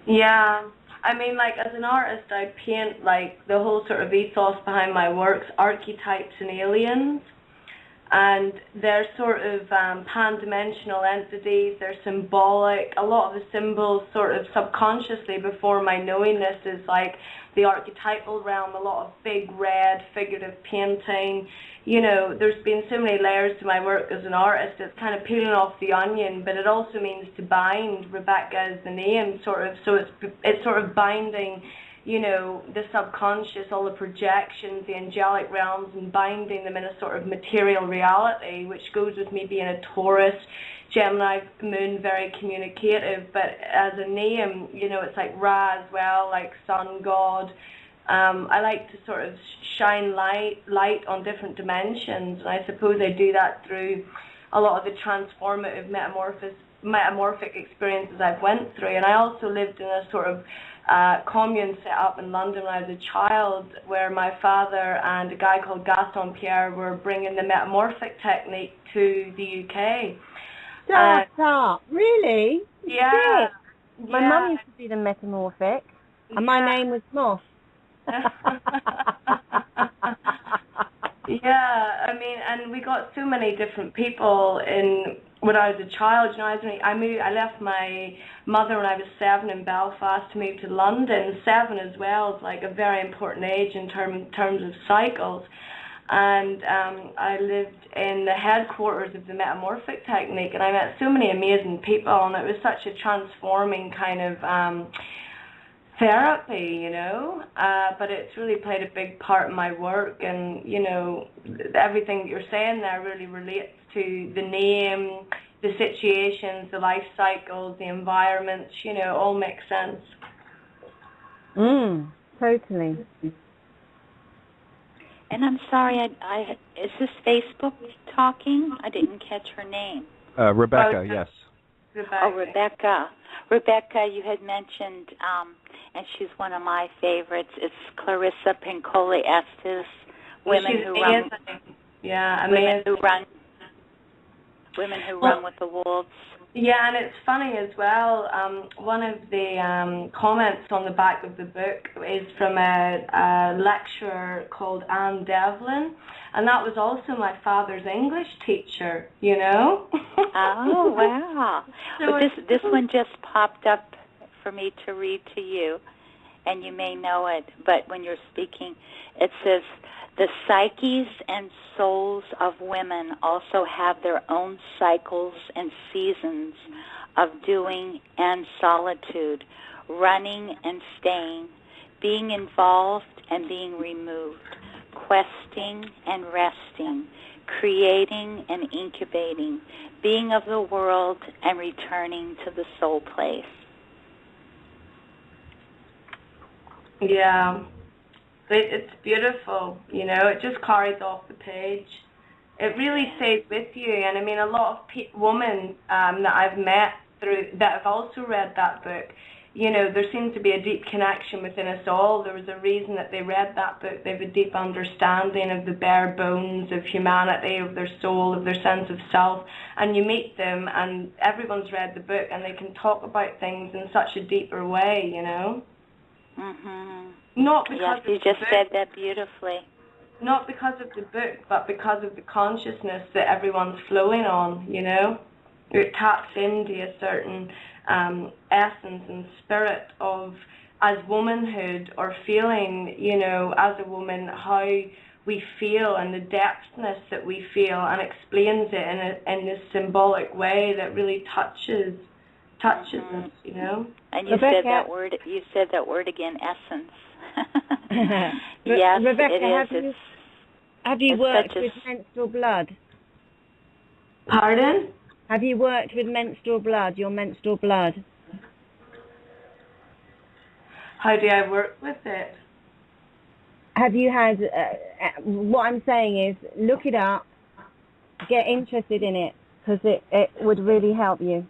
Yeah. I mean, like, as an artist, I paint, like, the whole sort of ethos behind my works, archetypes and aliens. And they're sort of pan-dimensional entities. They're symbolic. A lot of the symbols sort of subconsciously before my knowingness is like the archetypal realm, a lot of big red figurative painting. There's been so many layers to my work as an artist. It's kind of peeling off the onion, but it also means to bind. Rebecca is the name, sort of. So it's sort of binding, the subconscious, all the projections, the angelic realms, and binding them in a sort of material reality, which goes with me being a Taurus, Gemini moon, very communicative. But as a name, it's like Ra as well, like sun god. I like to sort of shine light on different dimensions, and I suppose I do that through a lot of the transformative metamorphic experiences I've went through. And I also lived in a sort of commune set up in London when I was a child, where my father and a guy called Gaston Pierre were bringing the metamorphic technique to the UK. Stop. Really? Yeah. My mum used to do the metamorphic, and my name was Moth. Yeah, I mean, and we got so many different people in. When I was a child, I left my mother when I was 7 in Belfast to move to London. 7 as well is like a very important age in terms of cycles. And I lived in the headquarters of the metamorphic technique, and I met so many amazing people, and it was such a transforming kind of therapy, but it's really played a big part in my work. And everything that you're saying there really relates to the name, the situations, the life cycles, the environments, all makes sense. Totally. And I'm sorry, is this Facebook talking? I didn't catch her name. Rebecca, yes. Rebecca. Oh, Rebecca. Rebecca, you had mentioned, and she's one of my favorites, it's Clarissa Pinkola Estes, Women Who Run with the Wolves. Yeah, and it's funny as well. One of the comments on the back of the book is from a lecturer called Anne Devlin, and that was also my father's English teacher, you know? Oh, wow. So Well, this one just popped up for me to read to you, and you may know it, but when you're speaking, it says, the psyches and souls of women also have their own cycles and seasons of doing and solitude, running and staying, being involved and being removed, questing and resting, creating and incubating, being of the world and returning to the soul place. Yeah. It's beautiful, you know, it just carries off the page. It really stays with you, and I mean, a lot of women that I've met that have also read that book, you know, there seems to be a deep connection within us all. There was a reason that they read that book. They have a deep understanding of the bare bones of humanity, of their soul, of their sense of self, and you meet them, and everyone's read the book, and they can talk about things in such a deeper way, you know? Mm-hmm. Not because yes, you just said that beautifully. Not because of the book, but because of the consciousness that everyone's flowing on, you know? It taps into a certain essence and spirit of, as womanhood, or feeling, you know, as a woman, how we feel and the depthness that we feel, and explains it in this symbolic way that really touches us, you know? And you said that word. You said that word again, essence. Yes, Rebecca, it is. Have you worked with menstrual blood? Pardon? Have you worked with menstrual blood, your menstrual blood? How do I work with it? Have you had, what I'm saying is, look it up, get interested in it, because it would really help you.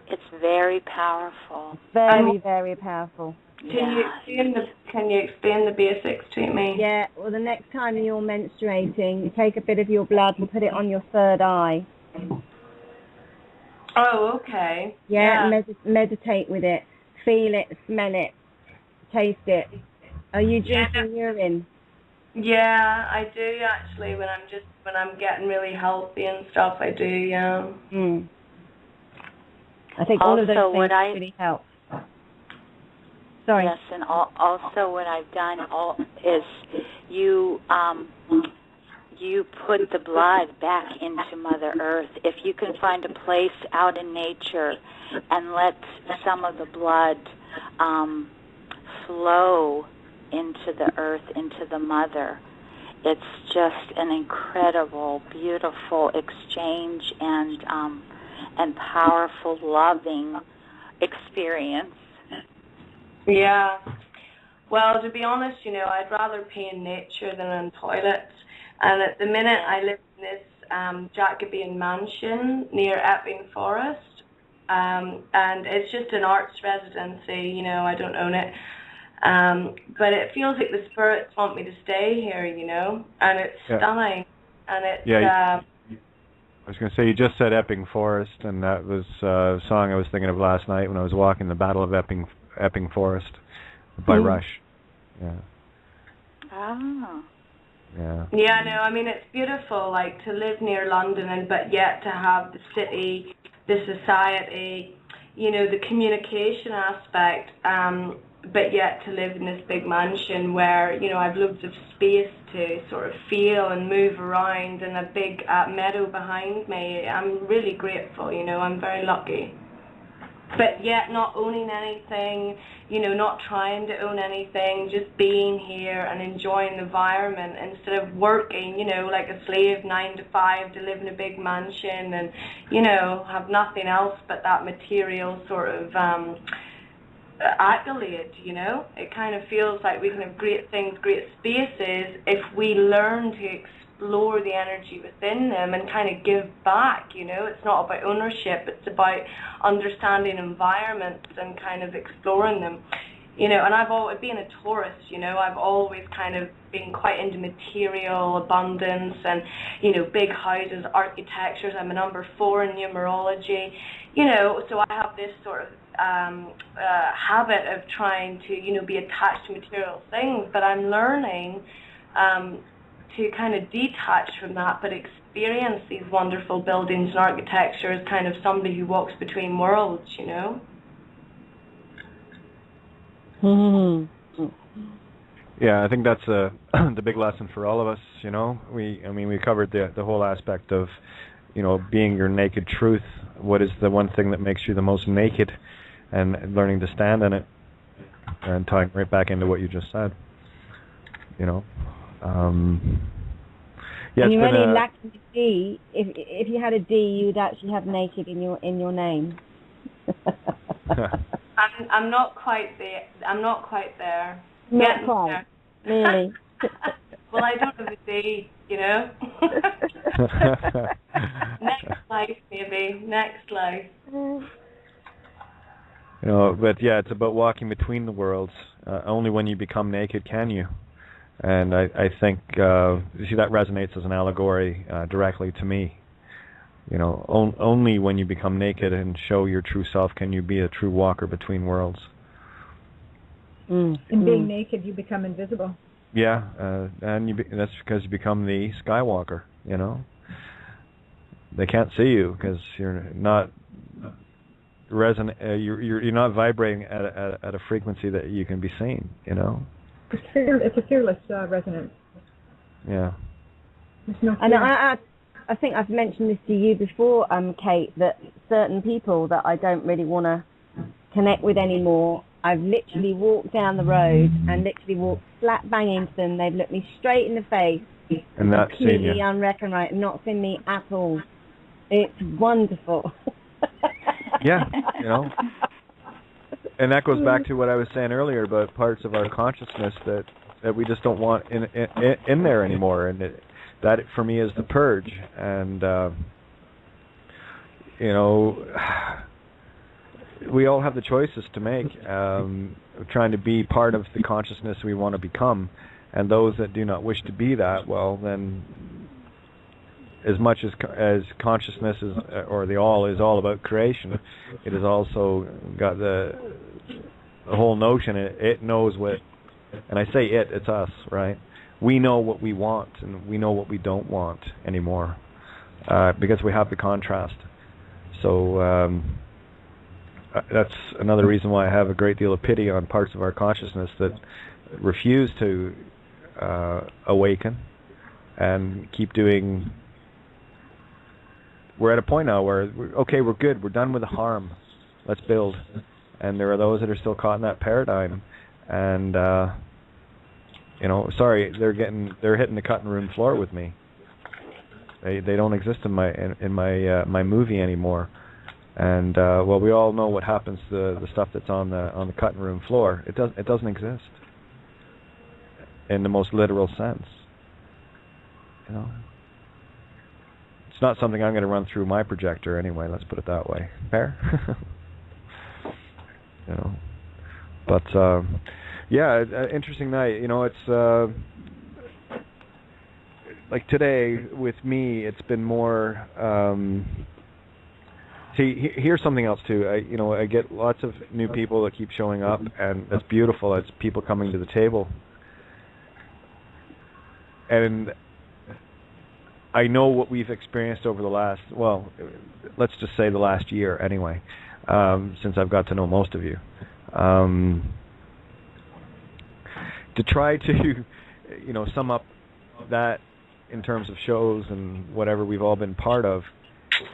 It's very powerful. Very, very powerful. Can you explain the basics to me? Yeah, well, the next time you're menstruating, take a bit of your blood and put it on your third eye. Oh, okay. Yeah. Meditate with it. Feel it, smell it, taste it. Are you drinking urine? Yeah, I do actually. When I'm getting really healthy and stuff, I do. Yeah. I think all of those things really help. Sorry. Yes, and also what I've done is you put the blood back into Mother Earth. If you can find a place out in nature and let some of the blood flow into the earth, into the Mother, it's just an incredible, beautiful exchange and powerful, loving experience. Yeah. Well, to be honest, you know, I'd rather pee in nature than in toilets. And at the minute, I live in this Jacobean mansion near Epping Forest. And it's just an arts residency, you know, I don't own it. But it feels like the spirits want me to stay here, you know, and it's stunning. And it's... I was going to say, you just said Epping Forest, and that was a song I was thinking of last night when I was walking the Battle of Epping Forest by Rush. Yeah. Oh. Yeah. Yeah, no, I mean, it's beautiful, like, to live near London, but yet to have the city, the society, you know, the communication aspect, but yet to live in this big mansion where, you know, I've loads of space to sort of feel and move around, and a big meadow behind me. I'm really grateful, you know, I'm very lucky. But yet not owning anything, you know, not trying to own anything, just being here and enjoying the environment instead of working, you know, like a slave 9 to 5 to live in a big mansion and, you know, have nothing else but that material sort of accolade, you know. It kind of feels like we can have great things, great spaces if we learn to explore the energy within them and kind of give back, you know. It's not about ownership, it's about understanding environments and kind of exploring them. You know, and I've always been a Taurus, you know, I've always kind of been quite into material abundance and, you know, big houses, architectures. I'm a number 4 in numerology, you know, so I have this sort of habit of trying to, you know, be attached to material things, but I'm learning to kind of detach from that, but experience these wonderful buildings and architecture as kind of somebody who walks between worlds, you know. Yeah, I think that's the big lesson for all of us. You know, we covered the whole aspect of, you know, being your naked truth. What is the one thing that makes you the most naked, and learning to stand in it, and tying right back into what you just said. You know, yeah. And you only lack a D. If you had a D, you would actually have naked in your name. I'm not quite there. Not quite. Really? Well, I don't have a D, you know. Next life, maybe. Next life. You know, but yeah, it's about walking between the worlds. Only when you become naked can you. And I think, you see, that resonates as an allegory directly to me. You know, only when you become naked and show your true self can you be a true walker between worlds. In being naked, you become invisible. Yeah, and that's because you become the Skywalker. You know, they can't see you because you're not you're not vibrating at a frequency that you can be seen. You know, it's a fearless resonance. Yeah. There's no fear. And I think I've mentioned this to you before, Kate, that certain people that I don't really want to connect with anymore, I've literally walked down the road and literally walked flat bang into them. They've looked me straight in the face, and not completely unrecognized, not seen me at all. It's wonderful. Yeah, you know, and that goes back to what I was saying earlier about parts of our consciousness that we just don't want in there anymore, and that for me is the purge. And you know, we all have the choices to make, trying to be part of the consciousness we want to become, and those that do not wish to be that, well, then as much as consciousness is, or the all is all about creation, it has also got the whole notion, it knows what, and I say it's us, right? We know what we want, and we know what we don't want anymore, because we have the contrast. So that's another reason why I have a great deal of pity on parts of our consciousness that refuse to awaken and keep doing. We're at a point now where, we're good, we're done with the harm, let's build. And there are those that are still caught in that paradigm, and you know, sorry, they're hitting the cutting room floor with me. They don't exist in my movie anymore. And well, we all know what happens to the stuff that's on the cutting room floor. It doesn't exist in the most literal sense. You know, it's not something I'm going to run through my projector anyway. Let's put it that way. Fair. You know, but yeah, interesting night. You know, it's like today with me, it's been more. See, here's something else too. I get lots of new people that keep showing up, and that's beautiful. It's people coming to the table, and I know what we've experienced over the last, well, let's just say the last year anyway, since I've got to know most of you. To try to, you know, sum up that in terms of shows and whatever we've all been part of,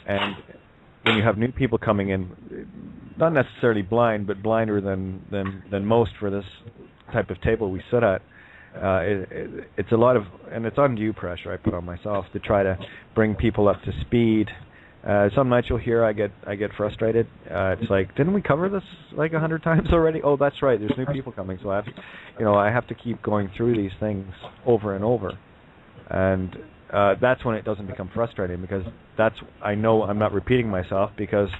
and when you have new people coming in, not necessarily blind, but blinder than most for this type of table we sit at, it's a lot of, and it's undue pressure I put on myself to try to bring people up to speed. Some nights you'll hear I get frustrated. It's like, didn't we cover this like 100 times already? Oh, that's right. There's new people coming, so I have to keep going through these things over and over, and that's when it doesn't become frustrating, because I know I'm not repeating myself because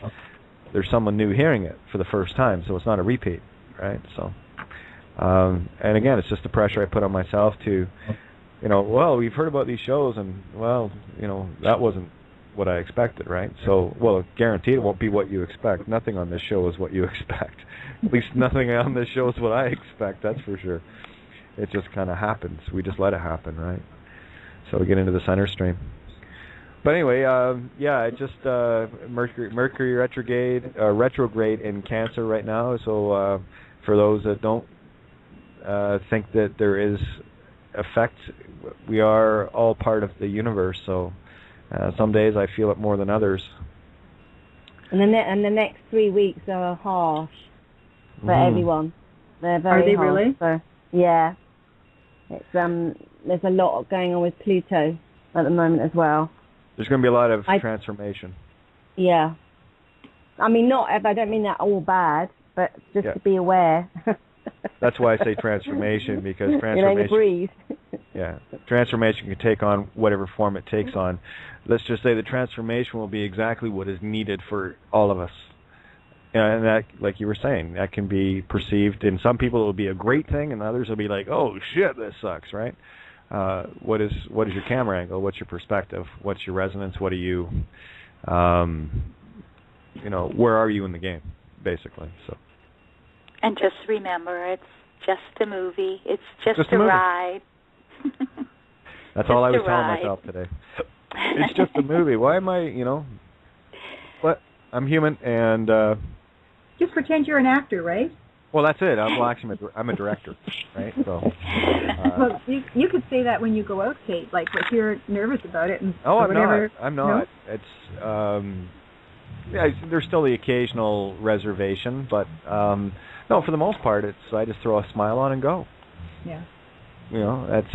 there's someone new hearing it for the first time, so it's not a repeat, right? So And again, it's just the pressure I put on myself to, well, we've heard about these shows, and well, that wasn't what I expected, right? So, well, guaranteed it won't be what you expect. Nothing on this show is what you expect. At least nothing on this show is what I expect, that's for sure. It just kind of happens. We just let it happen, right? So we get into the center stream. But anyway, it just Mercury retrograde in Cancer right now. So for those that don't think that there is effect, we are all part of the universe. So some days I feel it more than others. And the next 3 weeks are harsh for everyone. They're very Are they harsh. really? So, yeah. It's there's a lot going on with Pluto at the moment as well. There's going to be a lot of transformation. Yeah. I mean, I don't mean that all bad, but just to be aware. That's why I say transformation, because transformation. Breathe. Yeah, transformation can take on whatever form it takes on. Let's just say the transformation will be exactly what is needed for all of us. And that, like you were saying, that can be perceived. In some people, it will be a great thing, and others will be like, "Oh shit, this sucks," right? What is your camera angle? What's your perspective? What's your resonance? What are you? Where are you in the game, basically? So. And just remember, it's just a movie. It's just a ride. That's all I was telling myself today. It's just a movie. Why am I, What? I'm human, and... just pretend you're an actor, right? Well, that's it. I'm a director, right? So. Well, you could say that when you go out, Kate. Like, if you're nervous about it, and I'm whatever. not. I'm not. No? It's there's still the occasional reservation, but no, for the most part, I just throw a smile on and go. Yeah. That's.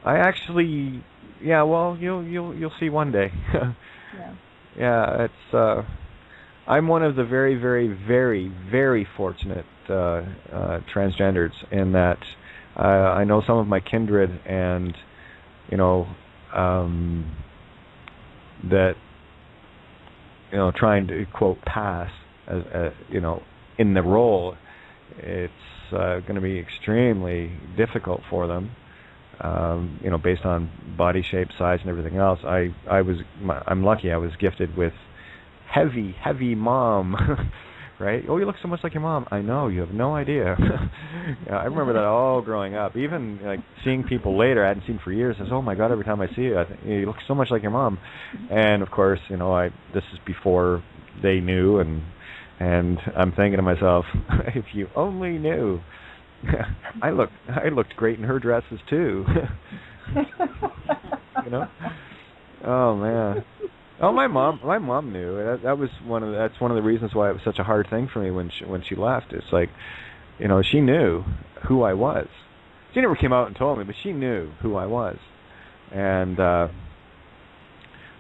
I actually, well, you'll see one day. Yeah. Yeah, it's. I'm one of the very, very, very, very fortunate transgenders in that I know some of my kindred, and that trying to quote pass as in the role, it's going to be extremely difficult for them. Based on body shape, size, and everything else. I'm lucky. I was gifted with heavy mom, right? Oh, you look so much like your mom. I know, you have no idea. I remember that all growing up. Even like seeing people later I hadn't seen for years. Says, oh my God, every time I see you, I think you look so much like your mom. And of course, this is before they knew, and I'm thinking to myself, if you only knew. I looked great in her dresses too. Oh man. Oh, my mom knew. That's one of the reasons why it was such a hard thing for me when she left. It's like, she knew who I was. She never came out and told me, but she knew who I was. And I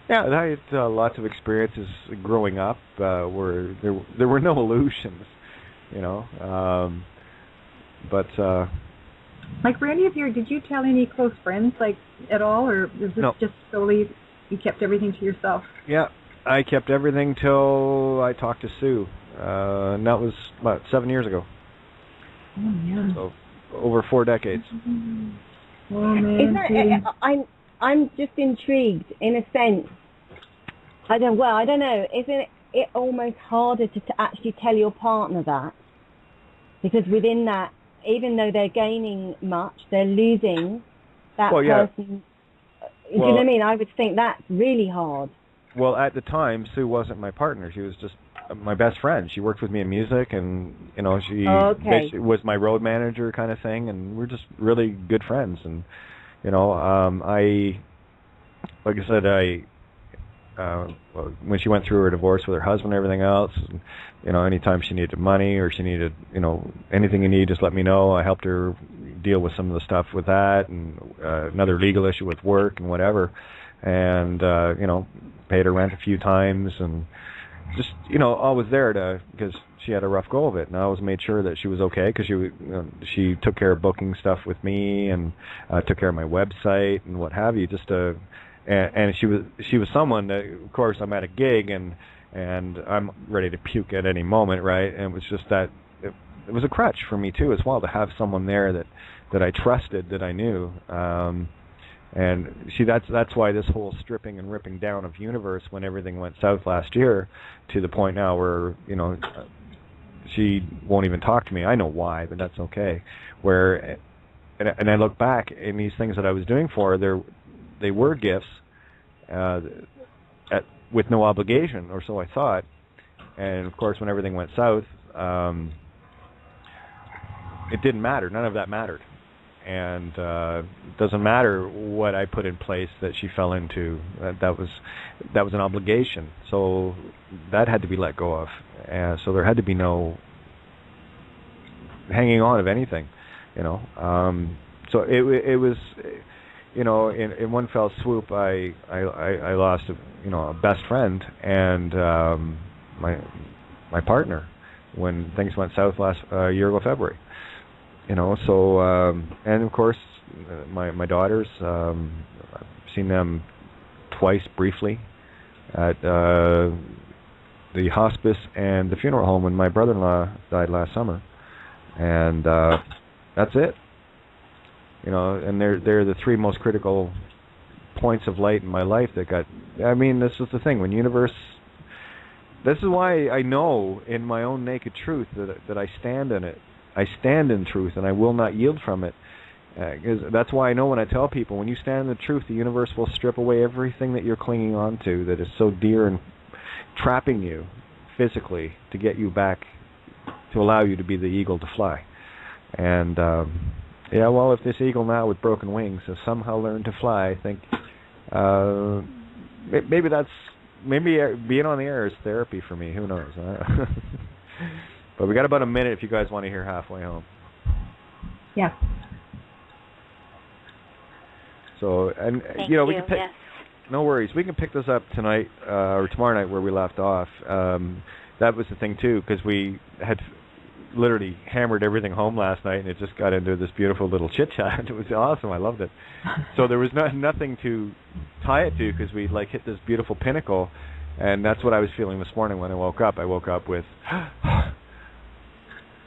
had lots of experiences growing up where there were no illusions, But like, for any of did you tell any close friends, like, at all, or was this just solely you kept everything to yourself? Yeah, I kept everything till I talked to Sue, and that was about 7 years ago. Oh yeah. So over 4 decades. Oh man. I'm just intrigued in a sense. I don't know. Isn't it almost harder to actually tell your partner that? Because within that, even though they're gaining much, they're losing that person. Do you know what I mean? I would think that's really hard. Well, at the time, Sue wasn't my partner. She was just my best friend. She worked with me in music, and she basically was my road manager kind of thing, and we're just really good friends. And like I said, when she went through her divorce with her husband and everything else, anytime she needed money or she needed, anything you need, just let me know. I helped her deal with some of the stuff with that, and another legal issue with work and whatever, and paid her rent a few times, and just always there because she had a rough go of it, and I always made sure that she was okay, because she took care of booking stuff with me, and took care of my website and what have you, just to. And she was someone that, of course, I'm at a gig and I'm ready to puke at any moment, right? And it was just that it was a crutch for me too, as well, to have someone there that I trusted, that I knew. And see, that's why this whole stripping and ripping down of universe, when everything went south last year, to the point now where she won't even talk to me. I know why, but that's okay. And I look back, and these things that I was doing for her, they were gifts with no obligation, or so I thought. And of course, when everything went south, it didn't matter. None of that mattered. And it doesn't matter what I put in place that she fell into. That was an obligation. So that had to be let go of. And so there had to be no hanging on of anything, So it was, in one fell swoop, I lost a best friend and my partner when things went south last year ago February. So and of course my daughters, I've seen them twice briefly at the hospice and the funeral home when my brother-in-law died last summer, and that's it. And they're the three most critical points of light in my life that got. I mean, this is the thing, when universe. This is why I know in my own naked truth that I stand in it. I stand in truth, and I will not yield from it. Because that's why I know when I tell people, when you stand in the truth, the universe will strip away everything that you're clinging on to that is so dear and trapping you physically to get you back, to allow you to be the eagle to fly. And well, if this eagle now with broken wings has somehow learned to fly, I think maybe being on the air is therapy for me. Who knows? But we got about a minute if you guys want to hear Halfway Home. Yeah. So, and we can pick. Yes. No worries. We can pick this up tonight or tomorrow night where we left off. That was the thing too, because we had literally hammered everything home last night, and it just got into this beautiful little chit chat. It was awesome. I loved it. So there was nothing to tie it to, because we hit this beautiful pinnacle, and that's what I was feeling this morning when I woke up. I woke up with,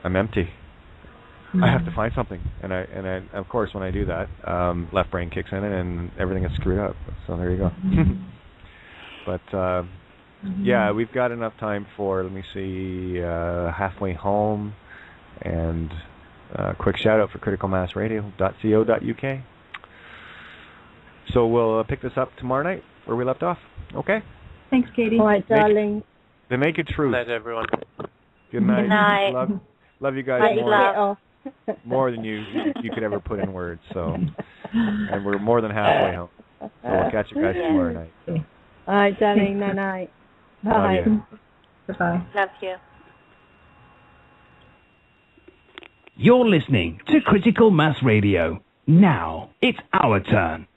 I'm empty. Mm-hmm. I have to find something, and I of course when I do that, left brain kicks in, and everything is screwed up. So there you go. But yeah, we've got enough time for, let me see, Halfway Home, and quick shout out for criticalmassradio.co.uk. So we'll pick this up tomorrow night where we left off. Okay. Thanks, Katie. All right, darling. The Naked Truth. Good night, everyone. Good night. Good night. Love you guys more than you could ever put in words. So, and we're more than halfway home. So we'll catch you guys tomorrow night. All right, darling. Night night. Bye. Bye. Love you. You're listening to Critical Mass Radio. Now it's our turn.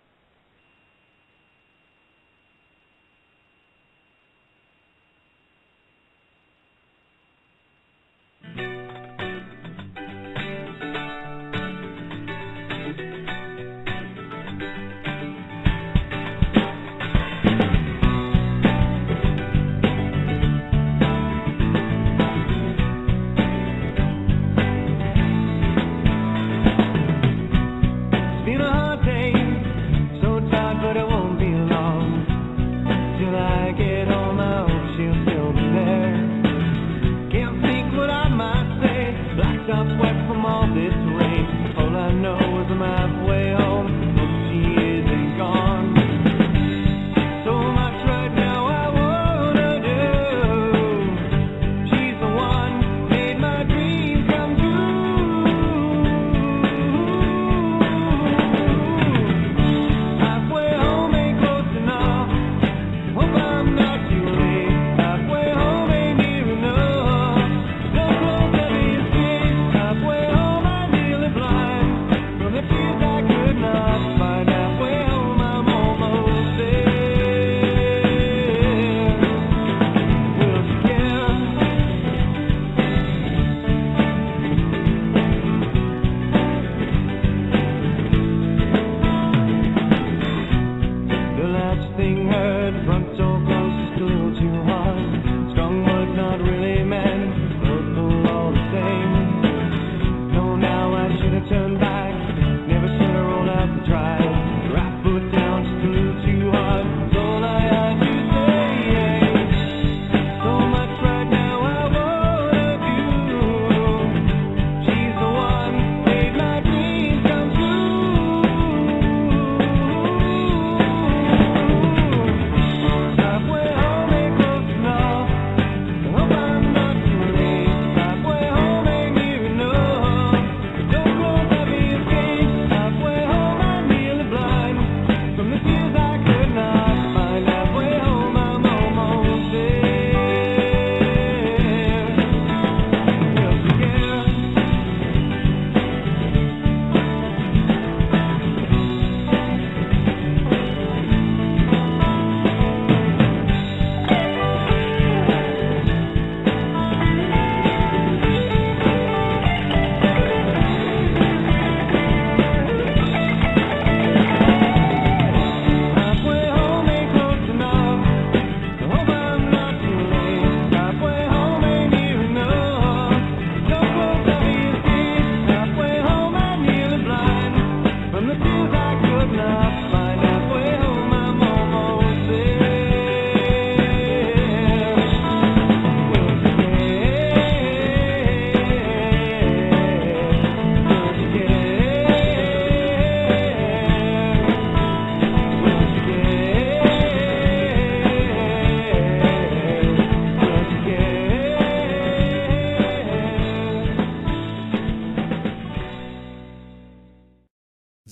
Could not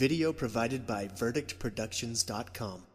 Video provided by VerdictProductions.com.